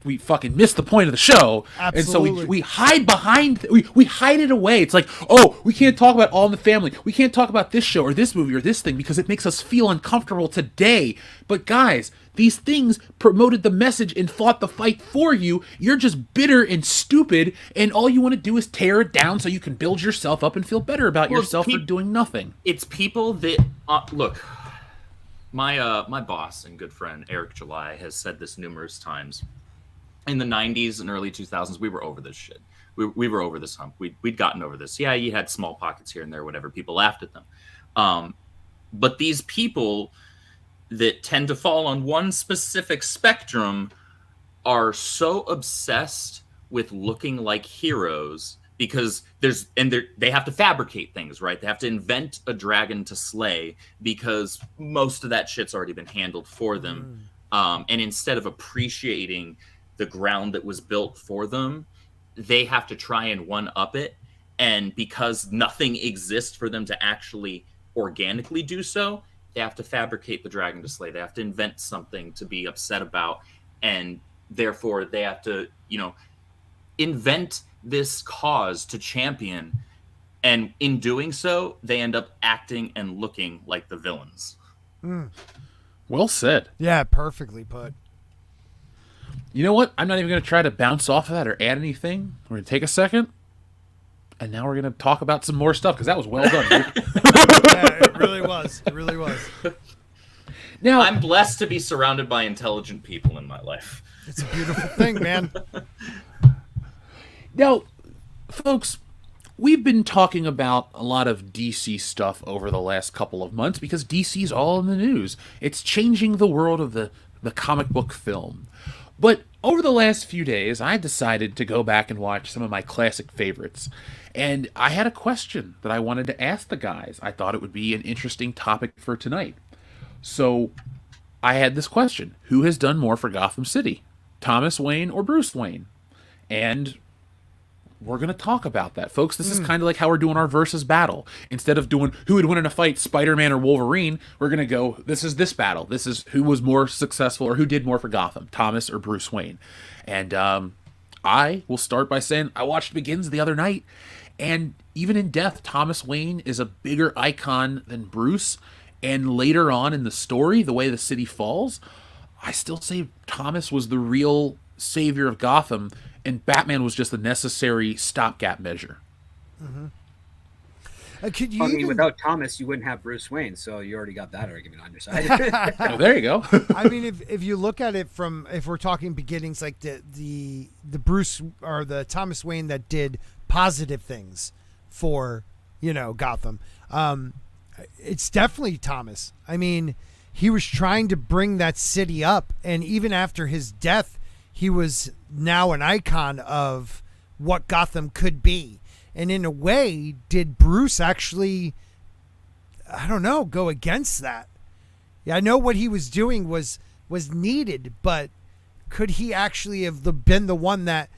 S1: We fucking miss the point of the show.
S4: Absolutely.
S1: And so we hide behind, we hide it away. It's like, oh, we can't talk about All in the Family. We can't talk about this show or this movie or this thing because it makes us feel uncomfortable today. But guys, these things promoted the message and fought the fight for you. You're just bitter and stupid, and all you want to do is tear it down so you can build yourself up and feel better about yourself for doing nothing.
S2: It's people that, look, my boss and good friend, Eric July, has said this numerous times. In the 90s and early 2000s, we were over this shit. We were over this hump. We'd gotten over this. Yeah, you had small pockets here and there, whatever. People laughed at them. But these people that tend to fall on one specific spectrum are so obsessed with looking like heroes because they have to fabricate things, right? They have to invent a dragon to slay because most of that shit's already been handled for them. And instead of appreciating the ground that was built for them, they have to try and one-up it. And because nothing exists for them to actually organically do so, they have to fabricate the dragon to slay. They have to invent something to be upset about. And therefore, they have to, invent this cause to champion. And in doing so, they end up acting and looking like the villains.
S1: Well said.
S4: Yeah, perfectly put.
S1: You know what? I'm not even going to try to bounce off of that or add anything. We're going to take a second, and now we're going to talk about some more stuff, because that was well done, dude.
S4: Yeah, it really was. It really was.
S1: Now,
S2: I'm blessed to be surrounded by intelligent people in my life.
S4: It's a beautiful thing, man.
S1: Now, folks, we've been talking about a lot of DC stuff over the last couple of months because DC's all in the news. It's changing the world of the comic book film. But over the last few days, I decided to go back and watch some of my classic favorites. And I had a question that I wanted to ask the guys. I thought it would be an interesting topic for tonight. So I had this question. Who has done more for Gotham City? Thomas Wayne or Bruce Wayne? And we're going to talk about that, folks. This is kind of like how we're doing our versus battle. Instead of doing who would win in a fight, Spider-Man or Wolverine, we're going to go, this is this battle. This is who was more successful or who did more for Gotham, Thomas or Bruce Wayne. And I will start by saying I watched Begins the other night, and even in death, Thomas Wayne is a bigger icon than Bruce. And later on in the story, the way the city falls, I still say Thomas was the real savior of Gotham, and Batman was just a necessary stopgap measure.
S4: Could you
S3: without Thomas, you wouldn't have Bruce Wayne, so you already got that argument on your side.
S1: Oh, there you go.
S4: I mean, if you look at it from, if we're talking beginnings, like the Bruce or the Thomas Wayne that did positive things for, Gotham, it's definitely Thomas. I mean, he was trying to bring that city up, and even after his death, he was now an icon of what Gotham could be. And in a way, did Bruce actually, I don't know, go against that? Yeah, I know what he was doing was needed, but could he actually have been the one that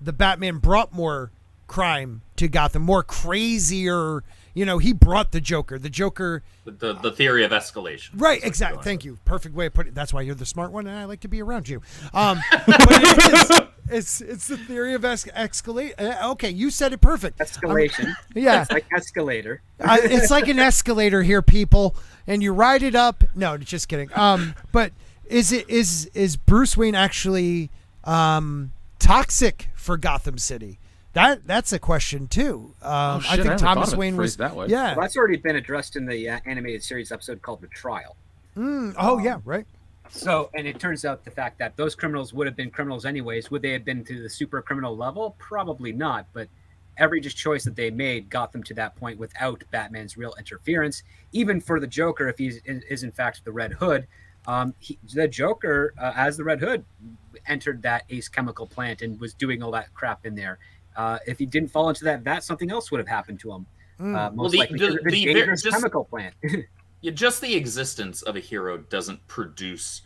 S4: the Batman brought more crime to Gotham, more crazier? He brought the Joker. The Joker.
S2: The theory of escalation.
S4: Right, exactly. Thank you. Perfect way of putting it. That's why you're the smart one, and I like to be around you. But it's the theory of escalate. Okay, you said it perfect.
S3: Escalation.
S4: Yeah.
S3: It's like escalator.
S4: It's like an escalator here, people, and you ride it up. No, just kidding. But is Bruce Wayne actually toxic for Gotham City? That's a question too. I think Thomas Wayne was
S1: that way.
S4: Yeah,
S3: well, that's already been addressed in the animated series episode called The Trial.
S4: Oh yeah, right.
S3: So, and it turns out the fact that those criminals would have been criminals anyways. Would they have been to the super criminal level? Probably not. But every just choice that they made got them to that point without Batman's real interference. Even for the Joker, if he is in fact the Red Hood, the Joker, as the Red Hood, entered that Ace Chemical plant and was doing all that crap in there. If he didn't fall into that, something else would have happened to him. Most likely, the dangerous chemical plant.
S2: Yeah, just the existence of a hero doesn't produce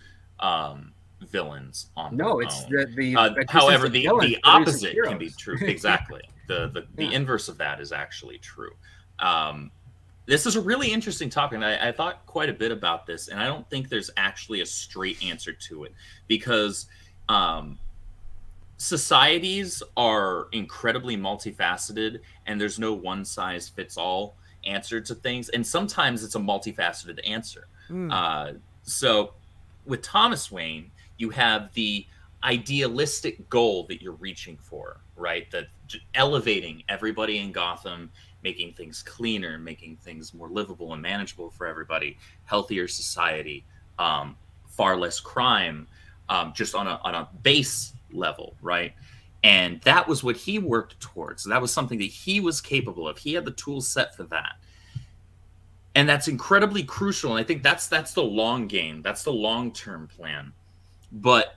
S2: villains on their
S3: it's
S2: own. However, the opposite can be true. Exactly. The inverse of that is actually true. This is a really interesting topic, and I thought quite a bit about this, and I don't think there's actually a straight answer to it, because societies are incredibly multifaceted, and there's no one-size-fits-all answer to things, and sometimes it's a multifaceted answer. So with Thomas Wayne, you have the idealistic goal that you're reaching for, right? That elevating everybody in Gotham, making things cleaner, making things more livable and manageable for everybody, healthier society, far less crime, just on a base level, right? And that was what he worked towards. That was something that he was capable of. He had the tools set for that. And that's incredibly crucial. And I think that's the long game. That's the long-term plan. But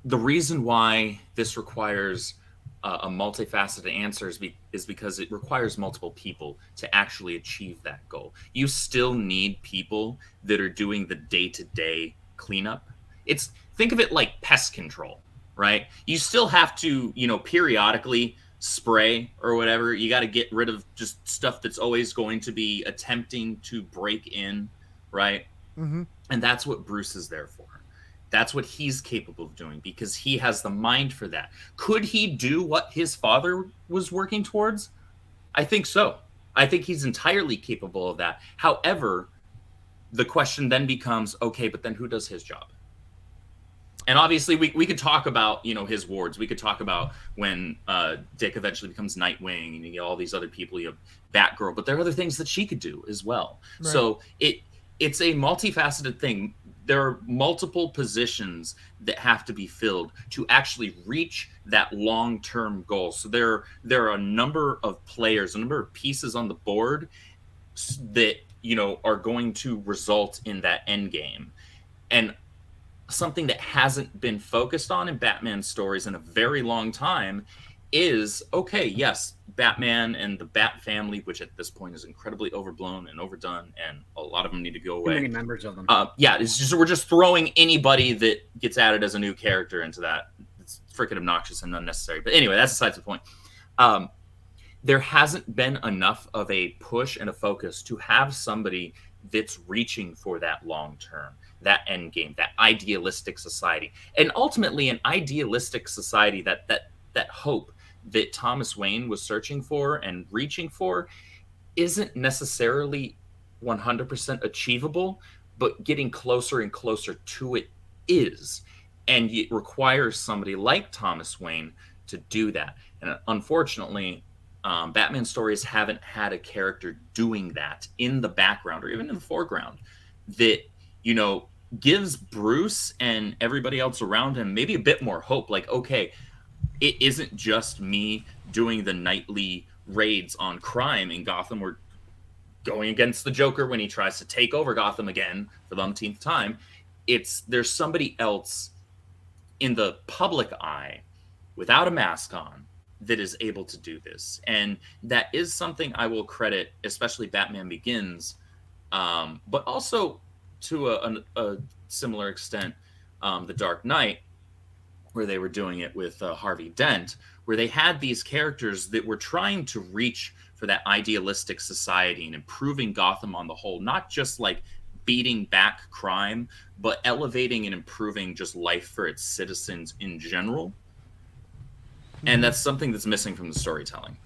S2: the reason why this requires a multifaceted answer is because it requires multiple people to actually achieve that goal. You still need people that are doing the day-to-day cleanup. Think of it like pest control, right? You still have to, periodically spray or whatever. You got to get rid of just stuff that's always going to be attempting to break in, right? Mm-hmm. And that's what Bruce is there for. That's what he's capable of doing, because he has the mind for that. Could he do what his father was working towards? I think so. I think he's entirely capable of that. However, the question then becomes, okay, but then who does his job? And obviously, we could talk about, his wards. We could talk about when Dick eventually becomes Nightwing, and you get all these other people. You have Batgirl, but there are other things that she could do as well. Right. So it's a multifaceted thing. There are multiple positions that have to be filled to actually reach that long-term goal. So there are a number of players, a number of pieces on the board that are going to result in that end game. And something that hasn't been focused on in Batman stories in a very long time is, okay, yes, Batman and the Bat family, which at this point is incredibly overblown and overdone, and a lot of them need to go away.
S3: Too many members of them.
S2: We're just throwing anybody that gets added as a new character into that. It's freaking obnoxious and unnecessary. But anyway, that's besides the point. There hasn't been enough of a push and a focus to have somebody that's reaching for that long term, that end game, that idealistic society, and ultimately an idealistic society, that hope that Thomas Wayne was searching for and reaching for isn't necessarily 100% achievable, but getting closer and closer to it is. And it requires somebody like Thomas Wayne to do that. And unfortunately, Batman stories haven't had a character doing that in the background or even in the foreground that, gives Bruce and everybody else around him maybe a bit more hope. Like, okay, it isn't just me doing the nightly raids on crime in Gotham. We're going against the Joker when he tries to take over Gotham again for the umpteenth time. There's somebody else in the public eye without a mask on that is able to do this. And that is something I will credit, especially Batman Begins, but also to a similar extent, The Dark Knight, where they were doing it with Harvey Dent, where they had these characters that were trying to reach for that idealistic society and improving Gotham on the whole, not just like beating back crime, but elevating and improving just life for its citizens in general. And that's something that's missing from the storytelling.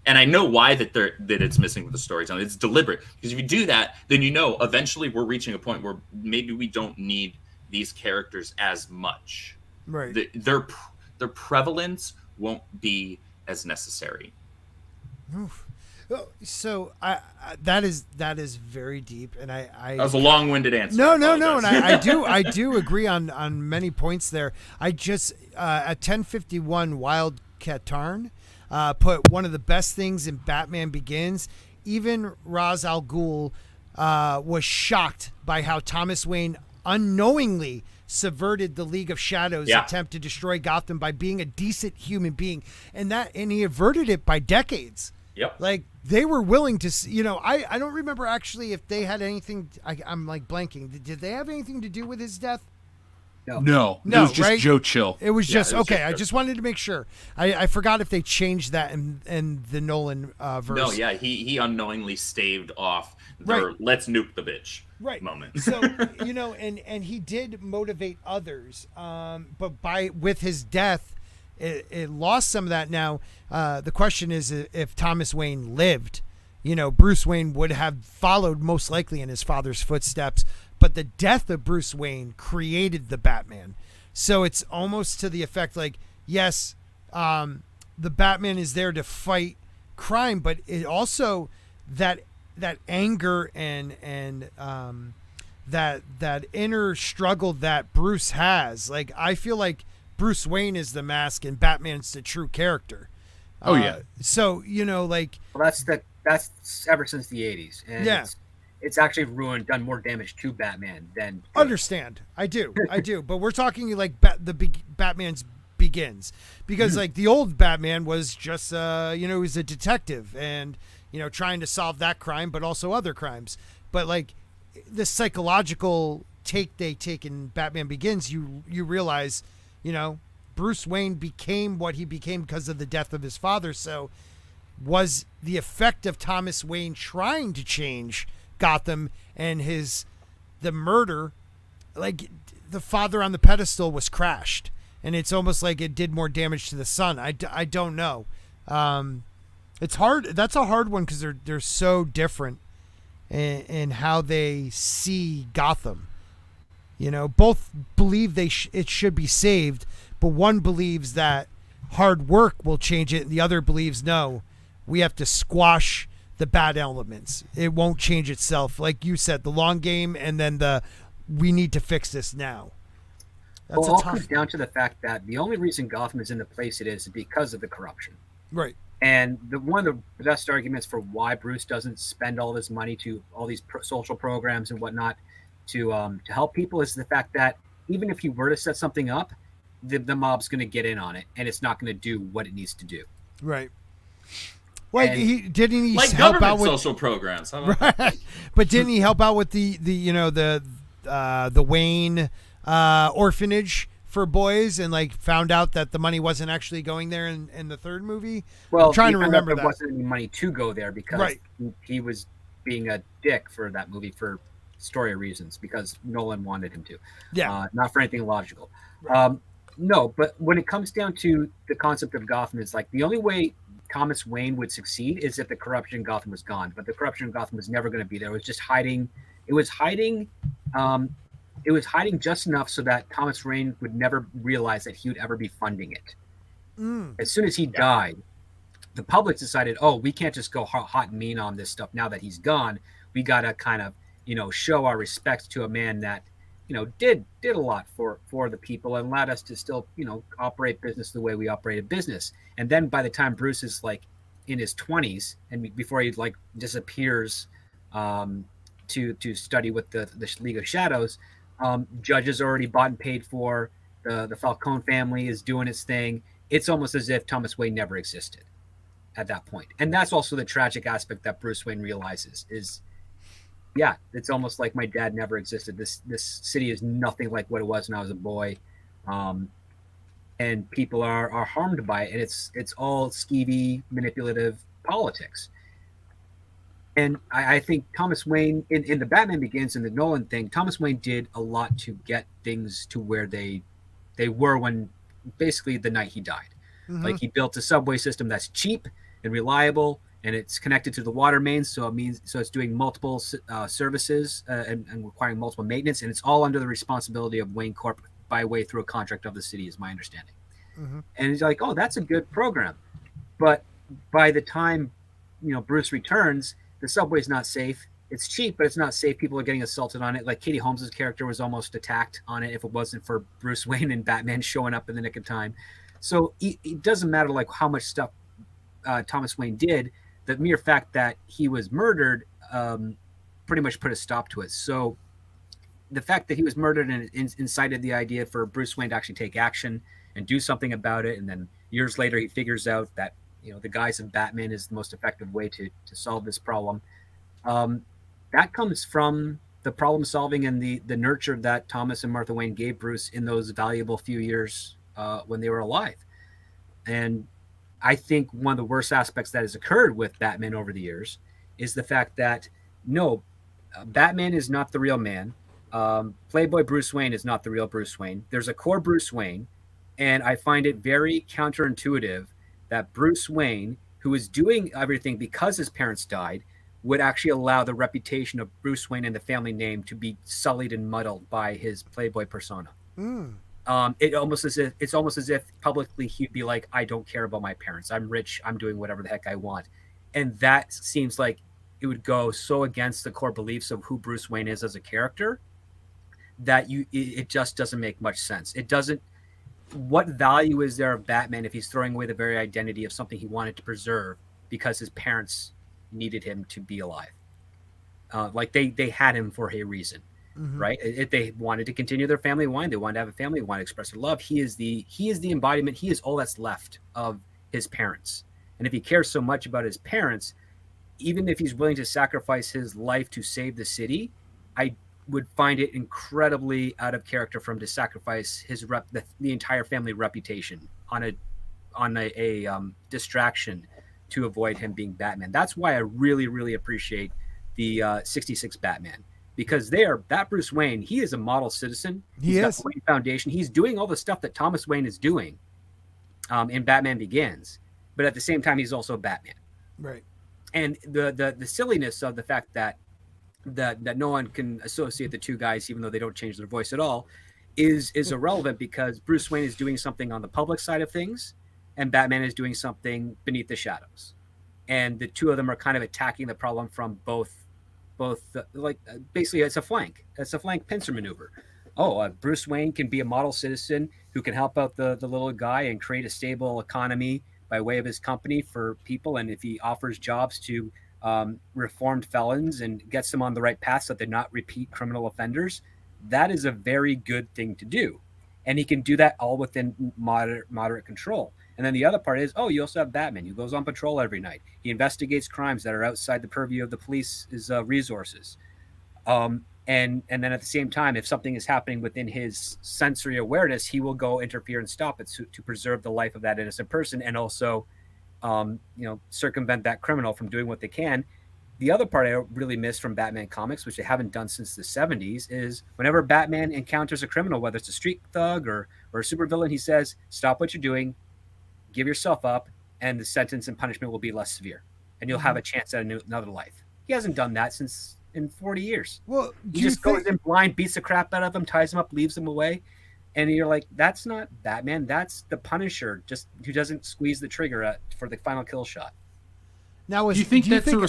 S2: And I know why that it's missing from the storytelling. It's deliberate, because if you do that, then eventually we're reaching a point where maybe we don't need these characters as much.
S4: Right.
S2: Their prevalence won't be as necessary.
S4: Oof. So that is very deep, and I
S2: That was a long-winded answer.
S4: No, and I do agree on many points there. I just at 1051 Wildcat Tarn put one of the best things in Batman Begins. Even Ra's al Ghul was shocked by how Thomas Wayne unknowingly subverted the League of Shadows' attempt to destroy Gotham by being a decent human being, and he averted it by decades.
S2: Yep.
S4: Like they were willing to, I don't remember actually if they had anything. I'm like blanking. Did they have anything to do with his death?
S1: No, it was just
S4: right?
S1: Joe Chill.
S4: It was just okay.
S2: Just
S4: I just wanted to make sure. I forgot if they changed that in the Nolan verse.
S2: No, yeah, he unknowingly staved off
S4: Right.
S2: let's nuke the bitch moment.
S4: So and he did motivate others, but with his death, it lost some of that. Now the question is if Thomas Wayne lived, Bruce Wayne would have followed most likely in his father's footsteps. But the death of Bruce Wayne created the Batman. So it's almost to the effect like, yes, the Batman is there to fight crime, but it also that anger and that inner struggle that Bruce has. Like I feel like Bruce Wayne is the mask and Batman's the true character.
S1: Oh yeah.
S3: Well, that's ever since the 80s. And it's actually done more damage to Batman than good.
S4: Understand. I do. But we're talking like Batman's Begins, because like the old Batman was just, he was a detective and, trying to solve that crime, but also other crimes. But like the psychological take they take in Batman Begins, you realize, Bruce Wayne became what he became because of the death of his father. So was the effect of Thomas Wayne trying to change Gotham and the murder, like the father on the pedestal was crashed, and it's almost like it did more damage to the son. I don't know. It's hard. That's a hard one because they're so different in how they see Gotham. Both believe it should be saved, but one believes that hard work will change it, and the other believes no, we have to squash the bad elements. It won't change itself. Like you said, the long game, and then we need to fix this now. That's
S3: all comes down to the fact that the only reason Gotham is in the place it is because of the corruption.
S4: Right.
S3: And one of the best arguments for why Bruce doesn't spend all this money to all these social programs and whatnot to help people is the fact that even if he were to set something up, the mob's going to get in on it, and it's not going to do what it needs to do.
S4: Right. Well, didn't he
S2: like
S4: help
S2: government
S4: out with
S2: social programs? How about
S4: right? But didn't he help out with the Wayne orphanage for boys, and like found out that the money wasn't actually going there in the third movie?
S3: Well,
S4: I'm trying to remember
S3: there wasn't any money to go there because he was being a dick for that movie for story reasons because Nolan wanted him to.
S4: Yeah,
S3: not for anything logical. Right. No, but when it comes down to the concept of Gotham, it's like the only way Thomas Wayne would succeed is if the corruption in Gotham was gone, but the corruption in Gotham was never going to be there. It was just hiding. It was hiding just enough so that Thomas Wayne would never realize that he would ever be funding it. As soon as he died, the public decided, oh, we can't just go hot and mean on this stuff now that he's gone. We got to kind of, show our respect to a man that, did a lot for the people and allowed us to still, operate business the way we operated business. And then by the time Bruce is like in his 20s and before he like disappears to study with the League of Shadows, judges already bought and paid for. The Falcone family is doing its thing. It's almost as if Thomas Wayne never existed at that point. And that's also the tragic aspect that Bruce Wayne realizes is, yeah, it's almost like my dad never existed. This city is nothing like what it was when I was a boy. And people are harmed by it. And it's all skeevy, manipulative politics. And I think Thomas Wayne, in the Batman Begins and the Nolan thing, Thomas Wayne did a lot to get things to where they were when basically the night he died. Mm-hmm. Like he built a subway system that's cheap and reliable, and it's connected to the water mains, so it's doing multiple services and requiring multiple maintenance, and it's all under the responsibility of Wayne Corp by way through a contract of the city, is my understanding. Mm-hmm. And he's like, oh, that's a good program. But by the time Bruce returns, the subway's not safe. It's cheap, but it's not safe. People are getting assaulted on it. Like Katie Holmes's character was almost attacked on it if it wasn't for Bruce Wayne and Batman showing up in the nick of time. So it doesn't matter like how much stuff Thomas Wayne did. The mere fact that he was murdered pretty much put a stop to it. So the fact that he was murdered and incited the idea for Bruce Wayne to actually take action and do something about it, and then years later he figures out that the guise of Batman is the most effective way to solve this problem. That comes from the problem solving and the nurture that Thomas and Martha Wayne gave Bruce in those valuable few years when they were alive. And I think one of the worst aspects that has occurred with Batman over the years is the fact that Batman is not the real man. Playboy Bruce Wayne is not the real Bruce Wayne. There's a core Bruce Wayne, and I find it very counterintuitive that Bruce Wayne, who is doing everything because his parents died, would actually allow the reputation of Bruce Wayne and the family name to be sullied and muddled by his Playboy persona. It's almost as if publicly he'd be like, I don't care about my parents. I'm rich. I'm doing whatever the heck I want. And that seems like it would go so against the core beliefs of who Bruce Wayne is as a character that it just doesn't make much sense. It doesn't. What value is there of Batman if he's throwing away the very identity of something he wanted to preserve because his parents needed him to be alive? Like they had him for a reason, right? If they wanted to continue their family line, they wanted to have a family, wanted to express their love. He is the embodiment. He is all that's left of his parents. And if he cares so much about his parents, even if he's willing to sacrifice his life to save the city, I would find it incredibly out of character for him to sacrifice the entire family reputation on a distraction to avoid him being Batman. That's why I really, really appreciate the 66 Batman, because that Bruce Wayne, he is a model citizen. He's got the Wayne Foundation. He's doing all the stuff that Thomas Wayne is doing in Batman Begins, but at the same time, he's also Batman.
S4: Right.
S3: And the silliness of the fact that no one can associate the two guys, even though they don't change their voice at all, is irrelevant, because Bruce Wayne is doing something on the public side of things, and Batman is doing something beneath the shadows. And the two of them are kind of attacking the problem from both basically it's a flank pincer maneuver. Bruce Wayne can be a model citizen who can help out the little guy and create a stable economy by way of his company for people. And if he offers jobs to reformed felons and gets them on the right path so that they're not repeat criminal offenders, that is a very good thing to do. And he can do that all within moderate control. And then the other part is, you also have Batman, who goes on patrol every night. He investigates crimes that are outside the purview of the police's resources. And then at the same time, if something is happening within his sensory awareness, he will go interfere and stop it to preserve the life of that innocent person, and also circumvent that criminal from doing what they can. The other part I really miss from Batman comics, which they haven't done since the 70s, is whenever Batman encounters a criminal, whether it's a street thug or a supervillain, he says, stop what you're doing, give yourself up, and the sentence and punishment will be less severe, and you'll have a chance at another life. He hasn't done that in 40 years.
S4: Well,
S3: he just goes in blind, beats the crap out of him, ties him up, leaves him away. And you're like, that's not Batman. That's the Punisher, just who doesn't squeeze the trigger for the final kill shot.
S1: Now, do you think that's a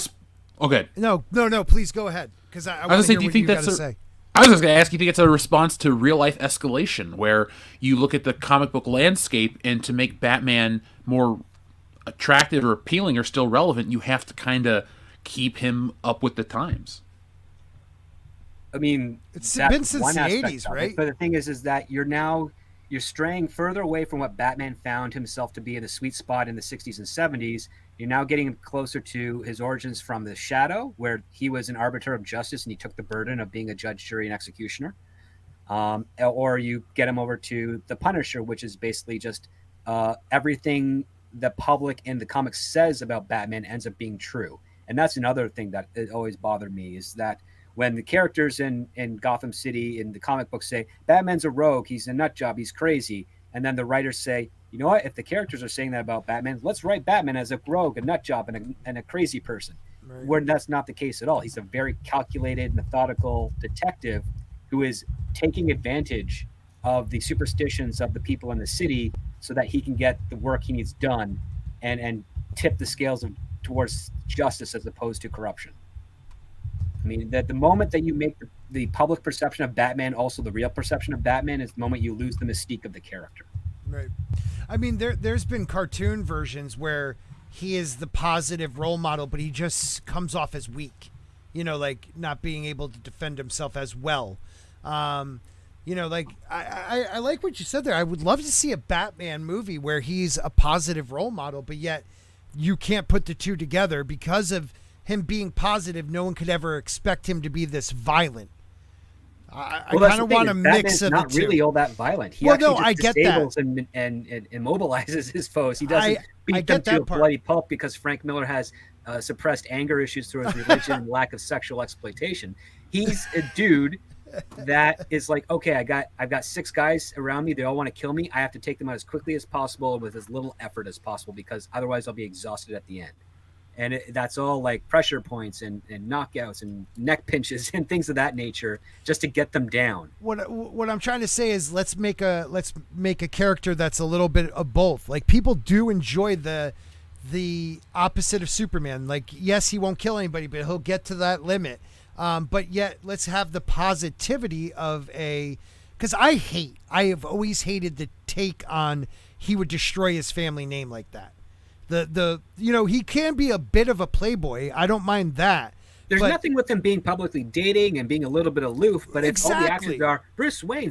S1: okay?
S4: No. Please go ahead, because I want to hear what you got to say.
S1: I was just going to ask, you think it's a response to real life escalation, where you look at the comic book landscape, and to make Batman more attractive or appealing or still relevant, you have to kind of keep him up with the times?
S3: I mean,
S4: it's been since the 80s, right?
S3: But the thing is that you're straying further away from what Batman found himself to be in the sweet spot in the 60s and 70s. You're now getting closer to his origins from the Shadow, where he was an arbiter of justice and he took the burden of being a judge, jury, and executioner. Or you get him over to the Punisher, which is basically just everything the public in the comics says about Batman ends up being true. And that's another thing that always bothered me, is that when the characters in Gotham City in the comic books say, Batman's a rogue, he's a nut job, he's crazy. And then the writers say, you know what, if the characters are saying that about Batman, let's write Batman as a rogue, a nut job, and a crazy person. Right. Where that's not the case at all. He's a very calculated, methodical detective who is taking advantage of the superstitions of the people in the city so that he can get the work he needs done and tip the scales of towards justice as opposed to corruption. I mean, that the moment that you make the public perception of Batman also the real perception of Batman is the moment you lose the mystique of the character.
S4: Right. I mean, there's been cartoon versions where he is the positive role model, but he just comes off as weak, like not being able to defend himself as well. Like I like what you said there. I would love to see a Batman movie where he's a positive role model, but yet you can't put the two together because of him being positive. No one could ever expect him to be this violent. I kind of want a mix of the two.
S3: Not really all that violent. He actually just disables and immobilizes his foes. He doesn't beat them to a bloody pulp because Frank Miller has suppressed anger issues through his religion and lack of sexual exploitation. He's a dude that is like, okay, I've got 6 guys around me. They all want to kill me. I have to take them out as quickly as possible with as little effort as possible because otherwise I'll be exhausted at the end. And that's all like pressure points and knockouts and neck pinches and things of that nature just to get them down.
S4: What I'm trying to say is let's make a character that's a little bit of both. Like people do enjoy the opposite of Superman. Like, yes, he won't kill anybody, but he'll get to that limit. But yet let's have the positivity of because I have always hated the take on he would destroy his family name like that. He can be a bit of a playboy. I don't mind that.
S3: There's nothing with him being publicly dating and being a little bit aloof, but if all the actions are Bruce Wayne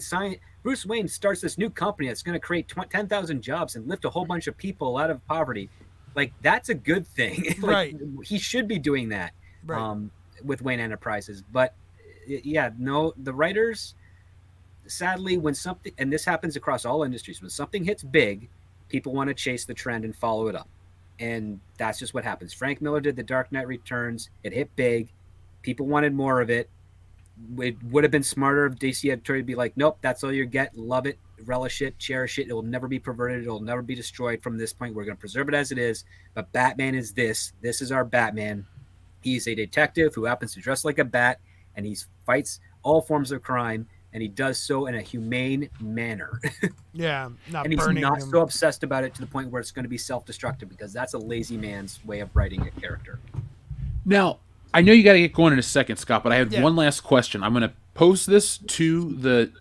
S3: starts this new company that's going to create 10,000 jobs and lift a whole bunch of people out of poverty, like that's a good thing.
S4: Right.
S3: He should be doing that. Right. With Wayne Enterprises. But the writers, sadly, when something, and this happens across all industries, when something hits big, people want to chase the trend and follow it up. And that's just what happens. Frank Miller did The Dark Knight Returns. It hit big. People wanted more of it. It would have been smarter if DC had tried to be like, nope, that's all you get. Love it, relish it, cherish it. It will never be perverted. It will never be destroyed from this point. We're going to preserve it as it is. But Batman is this. This is our Batman. He's a detective who happens to dress like a bat, and he fights all forms of crime, and he does so in a humane manner.
S4: Yeah, not
S3: and he's
S4: burning
S3: not
S4: him.
S3: so obsessed about it to the point where it's going to be self-destructive, because that's a lazy man's way of writing a character.
S1: Now, I know you got to get going in a second, Scott, but I had one last question. I'm going to post this to the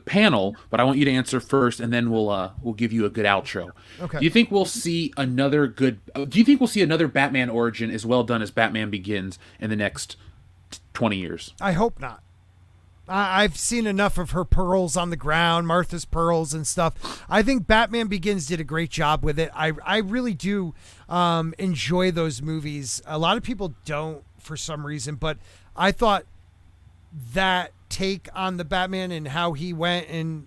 S1: panel, but I want you to answer first, and then we'll give you a good outro.
S4: Okay.
S1: Do you think we'll see another Batman origin as well done as Batman Begins in the next 20 years?
S4: I hope not. I've seen enough of her pearls on the ground, Martha's pearls and stuff. I think Batman Begins did a great job with it. I really do enjoy those movies. A lot of people don't for some reason, but I thought that take on the Batman and how he went and,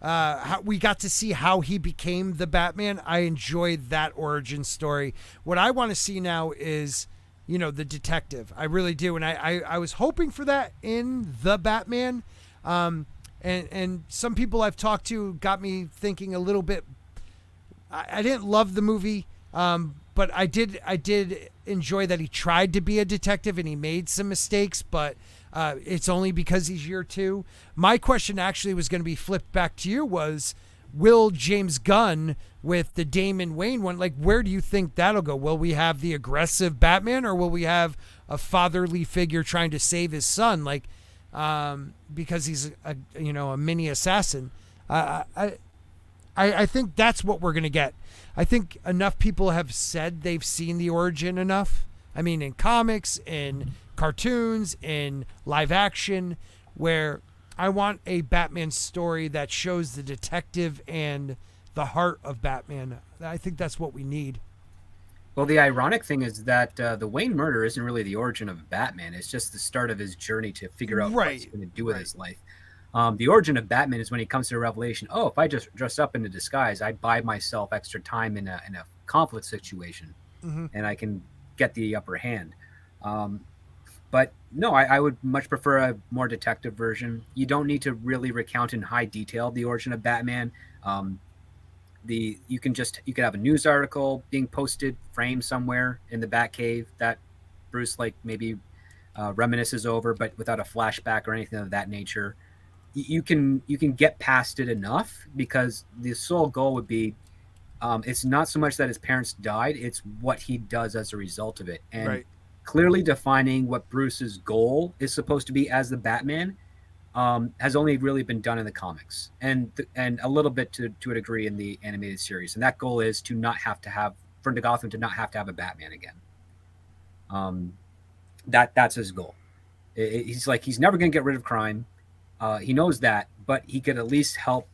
S4: how we got to see how he became the Batman. I enjoyed that origin story. What I want to see now is the detective. I really do. And I was hoping for that in the Batman. And some people I've talked to got me thinking a little bit. I didn't love the movie, but I did enjoy that he tried to be a detective and he made some mistakes, but it's only because he's year 2. My question actually was going to be flipped back to you was, will James Gunn with the Damon Wayne one, like, where do you think that'll go? Will we have the aggressive Batman, or will we have a fatherly figure trying to save his son, like, because he's a mini assassin? I think that's what we're gonna get. I think enough people have said they've seen the origin enough. I mean, in comics, in cartoons, in live action, where I want a Batman story that shows the detective and the heart of Batman. I think that's what we need.
S3: Well, the ironic thing is that the Wayne murder isn't really the origin of Batman. It's just the start of his journey to figure out what he's going to do with his life. The origin of Batman is when he comes to the revelation, if I just dress up in a disguise, I buy myself extra time in a conflict situation, and I can get the upper hand. But no, I would much prefer a more detective version. You don't need to really recount in high detail the origin of Batman. You could have a news article being posted, framed somewhere in the Batcave that Bruce maybe reminisces over, but without a flashback or anything of that nature. You can get past it enough, because the sole goal would be It's not so much that his parents died; it's what he does as a result of it, and
S4: Right.
S3: clearly defining what Bruce's goal is supposed to be as the Batman has only really been done in the comics, and a little bit to a degree in the animated series. And that goal is to not have to have for Gotham to not have to have a Batman again. That's his goal. He's like he's never going to get rid of crime. He knows that, but he could at least help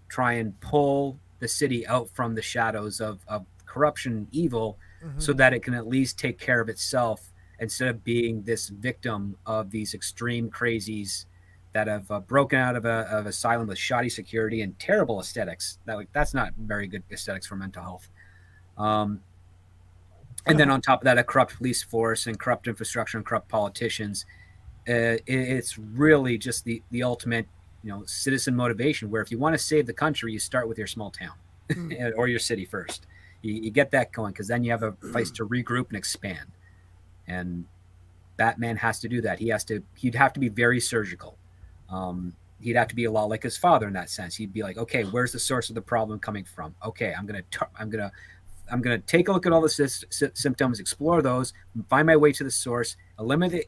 S3: try and pull the city out from the shadows of corruption and evil, so that it can at least take care of itself instead of being this victim of these extreme crazies that have broken out of an asylum with shoddy security and terrible aesthetics. That's not very good aesthetics for mental health. And then on top of that, a corrupt police force and corrupt infrastructure and corrupt politicians. It's really just the ultimate, citizen motivation, where if you want to save the country, you start with your small town or your city first. You get that going, because then you have a place to regroup and expand. And Batman has to do that. He'd have to be very surgical. He'd have to be a lot like his father in that sense. He'd be like, okay, where's the source of the problem coming from? Okay, I'm gonna take a look at all the symptoms, explore those, find my way to the source, eliminate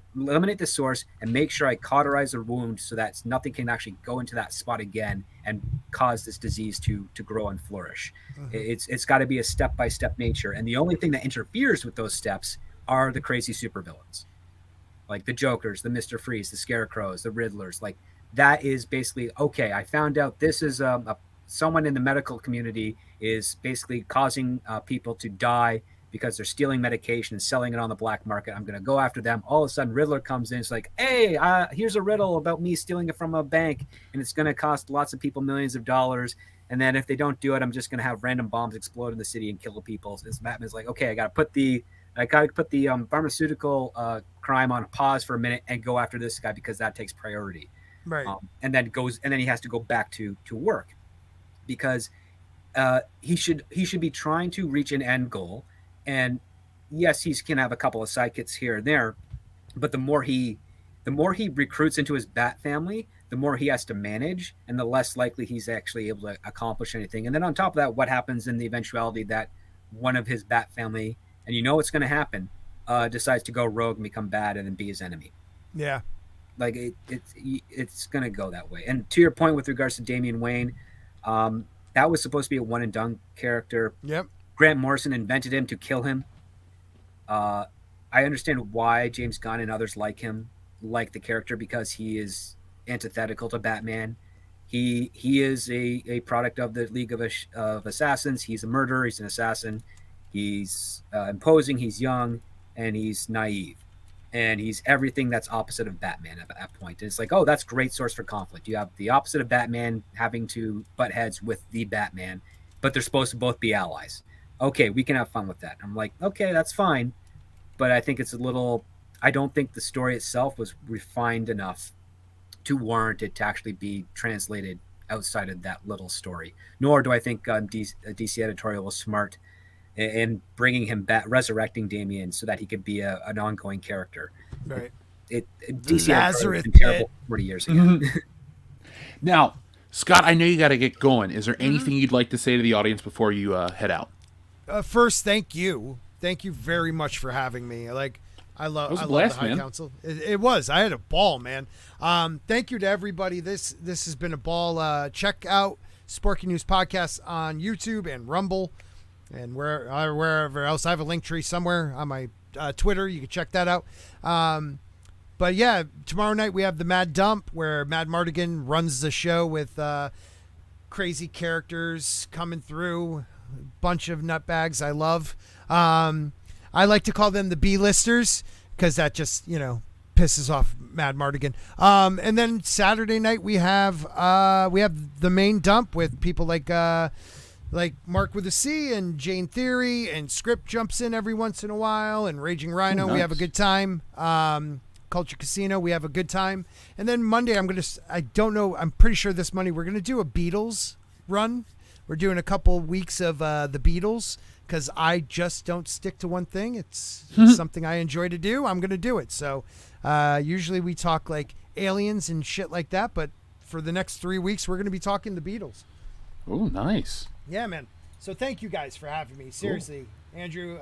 S3: the source, and make sure I cauterize the wound so that nothing can actually go into that spot again and cause this disease to grow and flourish. It's got to be a step-by-step nature, and the only thing that interferes with those steps are the crazy supervillains, like the Jokers, the Mr. Freeze, the Scarecrows, the Riddlers. Like, that is basically, okay, I found out this is someone in the medical community is basically causing people to die because they're stealing medication and selling it on the black market. I'm going to go after them. All of a sudden, Riddler comes in. It's like, hey, here's a riddle about me stealing it from a bank, and it's going to cost lots of people millions of dollars. And then if they don't do it, I'm just going to have random bombs explode in the city and kill people. So Batman's like, okay, I got to put the pharmaceutical crime on pause for a minute and go after this guy because that takes priority.
S4: Right.
S3: And then he has to go back to work, because he should be trying to reach an end goal. And yes, he can have a couple of sidekicks here and there, but the more he recruits into his Bat family, the more he has to manage, and the less likely he's actually able to accomplish anything. And then on top of that, what happens in the eventuality that one of his Bat family, and you know what's going to happen, decides to go rogue and become bad and then be his enemy.
S4: Yeah.
S3: Like it's going to go that way. And to your point with regards to Damian Wayne, that was supposed to be a one and done character.
S4: Yep.
S3: Grant Morrison invented him to kill him. I understand why James Gunn and others like the character, because he is antithetical to Batman. He is a product of the League of Assassins. He's a murderer. He's an assassin. He's imposing. He's young, and he's naive, and he's everything that's opposite of Batman at that point. And it's like, oh, that's great source for conflict. You have the opposite of Batman having to butt heads with the Batman, but they're supposed to both be allies. Okay, we can have fun with that. I'm like, okay, that's fine, but I think it's a little. I don't think the story itself was refined enough to warrant it to actually be translated outside of that little story. Nor do I think DC editorial was smart in bringing him back, resurrecting Damian so that he could be an ongoing character.
S4: Right.
S3: DC
S4: Lazarus
S3: editorial has been terrible 40 years ago.
S1: Now, Scott, I know you got to get going. Is there anything you'd like to say to the audience before you head out?
S4: First, thank you. Thank you very much for having me. I love the High Council. It was. I had a ball, man. Thank you to everybody. This has been a ball. Check out Sporking News Podcast on YouTube and Rumble and wherever else. I have a link tree somewhere on my Twitter. You can check that out. But yeah, tomorrow night we have the Mad Dump, where Mad Mardigan runs the show with crazy characters coming through. Bunch of nutbags I love. I like to call them the B-listers because that just, pisses off Mad Mardigan. And then Saturday night we have the main dump with people like Mark with a C and Jane Theory, and Script jumps in every once in a while, and Raging Rhino.
S1: Nice.
S4: We have a good time. Culture Casino, we have a good time. And then Monday I'm pretty sure this Monday we're going to do a Beatles run. We're doing a couple weeks of the Beatles, because I just don't stick to one thing. It's something I enjoy to do. I'm going to do it. So usually we talk like aliens and shit like that, but for the next 3 weeks, we're going to be talking the Beatles.
S1: Oh, nice.
S4: Yeah, man. So thank you guys for having me. Seriously, Andrew,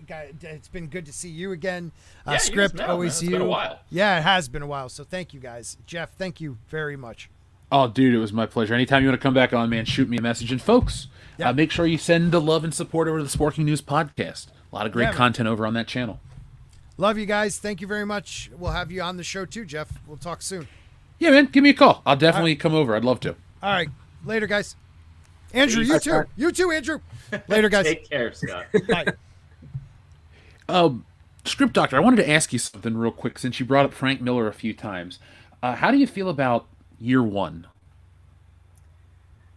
S4: it's been good to see you again.
S2: Yeah,
S4: Script, always
S2: it's
S4: you.
S2: been a while.
S4: Yeah, it has been a while. So thank you guys. Jeff, thank you very much.
S1: Oh, dude, it was my pleasure. Anytime you want to come back on, man, shoot me a message. And folks, make sure you send the love and support over to the Sporking News podcast. A lot of great content over on that channel.
S4: Love you guys. Thank you very much. We'll have you on the show too, Jeff. We'll talk soon.
S1: Yeah, man, give me a call. I'll definitely come over. I'd love to.
S4: All right. Later, guys. Andrew, you too. You too, Andrew. Later, guys.
S2: Take care, Scott.
S4: Bye.
S1: ScriptDoctor, I wanted to ask you something real quick since you brought up Frank Miller a few times. How do you feel about year one?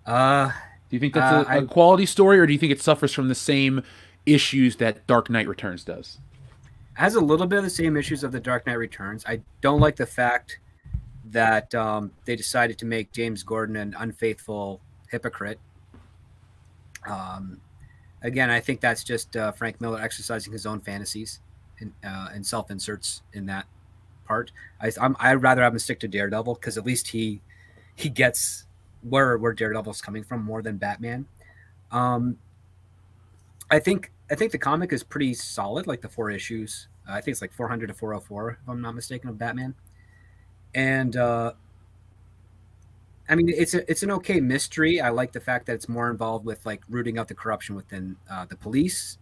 S1: Do you think that's a quality story, or do you think it suffers from the same issues that Dark Knight Returns does?
S3: Has a little bit of the same issues of the Dark Knight Returns. I don't like the fact that they decided to make James Gordon an unfaithful hypocrite. Again, I think that's just Frank Miller exercising his own fantasies and self-inserts in that part. I'd rather have him stick to Daredevil because at least he gets where Daredevil's coming from more than Batman. I think the comic is pretty solid, like the 4 issues. I think it's like 400 to 404, if I'm not mistaken, of Batman. And I mean, it's an okay mystery. I like the fact that it's more involved with like rooting out the corruption within the police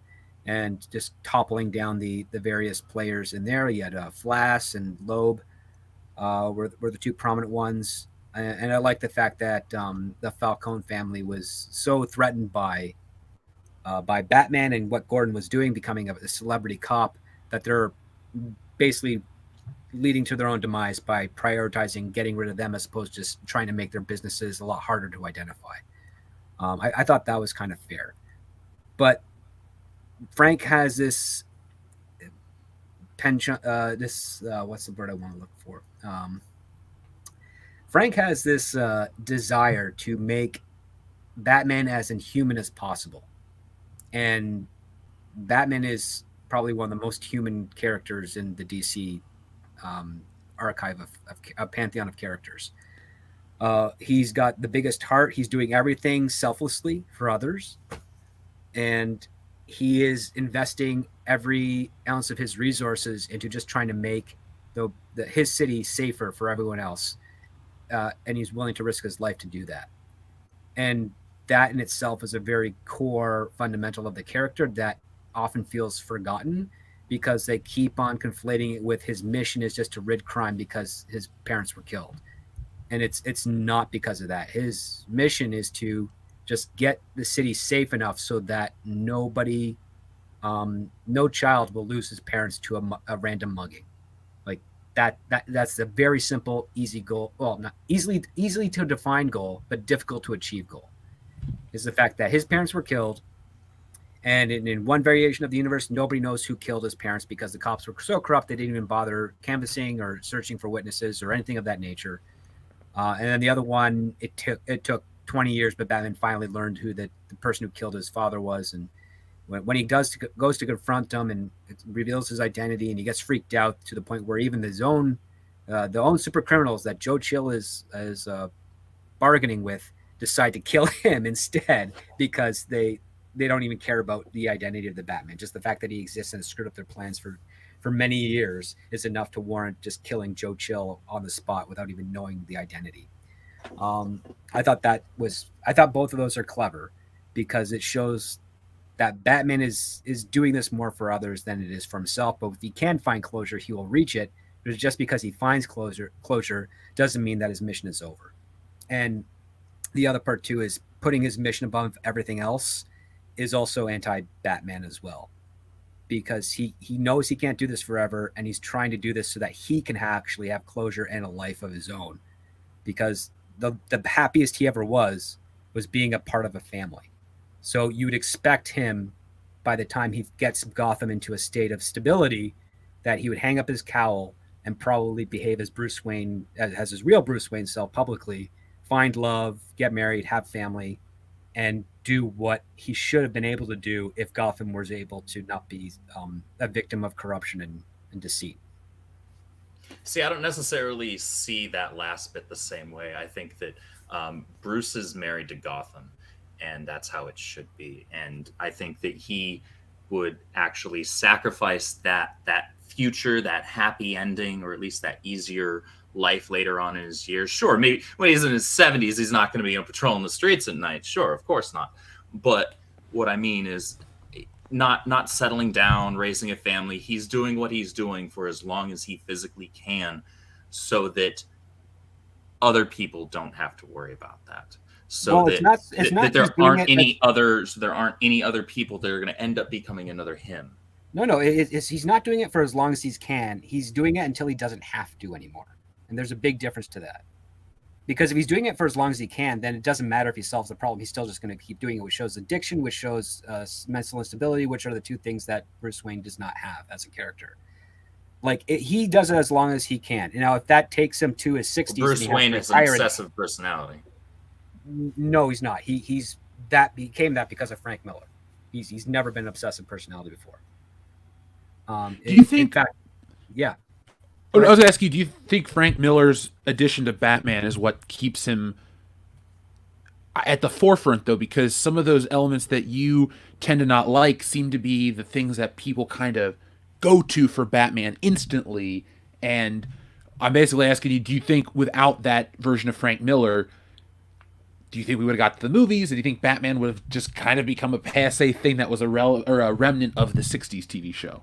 S3: and just toppling down the various players in there. You had Flass and Loeb were the 2 prominent ones. And I like the fact that the Falcone family was so threatened by Batman and what Gordon was doing, becoming a celebrity cop, that they're basically leading to their own demise by prioritizing getting rid of them as opposed to just trying to make their businesses a lot harder to identify. I thought that was kind of fair. But Frank has this penchant, what's the word I want to look for? Frank has this desire to make Batman as inhuman as possible. And Batman is probably one of the most human characters in the DC archive of a pantheon of characters. He's got the biggest heart. He's doing everything selflessly for others. And he is investing every ounce of his resources into just trying to make his city safer for everyone else. And he's willing to risk his life to do that. And that in itself is a very core fundamental of the character that often feels forgotten because they keep on conflating it with his mission is just to rid crime because his parents were killed. And it's not because of that. His mission is to just get the city safe enough so that no child will lose his parents to a random mugging. Like that's a very simple, easy goal. Well, not easily to define goal, but difficult to achieve goal. Is the fact that his parents were killed, and in one variation of the universe, nobody knows who killed his parents because the cops were so corrupt they didn't even bother canvassing or searching for witnesses or anything of that nature. And then the other one, it took 20 years, but Batman finally learned who the person who killed his father was. And when he goes to confront him and it reveals his identity, and he gets freaked out to the point where even the own super criminals that Joe Chill is bargaining with decide to kill him instead because they don't even care about the identity of the Batman. Just the fact that he exists and has screwed up their plans for many years is enough to warrant just killing Joe Chill on the spot without even knowing the identity. I thought both of those are clever because it shows that Batman is doing this more for others than it is for himself. But if he can find closure, he will reach it. But just because he finds closure doesn't mean that his mission is over. And the other part too is putting his mission above everything else is also anti-Batman as well, because he knows he can't do this forever, and he's trying to do this so that he can actually have closure and a life of his own, because the happiest he ever was being a part of a family. So you would expect him, by the time he gets Gotham into a state of stability, that he would hang up his cowl and probably behave as Bruce Wayne, as his real Bruce Wayne self publicly, find love, get married, have family, and do what he should have been able to do if Gotham was able to not be a victim of corruption and deceit.
S2: See, I don't necessarily see that last bit the same way. I think that Bruce is married to Gotham, and that's how it should be. And I think that he would actually sacrifice that future, that happy ending, or at least that easier life later on in his years. Sure, maybe when he's in his 70s, he's not going to be patrolling the streets at night. Sure, of course not. But what I mean is not settling down, raising a family. He's doing what he's doing for as long as he physically can, so that other people don't have to worry about that. So that there aren't any other people that are going to end up becoming another him.
S3: No, he's not doing it for as long as he can. He's doing it until he doesn't have to anymore. And there's a big difference to that. Because if he's doing it for as long as he can, then it doesn't matter if he solves the problem. He's still just going to keep doing it, which shows addiction, which shows mental instability, which are the two things that Bruce Wayne does not have as a character. He does it as long as he can. Now, if that takes him to his 60s,
S2: Bruce Wayne is an obsessive personality.
S3: No, he's not. He became that because of Frank Miller. He's never been an obsessive personality before.
S1: Do you think?
S3: In fact, yeah.
S1: I was going to ask you, do you think Frank Miller's addition to Batman is what keeps him at the forefront, though? Because some of those elements that you tend to not like seem to be the things that people kind of go to for Batman instantly. And I'm basically asking you, do you think without that version of Frank Miller, do you think we would have got to the movies? Or do you think Batman would have just kind of become a passé thing that was a remnant of the 60s TV show?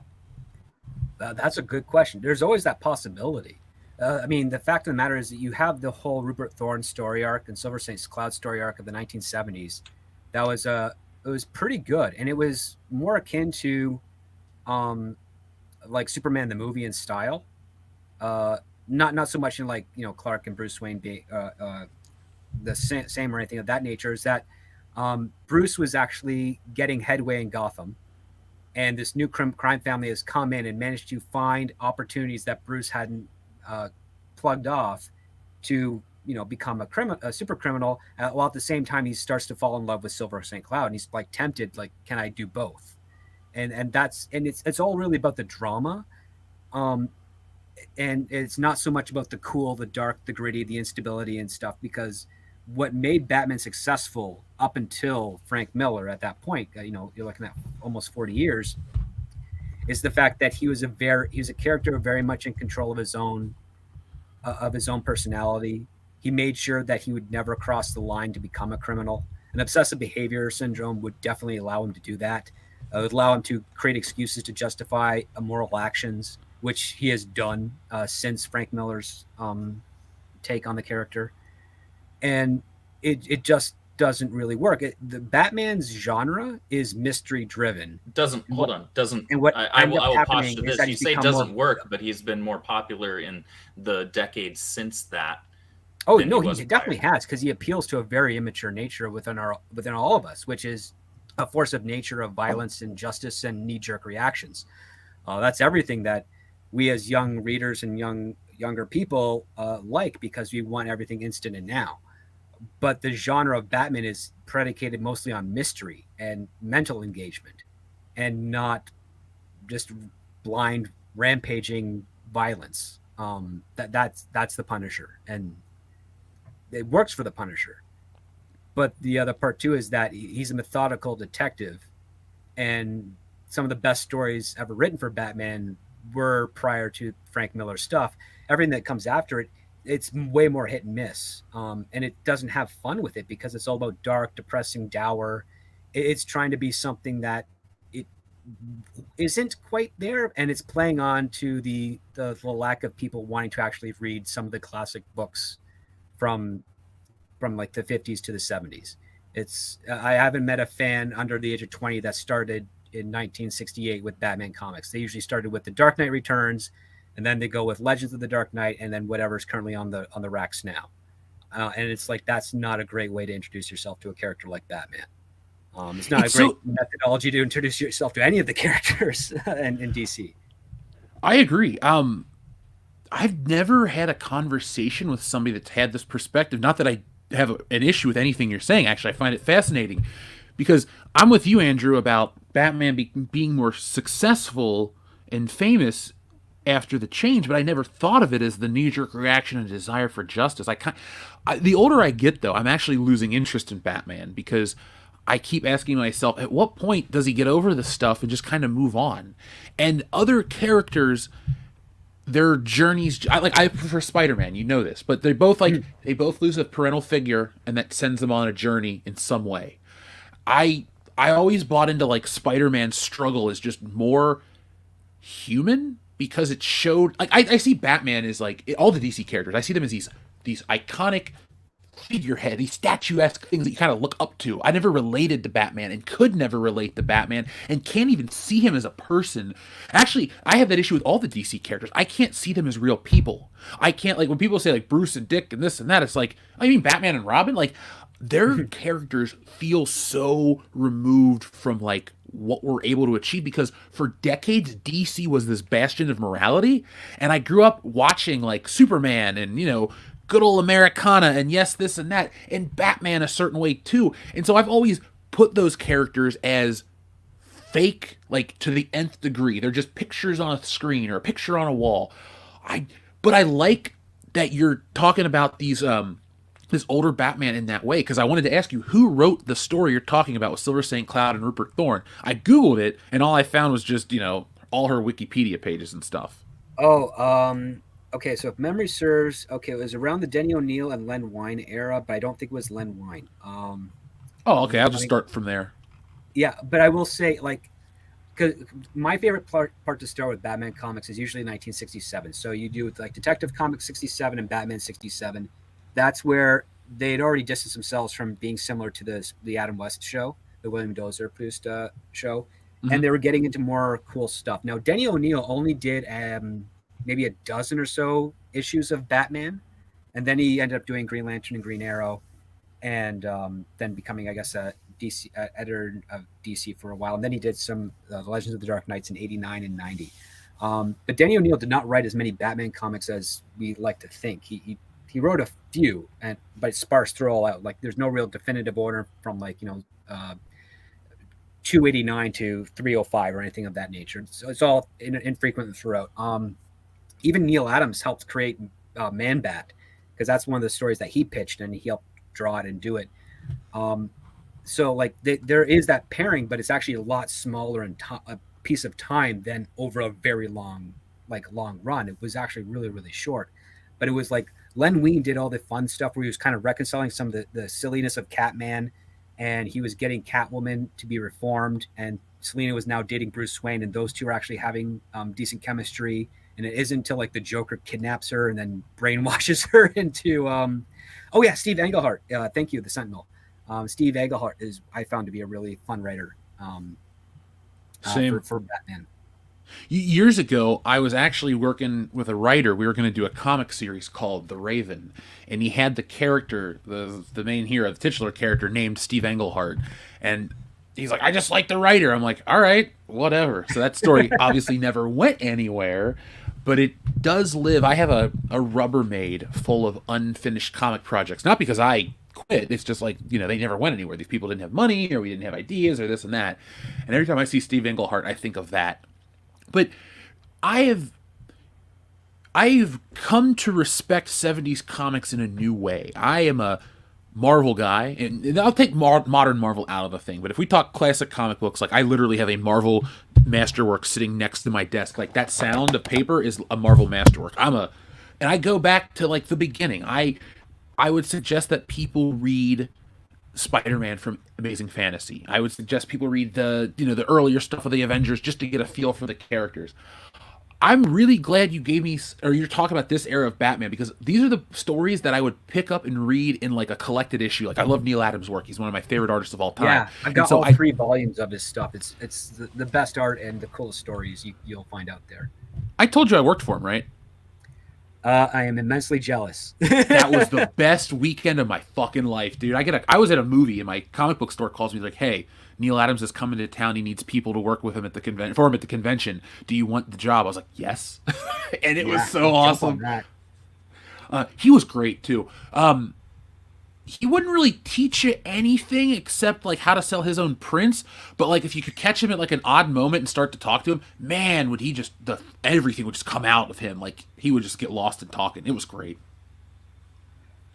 S3: That's a good question. There's always that possibility. The fact of the matter is that you have the whole Rupert Thorne story arc and Silver St. Cloud story arc of the 1970s. That was it was pretty good, and it was more akin to like Superman the movie in style. Not so much in Clark and Bruce Wayne being the same or anything of that nature. Is that Bruce was actually getting headway in Gotham. And this new crime family has come in and managed to find opportunities that Bruce hadn't plugged off to, become a super criminal. While at the same time, he starts to fall in love with Silver St. Cloud, and he's tempted, can I do both? And it's all really about the drama, and it's not so much about the cool, the dark, the gritty, the instability and stuff. Because what made Batman successful up until Frank Miller at that point, you're looking at almost 40 years, is the fact that he was a character very much in control of his own personality. He made sure that he would never cross the line to become a criminal. An obsessive behavior syndrome would definitely allow him to do that. It would allow him to create excuses to justify immoral actions, which he has done since Frank Miller's take on the character. And it just doesn't really work. The Batman's genre is mystery driven.
S2: Doesn't. And what I will posture this. You say it doesn't work, but he's been more popular in the decades since that.
S3: Oh no, he definitely has, because he appeals to a very immature nature within all of us, which is a force of nature of violence, injustice, and knee-jerk reactions. That's everything that we as young readers and younger people like, because we want everything instant and now. But the genre of Batman is predicated mostly on mystery and mental engagement, and not just blind rampaging violence. That's the Punisher, and it works for the Punisher. But the other part too is that he's a methodical detective, and some of the best stories ever written for Batman were prior to Frank Miller's stuff. Everything that comes after it, it's way more hit and miss, and it doesn't have fun with it because it's all about dark, depressing, dour. It's trying to be something that it isn't quite there, and it's playing on to the lack of people wanting to actually read some of the classic books from like the 50s to the 70s. I haven't met a fan under the age of 20 that started in 1968 with Batman comics. They usually started with The Dark Knight Returns, and then they go with Legends of the Dark Knight, and then whatever's currently on the racks now. And it's that's not a great way to introduce yourself to a character like Batman. It's not a great methodology to introduce yourself to any of the characters in DC.
S1: I agree. I've never had a conversation with somebody that's had this perspective. Not that I have an issue with anything you're saying. Actually, I find it fascinating, because I'm with you, Andrew, about Batman being more successful and famous after the change, but I never thought of it as the knee-jerk reaction and desire for justice. The older I get, though, I'm actually losing interest in Batman, because I keep asking myself, at what point does he get over this stuff and just kind of move on? And other characters, their journeys, I prefer Spider-Man, you know this, but they both they both lose a parental figure, and that sends them on a journey in some way. I always bought into like Spider-Man's struggle is just more human, because it showed like I see Batman as like all the DC characters. I see them as these iconic figurehead, these statuesque things that you kind of look up to. I never related to Batman and could never relate to Batman and can't even see him as a person. Actually, I have that issue with all the DC characters. I can't see them as real people. I can't, like, when people say like Bruce and Dick and this and that, it's like, I mean Batman and Robin, like their characters feel so removed from like what we're able to achieve, because for decades DC was this bastion of morality, and I grew up watching like Superman and, you know, good old Americana, and yes, this and that, and Batman a certain way too. And so I've always put those characters as fake, like to the nth degree. They're just pictures on a screen or a picture on a wall. But I like that you're talking about these this older Batman in that way, because I wanted to ask you, who wrote the story you're talking about with Silver St. Cloud and Rupert Thorne? I Googled it, and all I found was just, you know, all her Wikipedia pages and stuff.
S3: Okay, so if memory serves, it was around the Denny O'Neil and Len Wein era, but I don't think it was Len Wein.
S1: Okay, I'll just start from there.
S3: Yeah, but I will say, like, because my favorite part to start with Batman comics is usually 1967. So you do like Detective Comics 67 and Batman 67. That's where they had already distanced themselves from being similar to the Adam West show, the William Dozier produced show, and they were getting into more cool stuff. Now, Denny O'Neil only did maybe a dozen or so issues of Batman, and then he ended up doing Green Lantern and Green Arrow, and then becoming, I guess, a DC editor of DC for a while. And then he did some The Legends of the Dark Knights in '89 and '90. But Denny O'Neil did not write as many Batman comics as we like to think. He wrote a few, but it's sparse through all out. Like, there's no real definitive order from, like, 289 to 305 or anything of that nature. So it's all infrequent throughout. Even Neil Adams helped create Man Bat, because that's one of the stories that he pitched, and he helped draw it and do it. So like there is that pairing, but it's actually a lot smaller in a piece of time than over a very long run. It was actually really, really short. But it was like Len Wein did all the fun stuff where he was kind of reconciling some of the silliness of Catman, and he was getting Catwoman to be reformed, and Selina was now dating Bruce Wayne, and those two are actually having decent chemistry. And it isn't until like the Joker kidnaps her and then brainwashes her into Steve Englehart. Thank you, the Sentinel. Steve Englehart I found to be a really fun writer for Batman.
S1: Years ago, I was actually working with a writer. We were going to do a comic series called The Raven, and he had the character, the main hero, the titular character, named Steve Englehart, and he's like, I just like the writer. I'm like, all right, whatever. So that story obviously never went anywhere, but it does live. I have a Rubbermaid full of unfinished comic projects, not because I quit. It's just like, they never went anywhere. These people didn't have money, or we didn't have ideas, or this and that. And every time I see Steve Englehart, I think of that. But I've come to respect 70s comics in a new way. I am a Marvel guy, and I'll take modern Marvel out of the thing, but if we talk classic comic books, like, I literally have a Marvel Masterwork sitting next to my desk. Like, that sound of paper is a Marvel Masterwork. And I go back to, like, the beginning. I would suggest that people read Spider-Man from Amazing Fantasy. I would suggest people read the earlier stuff of the Avengers just to get a feel for the characters. I'm really glad you gave me, or you're talking about this era of Batman, because these are the stories that I would pick up and read in like a collected issue. Like, I love Neil Adams' work. He's one of my favorite artists of all time.
S3: Yeah, I've got all 3 volumes of his stuff. It's the best art and the coolest stories you'll find out there.
S1: I told you I worked for him, right?
S3: I am immensely jealous.
S1: That was the best weekend of my fucking life, dude. I was at a movie, and my comic book store calls me like, hey, Neil Adams is coming to town. He needs people to work with him at the convention. Do you want the job? I was like, yes. And it was so awesome. He was great too. He wouldn't really teach you anything except like how to sell his own prints. But like, if you could catch him at like an odd moment and start to talk to him, man, would he everything would just come out of him. Like, he would just get lost in talking. It was great.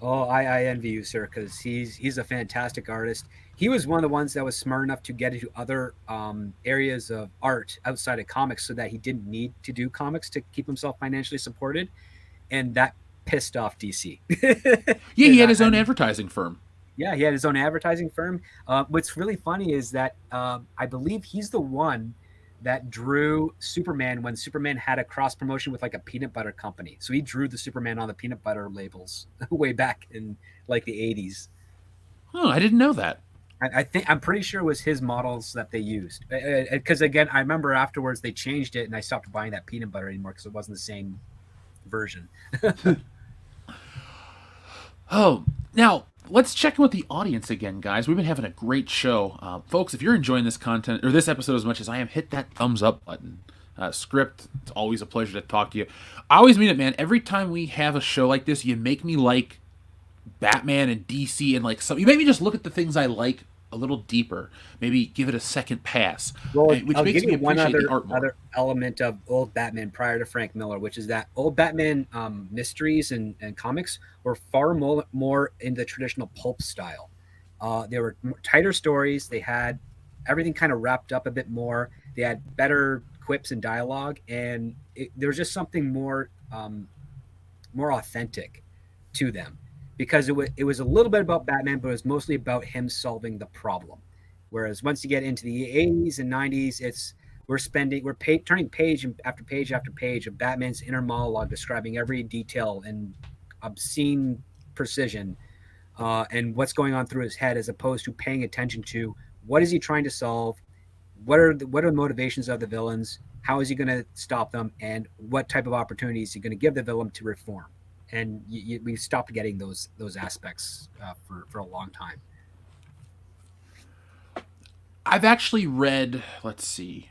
S3: Oh, I envy you, sir, because he's a fantastic artist. he was one of the ones that was smart enough to get into other areas of art outside of comics so that he didn't need to do comics to keep himself financially supported. And that pissed off DC.
S1: Yeah, he had his own advertising firm.
S3: Yeah, he had his own advertising firm. What's really funny is that I believe he's the one that drew Superman when Superman had a cross promotion with like a peanut butter company. So he drew the Superman on the peanut butter labels way back in like the 80s.
S1: Oh, I didn't know that.
S3: I'm pretty sure it was his models that they used. Because again, I remember afterwards they changed it and I stopped buying that peanut butter anymore because it wasn't the same version.
S1: Oh, now let's check in with the audience again, guys. We've been having a great show. Folks, if you're enjoying this content or this episode as much as I am, hit that thumbs up button. Script, it's always a pleasure to talk to you. I always mean it, man. Every time we have a show like this, you make me like Batman and DC and like some. You make me just look at the things I like a little deeper. Maybe give it a second pass.
S3: Well,
S1: which
S3: I'll
S1: makes
S3: give
S1: me
S3: you one
S1: appreciate the art more.
S3: other element of old Batman prior to Frank Miller, which is that old Batman mysteries and comics were far more in the traditional pulp style. They were tighter stories. They had everything kind of wrapped up a bit more. They had better quips and dialogue, and there was just something more authentic to them. Because it was a little bit about Batman, but it was mostly about him solving the problem. Whereas once you get into the 80s and 90s, we're turning page after page after page of Batman's inner monologue describing every detail and obscene precision and what's going on through his head, as opposed to paying attention to what is he trying to solve, what are the motivations of the villains, how is he going to stop them, and what type of opportunities is he going to give the villain to reform. And we stopped getting those aspects for a long time.
S1: I've actually read, let's see,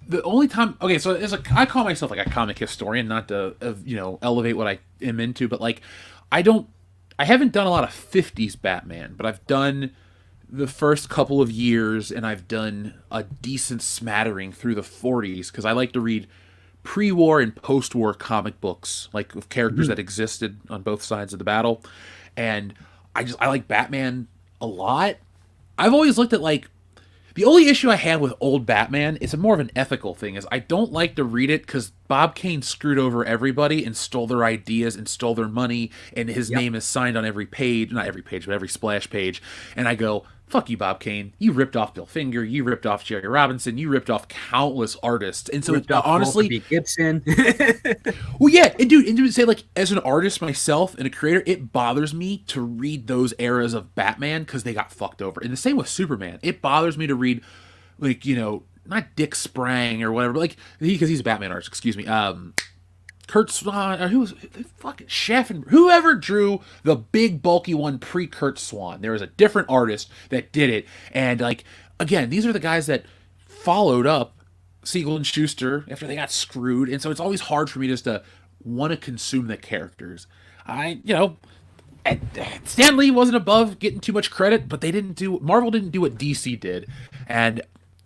S1: the only time, okay, so I call myself like a comic historian, not to elevate what I am into, but like I haven't done a lot of 50s Batman, but I've done the first couple of years, and I've done a decent smattering through the 40s because I like to read pre-war and post-war comic books, like of characters that existed on both sides of the battle. And I like Batman a lot. I've always looked at like the only issue I have with old Batman is more of an ethical thing, is I don't like to read it because Bob Kane screwed over everybody and stole their ideas and stole their money, and his name is signed on every page, not every page, but every splash page. And I go, fuck you, Bob Kane. You ripped off Bill Finger. You ripped off Jerry Robinson. You ripped off countless artists. And so honestly,
S3: B. Gibson.
S1: Well, yeah, and dude, say like as an artist myself and a creator, it bothers me to read those eras of Batman because they got fucked over. And the same with Superman. It bothers me to read, like, not Dick Sprang or whatever, but like because he's a Batman artist. Excuse me. Kurt Swan, or who was fucking Chef, and whoever drew the big bulky one pre-Kurt Swan. There was a different artist that did it, and like again, these are the guys that followed up Siegel and Schuster after they got screwed, and so it's always hard for me just to want to consume the characters. Stan Lee wasn't above getting too much credit, but Marvel didn't do what DC did, and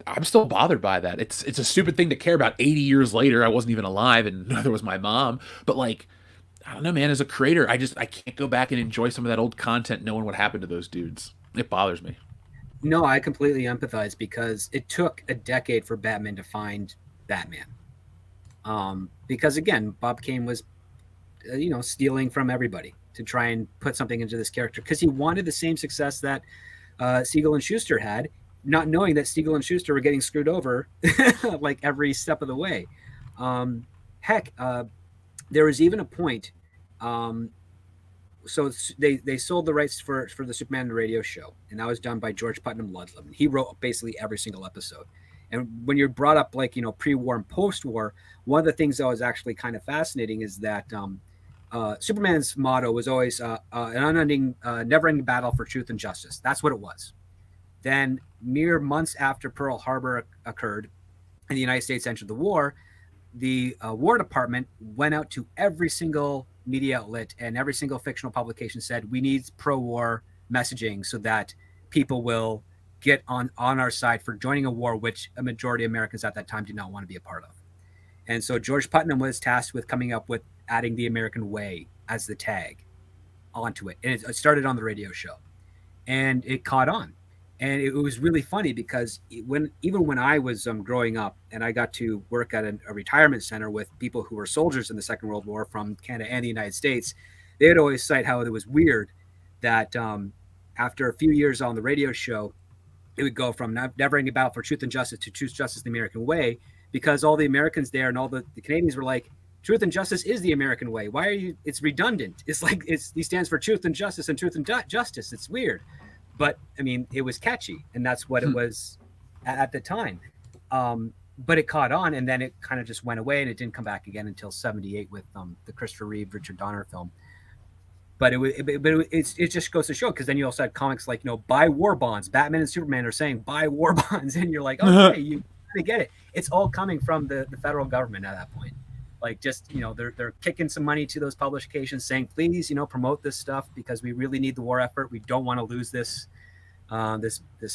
S1: I'm still bothered by that. It's a stupid thing to care about 80 years later. I wasn't even alive, and neither was my mom. But like, I don't know, man. As a creator, I can't go back and enjoy some of that old content knowing what happened to those dudes. It bothers me.
S3: No, I completely empathize because it took a decade for Batman to find Batman. Because again, Bob Kane was, stealing from everybody to try and put something into this character because he wanted the same success that Siegel and Schuster had, not knowing that Siegel and Schuster were getting screwed over like every step of the way. There was even a point. So they sold the rights for the Superman radio show, and that was done by George Putnam Ludlam. He wrote basically every single episode. And when you're brought up like, pre-war and post-war, one of the things that was actually kind of fascinating is that Superman's motto was always an unending, never-ending battle for truth and justice. That's what it was. Then mere months after Pearl Harbor occurred and the United States entered the war, the War Department went out to every single media outlet and every single fictional publication said, we need pro-war messaging so that people will get on our side for joining a war, which a majority of Americans at that time did not want to be a part of. And so George Putnam was tasked with coming up with adding the American way as the tag onto it. And it started on the radio show. And it caught on. And it was really funny because even when I was growing up and I got to work at a retirement center with people who were soldiers in the Second World War from Canada and the United States, they would always cite how it was weird that after a few years on the radio show, it would go from never ending battle for truth and justice to truth, justice, the American way, because all the Americans there and all the Canadians were like, truth and justice is the American way. Why are you? It's redundant. It's like he stands for truth and justice justice. It's weird. But I mean, it was catchy, and that's what it was at the time. But it caught on, and then it kind of just went away, and it didn't come back again until '78 with the Christopher Reeve, Richard Donner film. But it just goes to show, because then you also had comics like, buy war bonds. Batman and Superman are saying buy war bonds, and you're like, okay, you get it. It's all coming from the federal government at that point. Like, just they're kicking some money to those publications saying, please, promote this stuff because we really need the war effort. We don't want to lose this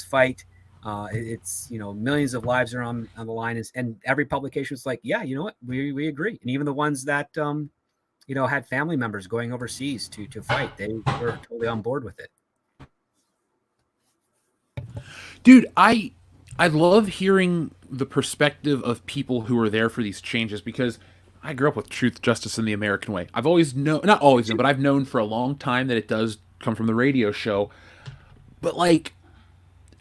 S3: fight. It's millions of lives are on the line, and every publication was like, yeah, you know what, we agree. And even the ones that had family members going overseas to fight, they were totally on board with it.
S1: Dude, I love hearing the perspective of people who are there for these changes, because I grew up with truth, justice, and the American way. I've always known, not always known, but I've known for a long time that it does come from the radio show. But like,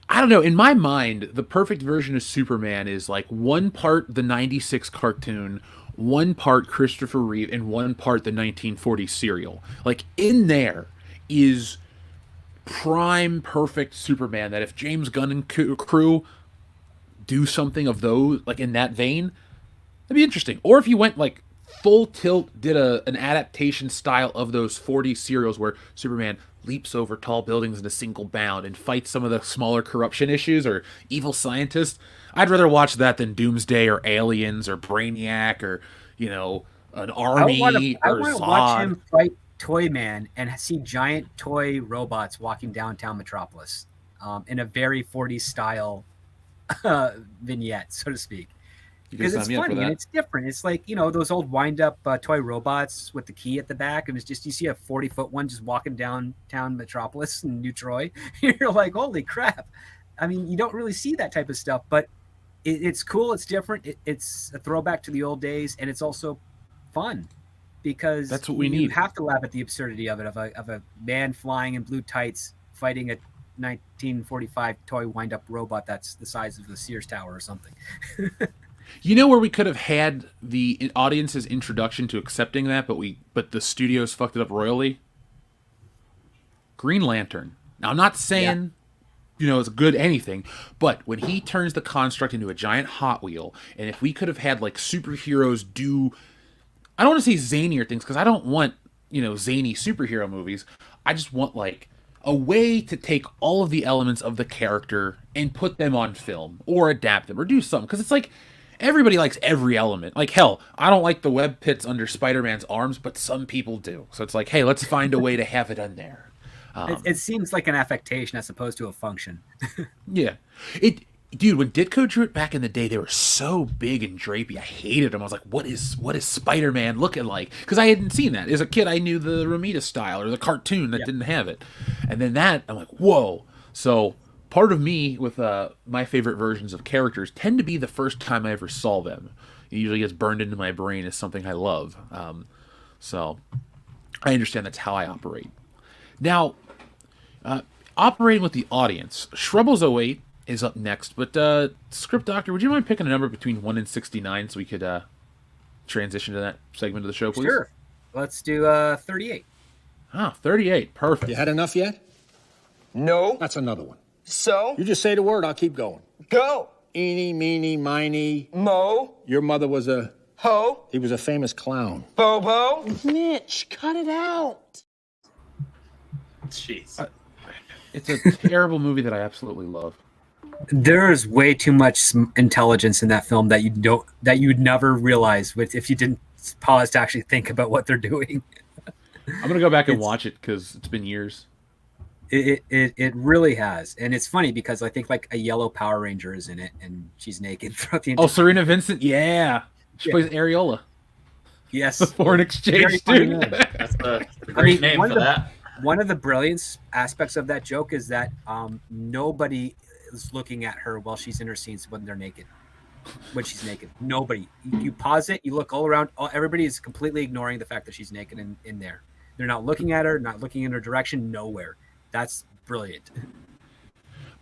S1: I don't know, in my mind, the perfect version of Superman is like one part the 96 cartoon, one part Christopher Reeve, and one part the 1940 serial. Like, in there is prime perfect Superman that if James Gunn and crew do something of those, like in that vein, that'd be interesting. Or if you went like full tilt, did an adaptation style of those 40 serials where Superman leaps over tall buildings in a single bound and fights some of the smaller corruption issues or evil scientists. I'd rather watch that than Doomsday or Aliens or Brainiac or, an army
S3: I
S1: or
S3: want to
S1: Zod.
S3: watch him fight Toyman and see giant toy robots walking downtown Metropolis in a very 40s style vignette, so to speak. Because it's funny and it's different. It's like, those old wind-up toy robots with the key at the back, and it's just, you see a 40-foot one just walking downtown Metropolis in New Troy. You're like, holy crap. I mean, you don't really see that type of stuff, but it's cool. It's different. It's a throwback to the old days, and it's also fun because
S1: that's what we need.
S3: You have to laugh at the absurdity of it, of a man flying in blue tights fighting a 1945 toy wind-up robot that's the size of the Sears Tower or something.
S1: You know where we could have had the audience's introduction to accepting that, but the studios fucked it up royally? Green Lantern. Now, I'm not saying, it's good anything, but when he turns the construct into a giant Hot Wheel, and if we could have had, like, superheroes do... I don't want to say zanier things, because I don't want, zany superhero movies. I just want, like, a way to take all of the elements of the character and put them on film, or adapt them, or do something. Because it's like... Everybody likes every element. Like, hell, I don't like the web pits under Spider-Man's arms, but some people do. So it's like, hey, let's find a way to have it in there.
S3: It seems like an affectation as opposed to a function.
S1: Yeah. Dude, when Ditko drew it back in the day, they were so big and drapey. I hated them. I was like, what is Spider-Man looking like? Because I hadn't seen that. As a kid, I knew the Romita style or the cartoon that didn't have it. And then that, I'm like, whoa. So... part of me with my favorite versions of characters tend to be the first time I ever saw them. It usually gets burned into my brain as something I love. So I understand that's how I operate. Now, operating with the audience, Shrubbles 08 is up next, but ScriptDoctor, would you mind picking a number between 1 and 69 so we could transition to that segment of the show, please?
S3: Sure. Let's do 38.
S1: Ah, 38. Perfect.
S7: You had enough yet?
S5: No.
S7: That's another one.
S5: So?
S7: You just say the word, I'll keep going.
S5: Go.
S7: Eeny, meeny, miny.
S5: Mo.
S7: Your mother was a...
S5: Ho.
S7: He was a famous clown.
S5: Bobo.
S7: Mitch, cut it out.
S2: Jeez.
S1: It's a terrible movie that I absolutely love.
S3: There is way too much intelligence in that film that you'd never realize if you didn't pause to actually think about what they're doing.
S1: I'm gonna go back and watch it because it's been years.
S3: It really has, and it's funny because I think like a yellow Power Ranger is in it, and she's naked throughout the entire.
S1: Oh, Serena Vincent, yeah, she plays Areola.
S3: Yes,
S1: The foreign exchange student.
S2: That's a great name for that.
S3: one of the brilliance aspects of that joke is that nobody is looking at her while she's in her scenes when she's naked. Nobody. You pause it, you look all around. Everybody is completely ignoring the fact that she's naked in there. They're not looking at her, not looking in her direction, nowhere. That's brilliant.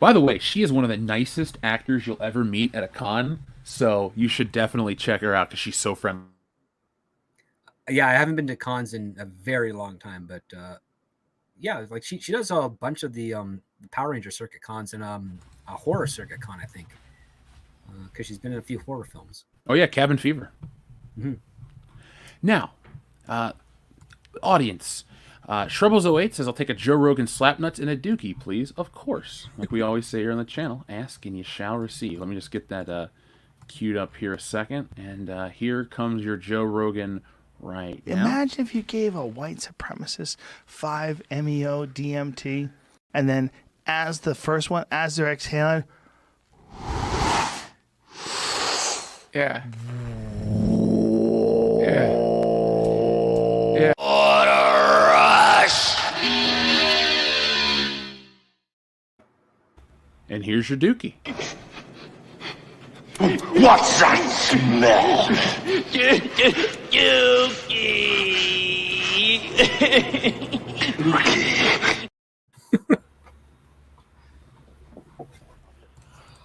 S1: By the way, she is one of the nicest actors you'll ever meet at a con, so you should definitely check her out because she's so friendly.
S3: Yeah, I haven't been to cons in a very long time, but yeah, like she does a bunch of the Power Ranger circuit cons and a horror circuit con, I think, because she's been in a few horror films.
S1: Oh yeah, Cabin Fever.
S3: Mm-hmm.
S1: Now, audience, Shrubbles08 says, I'll take a Joe Rogan Slapnuts and a Dookie, please. Of course. Like we always say here on the channel, ask and you shall receive. Let me just get that queued up here a second. And here comes your Joe Rogan right now.
S8: Imagine if you gave a white supremacist 5-MeO DMT, and then as the first one, as they're exhaling,
S1: Yeah. Yeah. Yeah. And here's your Dookie.
S6: What's that smell?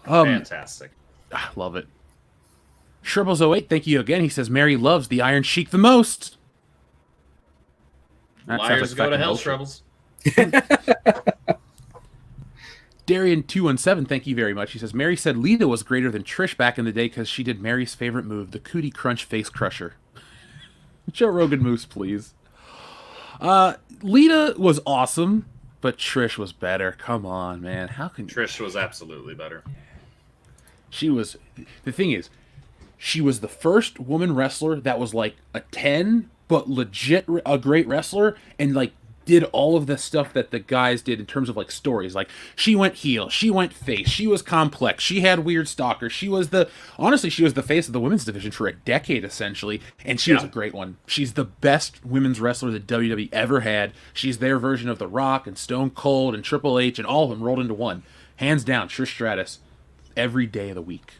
S2: Fantastic.
S1: I love it. Shrubbles08, thank you again. He says Mary loves the Iron Sheik the most. That sounds
S2: Liars
S1: like
S2: go to
S1: fucking
S2: hell,
S1: bullshit.
S2: Shrubbles.
S1: Darian217, thank you very much. He says Mary said Lita was greater than Trish back in the day because she did Mary's favorite move, the Cootie Crunch Face Crusher. Joe Rogan moves, please. Lita was awesome, but Trish was better. Come on, man. How can
S2: Trish was absolutely better.
S1: She was... The thing is, she was the first woman wrestler that was like a 10, but legit a great wrestler, and like did all of the stuff that the guys did in terms of like stories. Like she went heel, she went face, she was complex, she had weird stalkers, she was the face of the women's division for a decade essentially, and she was a great one. She's the best women's wrestler that WWE ever had. She's their version of The Rock and Stone Cold and Triple H and all of them rolled into one. Hands down, Trish Stratus every day of the week.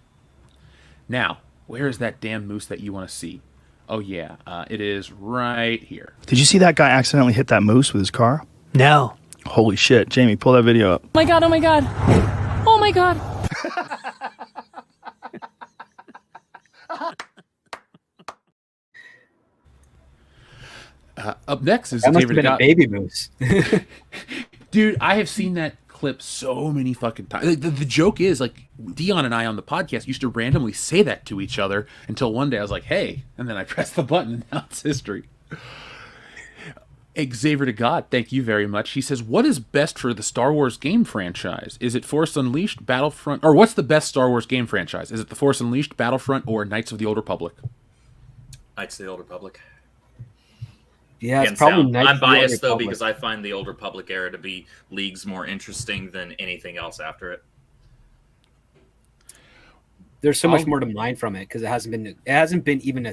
S1: Now, where is that damn moose that you want to see? Oh, yeah. It is right here.
S8: Did you see that guy accidentally hit that moose with his car?
S9: No.
S8: Holy shit. Jamie, pull that video up.
S10: Oh my god, oh my god. Oh my god.
S1: Up next is
S3: That must have been a baby moose.
S1: Dude, I have seen that clip so many fucking times. The joke is, like, Dion and I on the podcast used to randomly say that to each other until one day I was like, hey, and then I pressed the button and now it's history. Xavier to God, thank you very much. He says, what is best for the Star Wars game franchise? Is it Force Unleashed, Battlefront, or what's the best Star Wars game franchise? Is it the Force Unleashed, Battlefront, or Knights of the Old Republic?
S2: Knights of the Old Republic.
S3: Yeah, it's probably
S2: I'm biased though because I find the Old Republic era to be leagues more interesting than anything else after it.
S3: There's so much more to mine from it because it hasn't been even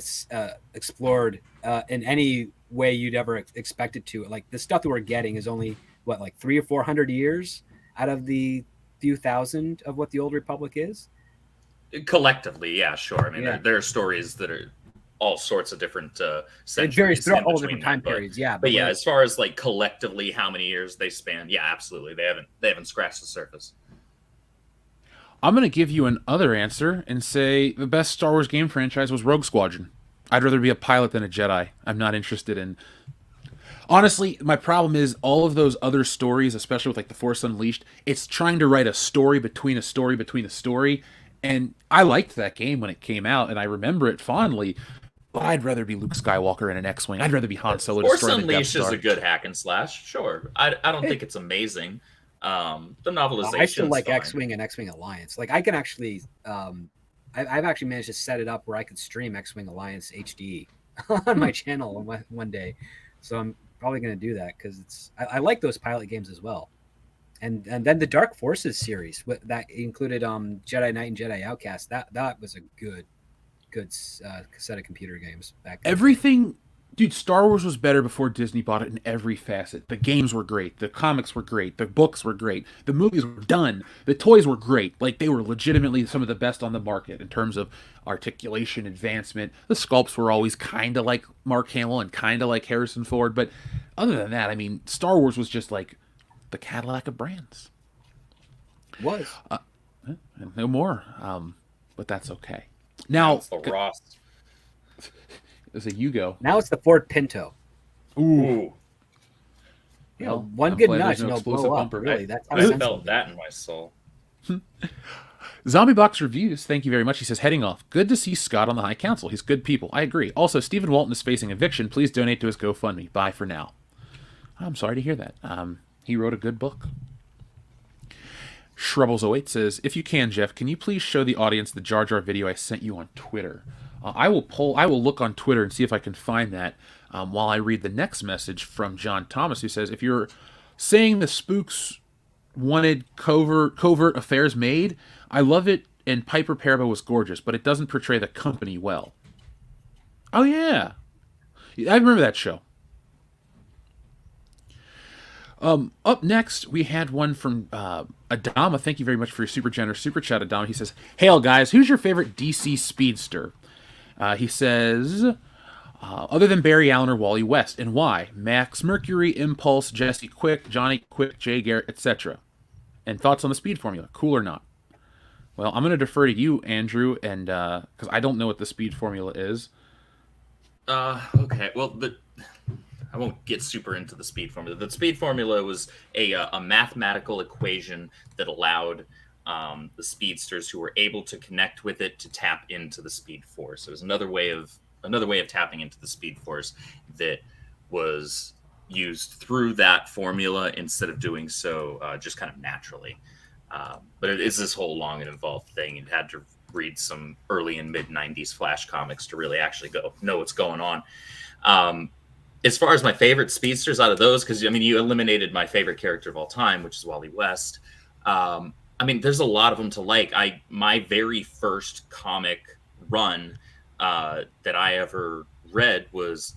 S3: explored in any way you'd ever expect it to. Like the stuff that we're getting is only what, like 300 or 400 years out of the few thousand of what the Old Republic is.
S2: Collectively, yeah, sure. I mean, there are stories that are all sorts of different centuries.
S3: It varies throughout all different time periods, yeah.
S2: But yeah, as far as like collectively how many years they span, yeah, absolutely. They haven't scratched the surface.
S1: I'm going to give you another answer and say the best Star Wars game franchise was Rogue Squadron. I'd rather be a pilot than a Jedi. I'm not interested in... Honestly, my problem is all of those other stories, especially with like The Force Unleashed, it's trying to write a story between a story between a story. And I liked that game when it came out, and I remember it fondly. But I'd rather be Luke Skywalker in an X-Wing. I'd rather be Han Solo.
S2: Force Unleashed is a good hack and slash. Sure, I don't think it's amazing. The novelization.
S3: I still like X-Wing and X-Wing Alliance. Like I can actually, I've actually managed to set it up where I could stream X-Wing Alliance HD on my channel one day. So I'm probably going to do that because I like those pilot games as well. And then the Dark Forces series that included Jedi Knight and Jedi Outcast. That was a good set of computer games back then.
S1: Dude, Star Wars was better before Disney bought it in every facet. The games were great. The comics were great. The books were great. The movies were done. The toys were great. Like, they were legitimately some of the best on the market in terms of articulation, advancement. The sculpts were always kind of like Mark Hamill and kind of like Harrison Ford. But other than that, I mean, Star Wars was just like the Cadillac of brands.
S3: Was.
S1: No more. But that's okay. Now,
S2: It's the Ross.
S1: there's a Yugo.
S3: Now it's the Ford Pinto.
S2: Ooh,
S3: You know,
S1: Well,
S3: one
S1: I'm
S3: good
S1: glad
S3: nudge
S1: there's
S3: and
S1: no
S3: it'll
S1: explosive
S3: blow up.
S1: bumper.
S3: Really, that's how
S2: I
S3: sensitive
S2: felt
S3: it
S2: that in my soul.
S1: Zombie Box Reviews, thank you very much. He says, heading off. Good to see Scott on the High Council. He's good people. I agree. Also, Stephen Walton is facing eviction. Please donate to his GoFundMe. Bye for now. I'm sorry to hear that. He wrote a good book. Shrubbles08 says, if you can, Jeff, can you please show the audience the Jar Jar video I sent you on Twitter? I will look on Twitter and see if I can find that while I read the next message from John Thomas, who says, if you're saying the spooks wanted covert affairs made, I love it, and Piper Perabo was gorgeous, but it doesn't portray the company well. Oh, yeah. I remember that show. Up next, we had one from Adama. Thank you very much for your super generous super chat, Adama. He says, hail, guys. Who's your favorite DC speedster? He says, other than Barry Allen or Wally West, and why? Max Mercury, Impulse, Jesse Quick, Johnny Quick, Jay Garrett, etc. And thoughts on the speed formula, cool or not? Well, I'm going to defer to you, Andrew, and because I don't know what the speed formula is.
S2: Okay. Well, I won't get super into the speed formula. The speed formula was a mathematical equation that allowed the speedsters who were able to connect with it to tap into the speed force. It was another way of tapping into the speed force that was used through that formula instead of doing so just kind of naturally. But it is this whole long and involved thing. You had to read some early and mid 90s Flash comics to really actually know what's going on. As far as my favorite speedsters out of those, because, I mean, you eliminated my favorite character of all time, which is Wally West. I mean, there's a lot of them to like. My very first comic run that I ever read was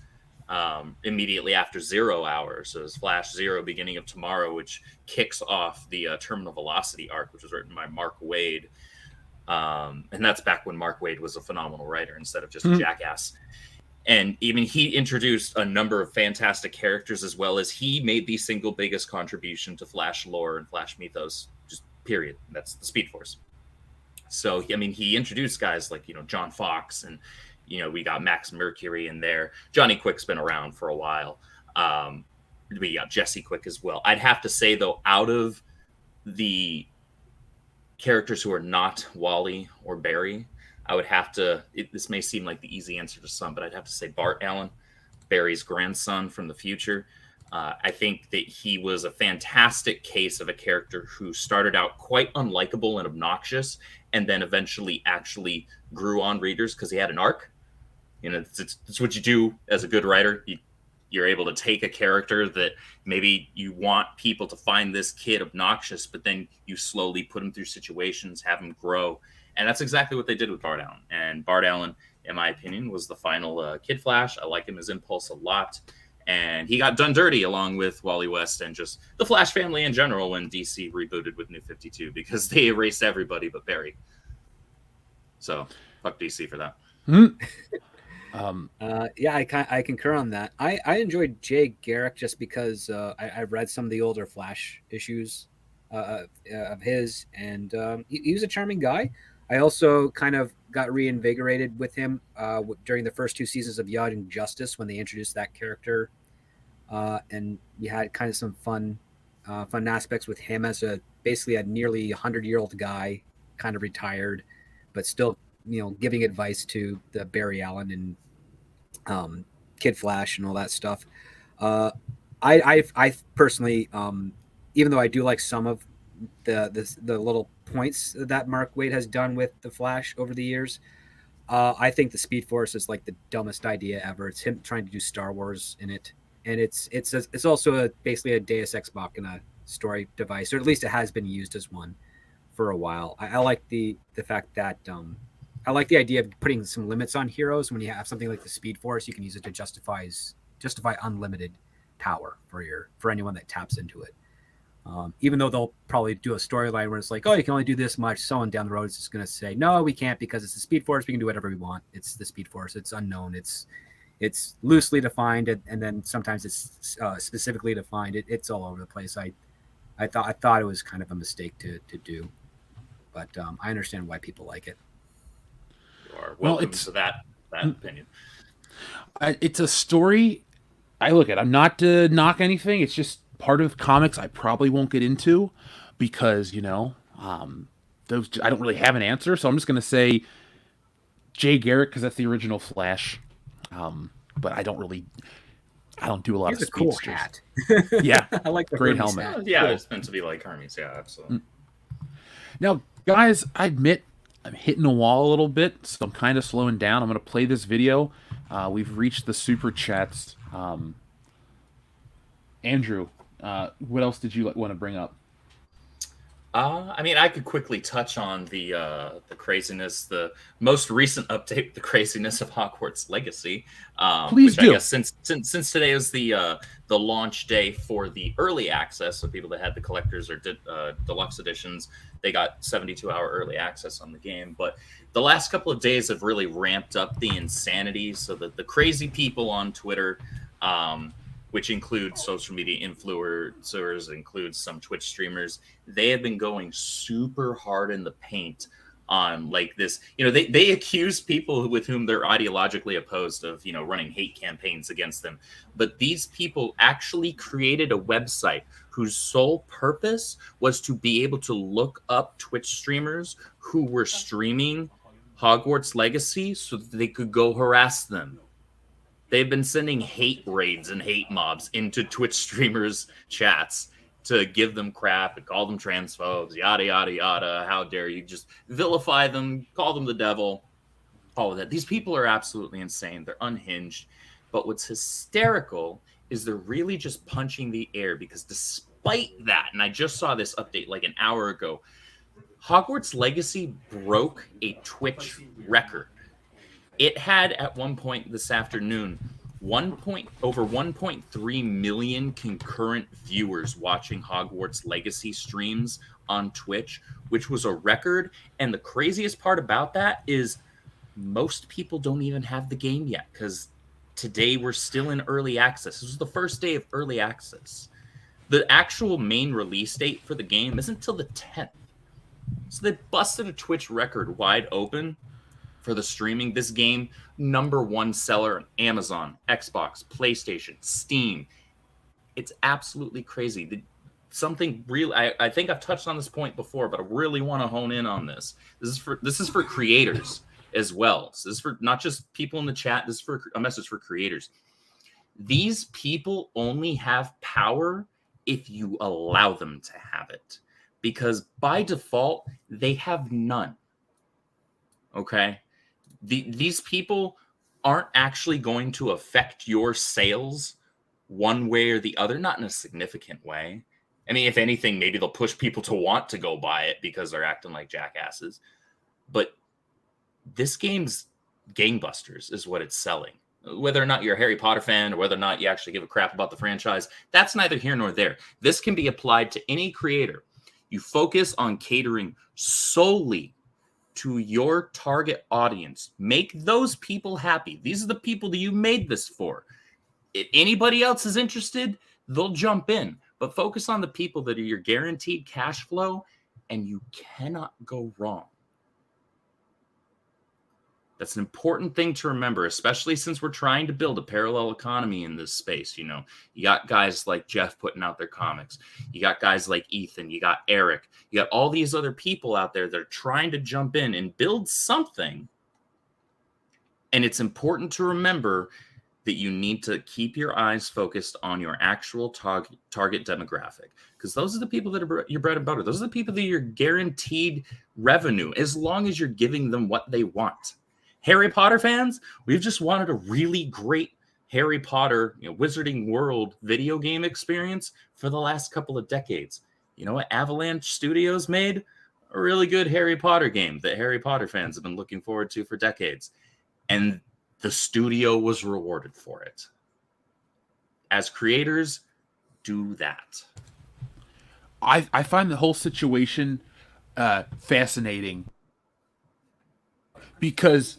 S2: immediately after 0 Hour. So it was Flash Zero, Beginning of Tomorrow, which kicks off the Terminal Velocity arc, which was written by Mark Waid. And that's back when Mark Waid was a phenomenal writer instead of just a jackass. And even he introduced a number of fantastic characters, as well as he made the single biggest contribution to Flash lore and Flash mythos, just period. That's the Speed Force. So, I mean, he introduced guys like, John Fox, and, we got Max Mercury in there. Johnny Quick's been around for a while. We got Jesse Quick as well. I'd have to say, though, out of the characters who are not Wally or Barry, I would have to, this may seem like the easy answer to some, but I'd have to say Bart Allen, Barry's grandson from the future. I think that he was a fantastic case of a character who started out quite unlikable and obnoxious, and then eventually actually grew on readers because he had an arc. It's what you do as a good writer. You're able to take a character that maybe you want people to find this kid obnoxious, but then you slowly put him through situations, have him grow. And that's exactly what they did with Bart Allen. And Bart Allen, in my opinion, was the final Kid Flash. I like him as Impulse a lot. And he got done dirty along with Wally West and just the Flash family in general when DC rebooted with New 52, because they erased everybody but Barry. So, fuck DC for that.
S3: Yeah, I concur on that. I enjoyed Jay Garrick just because I've read some of the older Flash issues of his, and he was a charming guy. I also kind of got reinvigorated with him during the first 2 seasons of Young and Justice when they introduced that character, and we had kind of some fun aspects with him as basically a nearly 100-year-old guy, kind of retired, but still giving advice to the Barry Allen and Kid Flash and all that stuff. I personally, even though I do like some of the little points that Mark Waid has done with the Flash over the years, I think the Speed Force is like the dumbest idea ever. It's him trying to do Star Wars in it, and it's also basically a Deus Ex Machina story device, or at least it has been used as one for a while. I like the fact that I like the idea of putting some limits on heroes. When you have something like the Speed Force, you can use it to justify unlimited power for anyone that taps into it. Even though they'll probably do a storyline where it's like, oh, you can only do this much. Someone down the road is just going to say, no, we can't because it's the Speed Force. We can do whatever we want. It's the Speed Force. It's unknown. It's loosely defined, and then sometimes it's specifically defined. It's all over the place. I thought it was kind of a mistake to do, but I understand why people like it.
S2: You are welcome to that opinion.
S1: It's a story. I'm not to knock anything. It's just part of comics I probably won't get into because, those I don't really have an answer. So I'm just going to say Jay Garrick because that's the original Flash. But I don't do a lot of
S3: a cool
S1: speedsters.
S3: hat.
S1: Yeah,
S3: I like the
S1: great
S3: Hermes
S1: helmet.
S3: hat.
S2: Yeah, it's meant to be like Hermes. Yeah, absolutely.
S1: Now, guys, I admit I'm hitting a wall a little bit, so I'm kind of slowing down. I'm going to play this video. We've reached the super chats. Andrew, what else did you want to bring up?
S2: I mean, I could quickly touch on the craziness, the most recent update, the craziness of Hogwarts Legacy.
S1: Please do.
S2: I guess since today is the launch day for the early access, so people that had the collectors or deluxe editions, they got 72-hour early access on the game. But the last couple of days have really ramped up the insanity, so that the crazy people on Twitter, which includes social media influencers, includes some Twitch streamers, they have been going super hard in the paint on like this. They accuse people with whom they're ideologically opposed of, running hate campaigns against them. But these people actually created a website whose sole purpose was to be able to look up Twitch streamers who were streaming Hogwarts Legacy so that they could go harass them. They've been sending hate raids and hate mobs into Twitch streamers' chats to give them crap and call them transphobes, yada, yada, yada. How dare you just vilify them, call them the devil, all of that. These people are absolutely insane. They're unhinged. But what's hysterical is they're really just punching the air because despite that, and I just saw this update like an hour ago, Hogwarts Legacy broke a Twitch record. It had at one point this afternoon over 1.3 million concurrent viewers watching Hogwarts Legacy streams on Twitch, which was a record. And the craziest part about that is most people don't even have the game yet because today we're still in early access. This was the first day of early access. The actual main release date for the game isn't until the 10th. So they busted a Twitch record wide open for the streaming. This game, #1 seller on Amazon, Xbox, PlayStation, Steam. It's absolutely crazy. Something real. I think I've touched on this point before, but I really want to hone in on this. This is for creators as well. So this is for not just people in the chat. This is for a message for creators. These people only have power if you allow them to have it, because by default they have none. Okay. These people aren't actually going to affect your sales one way or the other, not in a significant way. I mean, if anything, maybe they'll push people to want to go buy it because they're acting like jackasses. But this game's gangbusters is what it's selling. Whether or not you're a Harry Potter fan or whether or not you actually give a crap about the franchise, that's neither here nor there. This can be applied to any creator. You focus on catering solely to your target audience. Make those people happy. These are the people that you made this for. If anybody else is interested, they'll jump in. But focus on the people that are your guaranteed cash flow, and you cannot go wrong. That's an important thing to remember, especially since we're trying to build a parallel economy in this space. You got guys like Jeff putting out their comics. You got guys like Ethan. You got Eric. You got all these other people out there that are trying to jump in and build something. And it's important to remember that you need to keep your eyes focused on your actual target demographic, because those are the people that are your bread and butter. Those are the people that are your guaranteed revenue, as long as you're giving them what they want. Harry Potter fans, we've just wanted a really great Harry Potter, Wizarding World video game experience for the last couple of decades. You know what Avalanche Studios made? a really good Harry Potter game that Harry Potter fans have been looking forward to for decades. And the studio was rewarded for it. As creators, do that.
S1: I find the whole situation fascinating because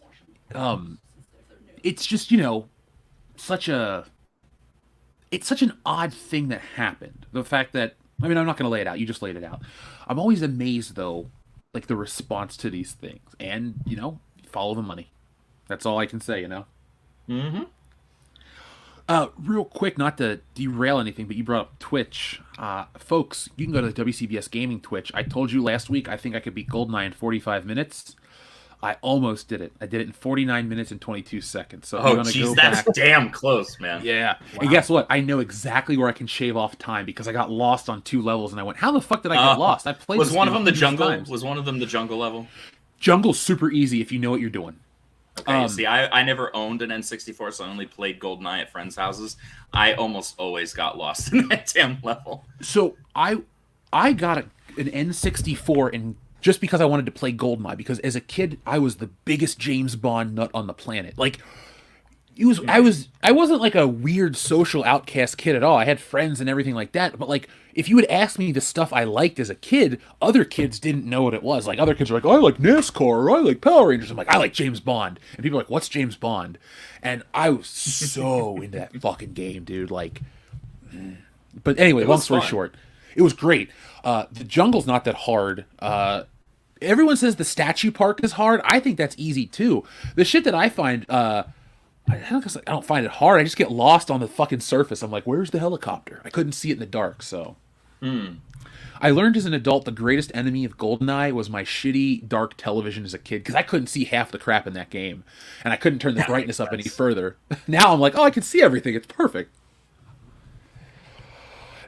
S1: it's just, it's such an odd thing that happened. The fact that, I mean, I'm not going to lay it out. You just laid it out. I'm always amazed, though, like the response to these things. And, follow the money. That's all I can say,
S2: Mm-hmm.
S1: Real quick, not to derail anything, but you brought up Twitch. Folks, you can go to the WCBS Gaming Twitch. I told you last week I think I could beat GoldenEye in 45 minutes. I almost did it. I did it in 49 minutes and 22 seconds. So
S2: jeez, that's damn close, man.
S1: Yeah.
S3: Wow.
S1: And guess what? I know exactly where I can shave off time because I got lost on 2 levels and I went, how the fuck did I get lost? I played
S2: Was
S1: this
S2: one of
S1: game
S2: them the
S1: hundreds of
S2: jungle?
S1: times.
S2: Was one of them the jungle level?
S1: Jungle's super easy if you know what you're doing.
S2: Okay, see, I never owned an N64, so I only played GoldenEye at friends' houses. I almost always got lost in that damn level.
S1: So I got an N64 and just because I wanted to play GoldenEye, because as a kid I was the biggest James Bond nut on the planet. Like I wasn't like a weird social outcast kid at all. I had friends and everything like that. But like if you would ask me the stuff I liked as a kid, other kids didn't know what it was. Like other kids were like, oh, I like NASCAR or I like Power Rangers. I'm like, I like James Bond. And people are like, what's James Bond? And I was so into that fucking game, dude. Like, but anyway, long story short, it was great. The jungle's not that hard. Everyone says the statue park is hard. I think that's easy too. The shit that I find, I don't find it hard. I just get lost on the fucking surface. I'm like, where's the helicopter? I couldn't see it in the dark, so. I learned as an adult the greatest enemy of GoldenEye was my shitty dark television as a kid because I couldn't see half the crap in that game. And I couldn't turn the brightness up any further. Now I'm like, oh, I can see everything. It's perfect.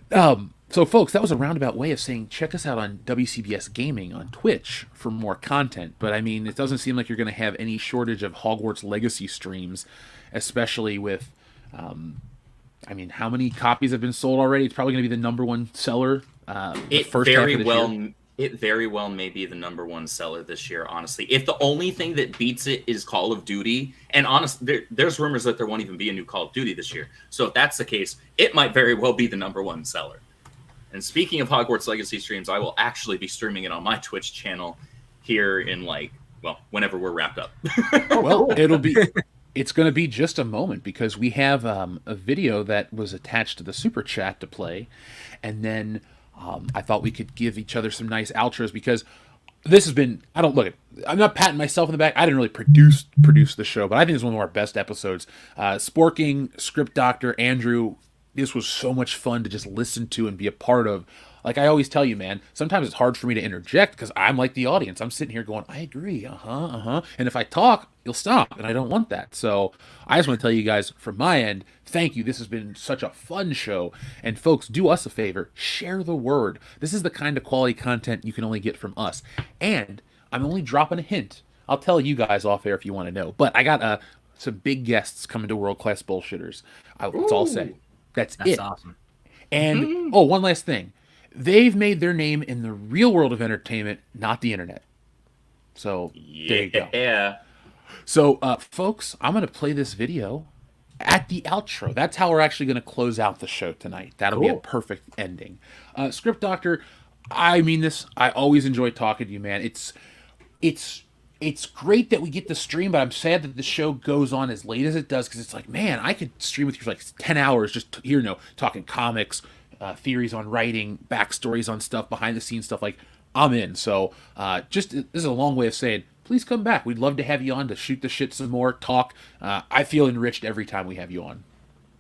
S1: So, folks, that was a roundabout way of saying check us out on WCBS Gaming on Twitch for more content. But, I mean, it doesn't seem like you're going to have any shortage of Hogwarts Legacy streams, especially with, I mean, how many copies have been sold already? It's probably going to be the number one seller.
S2: It very well may be the number one seller this year, honestly. If the only thing that beats it is Call of Duty, and honestly, there's rumors that there won't even be a new Call of Duty this year. So if that's the case, it might very well be the number one seller. And speaking of Hogwarts Legacy streams, I will actually be streaming it on my Twitch channel here in whenever we're wrapped up.
S1: Well, it's going to be just a moment because we have a video that was attached to the super chat to play. And then I thought we could give each other some nice outros because this has been, I'm not patting myself in the back. I didn't really produce the show, but I think it's one of our best episodes. Sporking, ScriptDoctor, Andrew, this was so much fun to just listen to and be a part of. Like I always tell you, man, sometimes it's hard for me to interject because I'm like the audience. I'm sitting here going, I agree, And if I talk, you'll stop, and I don't want that. So I just want to tell you guys from my end, thank you. This has been such a fun show. And folks, do us a favor, share the word. This is the kind of quality content you can only get from us. And I'm only dropping a hint. I'll tell you guys off air if you want to know. But I got some big guests coming to World Class Bullshitters. That's all I'll say. That's it.
S3: Awesome.
S1: And, one last thing. They've made their name in the real world of entertainment, not the internet. So, there you go.
S2: Yeah.
S1: So, folks, I'm going to play this video at the outro. That's how we're actually going to close out the show tonight. That'll be a perfect ending. ScriptDoctor, I mean this. I always enjoy talking to you, man. It's great that we get to stream, but I'm sad that the show goes on as late as it does because it's like, man, I could stream with you for like 10 hours just, talking comics, theories on writing, backstories on stuff, behind the scenes stuff. Like, I'm in. So this is a long way of saying, please come back. We'd love to have you on to shoot the shit some more, talk. I feel enriched every time we have you on.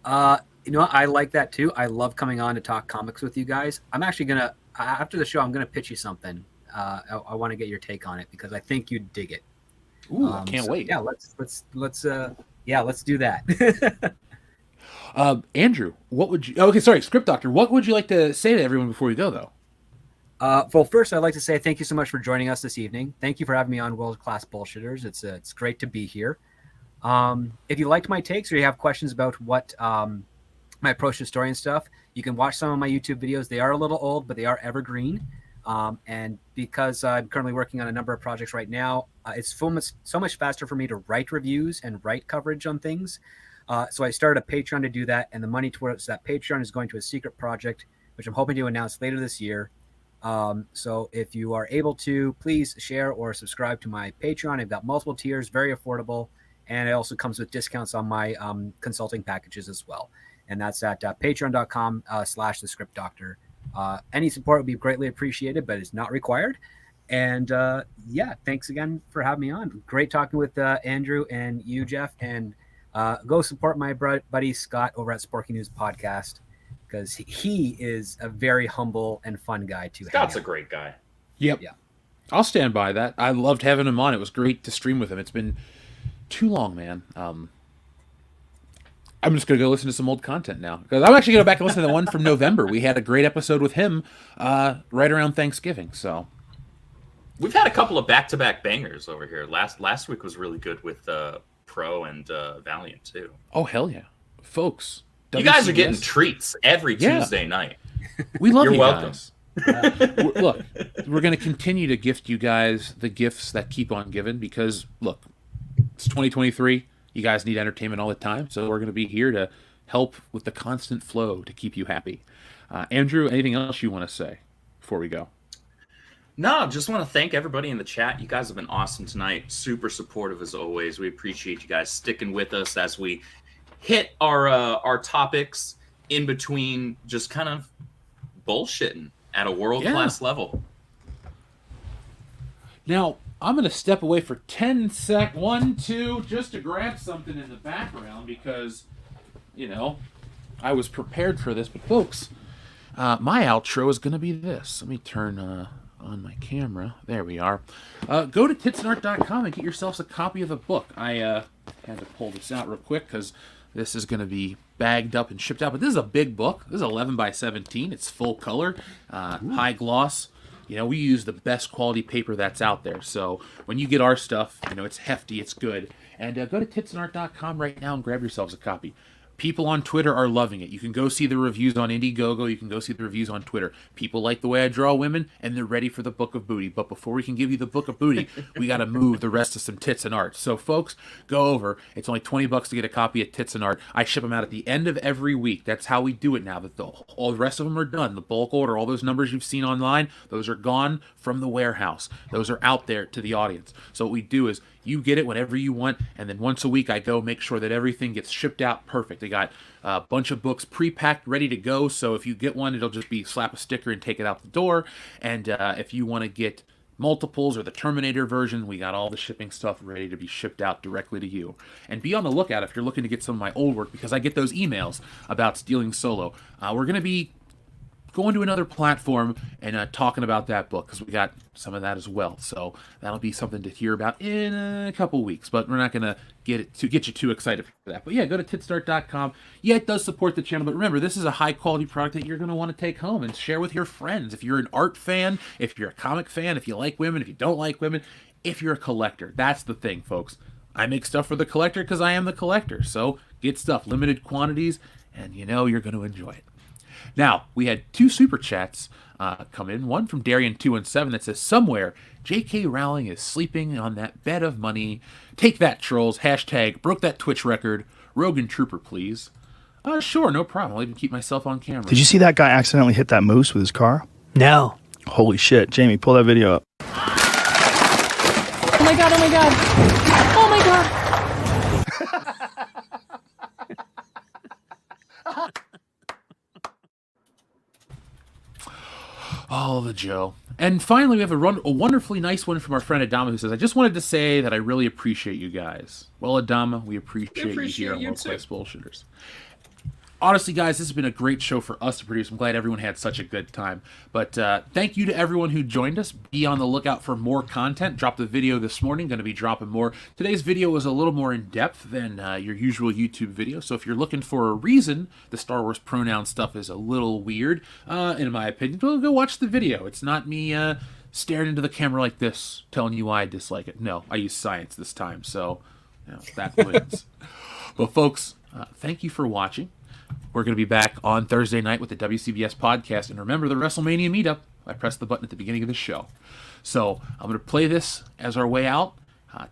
S3: I like that too. I love coming on to talk comics with you guys. I'm actually going to, after the show, I'm going to pitch you something. I want to get your take on it because I think you'd dig it.
S1: Ooh, I can't wait.
S3: Yeah, let's do that.
S1: Andrew, ScriptDoctor, what would you like to say to everyone before we go, though?
S3: Well, first, I'd like to say thank you so much for joining us this evening. Thank you for having me on World Class Bullshitters. It's great to be here. If you liked my takes or you have questions about what my approach to story and stuff, you can watch some of my YouTube videos. They are a little old, but they are evergreen. And because I'm currently working on a number of projects right now, it's so much faster for me to write reviews and write coverage on things. So I started a Patreon to do that, and the money towards that Patreon is going to a secret project, which I'm hoping to announce later this year. So if you are able to, please share or subscribe to my Patreon. I've got multiple tiers, very affordable, and it also comes with discounts on my consulting packages as well. And that's at patreon.com/thescriptdoctor. Any support would be greatly appreciated, but it's not required. And yeah, thanks again for having me on. Great talking with Andrew and you, Jeff. And go support my buddy Scott over at SporkingNews podcast, because he is a very humble and fun guy too.
S2: Scott's a great guy.
S1: Yep.
S3: Yeah.
S1: I'll stand by that. I loved having him on. It was great to stream with him. It's been too long, man. I'm just going to go listen to some old content now, because I'm actually going to go back and listen to the one from November. We had a great episode with him right around Thanksgiving. So
S2: we've had a couple of back-to-back bangers over here. Last week was really good with Pro and Valiant too.
S1: Oh, hell yeah. Folks,
S2: you guys are getting treats every Tuesday night.
S1: We love
S2: You're
S1: you
S2: welcome.
S1: guys. Look, we're going to continue to gift you guys the gifts that keep on giving, because, look, it's 2023. You guys need entertainment all the time, so we're going to be here to help with the constant flow to keep you happy. Andrew, anything else you want to say before we go?
S2: No, just want to thank everybody in the chat. You guys have been awesome tonight. Super supportive as always. We appreciate you guys sticking with us as we hit our topics in between just kind of bullshitting at a world-class level.
S1: Now, I'm going to step away for 10 sec, 1, 2, just to grab something in the background, because, you know, I was prepared for this. But, folks, my outro is going to be this. Let me turn on my camera. There we are. Go to titsandart.com and get yourselves a copy of the book. I had to pull this out real quick because this is going to be bagged up and shipped out. But this is a big book. This is 11 by 17. It's full color, high gloss. You know, we use the best quality paper that's out there. So when you get our stuff, you know, it's hefty, it's good. And go to titsandart.com right now and grab yourselves a copy. People on Twitter are loving it. You can go see the reviews on Indiegogo. You can go see the reviews on Twitter. People like the way I draw women, and they're ready for the Book of Booty. But before we can give you the Book of Booty, we got to move the rest of some Tits and Art. So, folks, go over. It's only $20 to get a copy of Tits and Art. I ship them out at the end of every week. That's how we do it now. That all the rest of them are done. The bulk order, all those numbers you've seen online, those are gone from the warehouse. Those are out there to the audience. So what we do is you get it whenever you want, and then once a week I go make sure that everything gets shipped out perfect. They got a bunch of books pre-packed, ready to go, so if you get one, it'll just be slap a sticker and take it out the door. And if you want to get multiples or the Terminator version, we got all the shipping stuff ready to be shipped out directly to you. And be on the lookout if you're looking to get some of my old work, because I get those emails about stealing solo. We're going to be going to another platform and talking about that book, because we got some of that as well. So that'll be something to hear about in a couple weeks, but we're not going to get you too excited for that. But yeah, go to titstart.com. Yeah, it does support the channel, but remember, this is a high quality product that you're going to want to take home and share with your friends. If you're an art fan, if you're a comic fan, if you like women, if you don't like women, if you're a collector, that's the thing, folks. I make stuff for the collector because I am the collector. So get stuff, limited quantities, and you know you're going to enjoy it. Now, we had 2 super chats come in. One from Darian217 that says, somewhere J.K. Rowling is sleeping on that bed of money. Take that, trolls. # broke that Twitch record. Rogan Trooper, please. Sure, no problem. I'll even keep myself on camera.
S8: Did you see that guy accidentally hit that moose with his car?
S9: No.
S8: Holy shit. Jamie, pull that video up.
S10: Oh my god, oh my god. Oh my god.
S1: Oh, the Joe. And finally, we have a wonderfully nice one from our friend Adama, who says, I just wanted to say that I really appreciate you guys. Well, Adama, we appreciate you here on World Class Bullshitters. Honestly, guys, this has been a great show for us to produce. I'm glad everyone had such a good time. But thank you to everyone who joined us. Be on the lookout for more content. Dropped the video this morning. Going to be dropping more. Today's video was a little more in-depth than your usual YouTube video. So if you're looking for a reason the Star Wars pronoun stuff is a little weird, in my opinion, well, go watch the video. It's not me staring into the camera like this, telling you why I dislike it. No, I use science this time. So you know, that wins. But folks, thank you for watching. We're going to be back on Thursday night with the WCBS podcast. And remember the WrestleMania meetup I pressed the button at the beginning of the show. So I'm going to play this as our way out.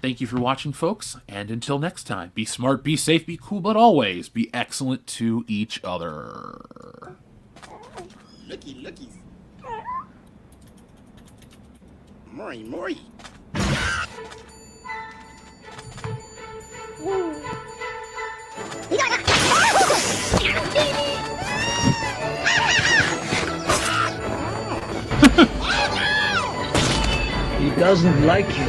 S1: Thank you for watching, folks, and until next time, be smart, be safe, be cool, but always be excellent to each other.
S5: Looky. Maury.
S6: He doesn't like you.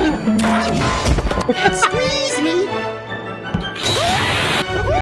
S5: Squeeze me.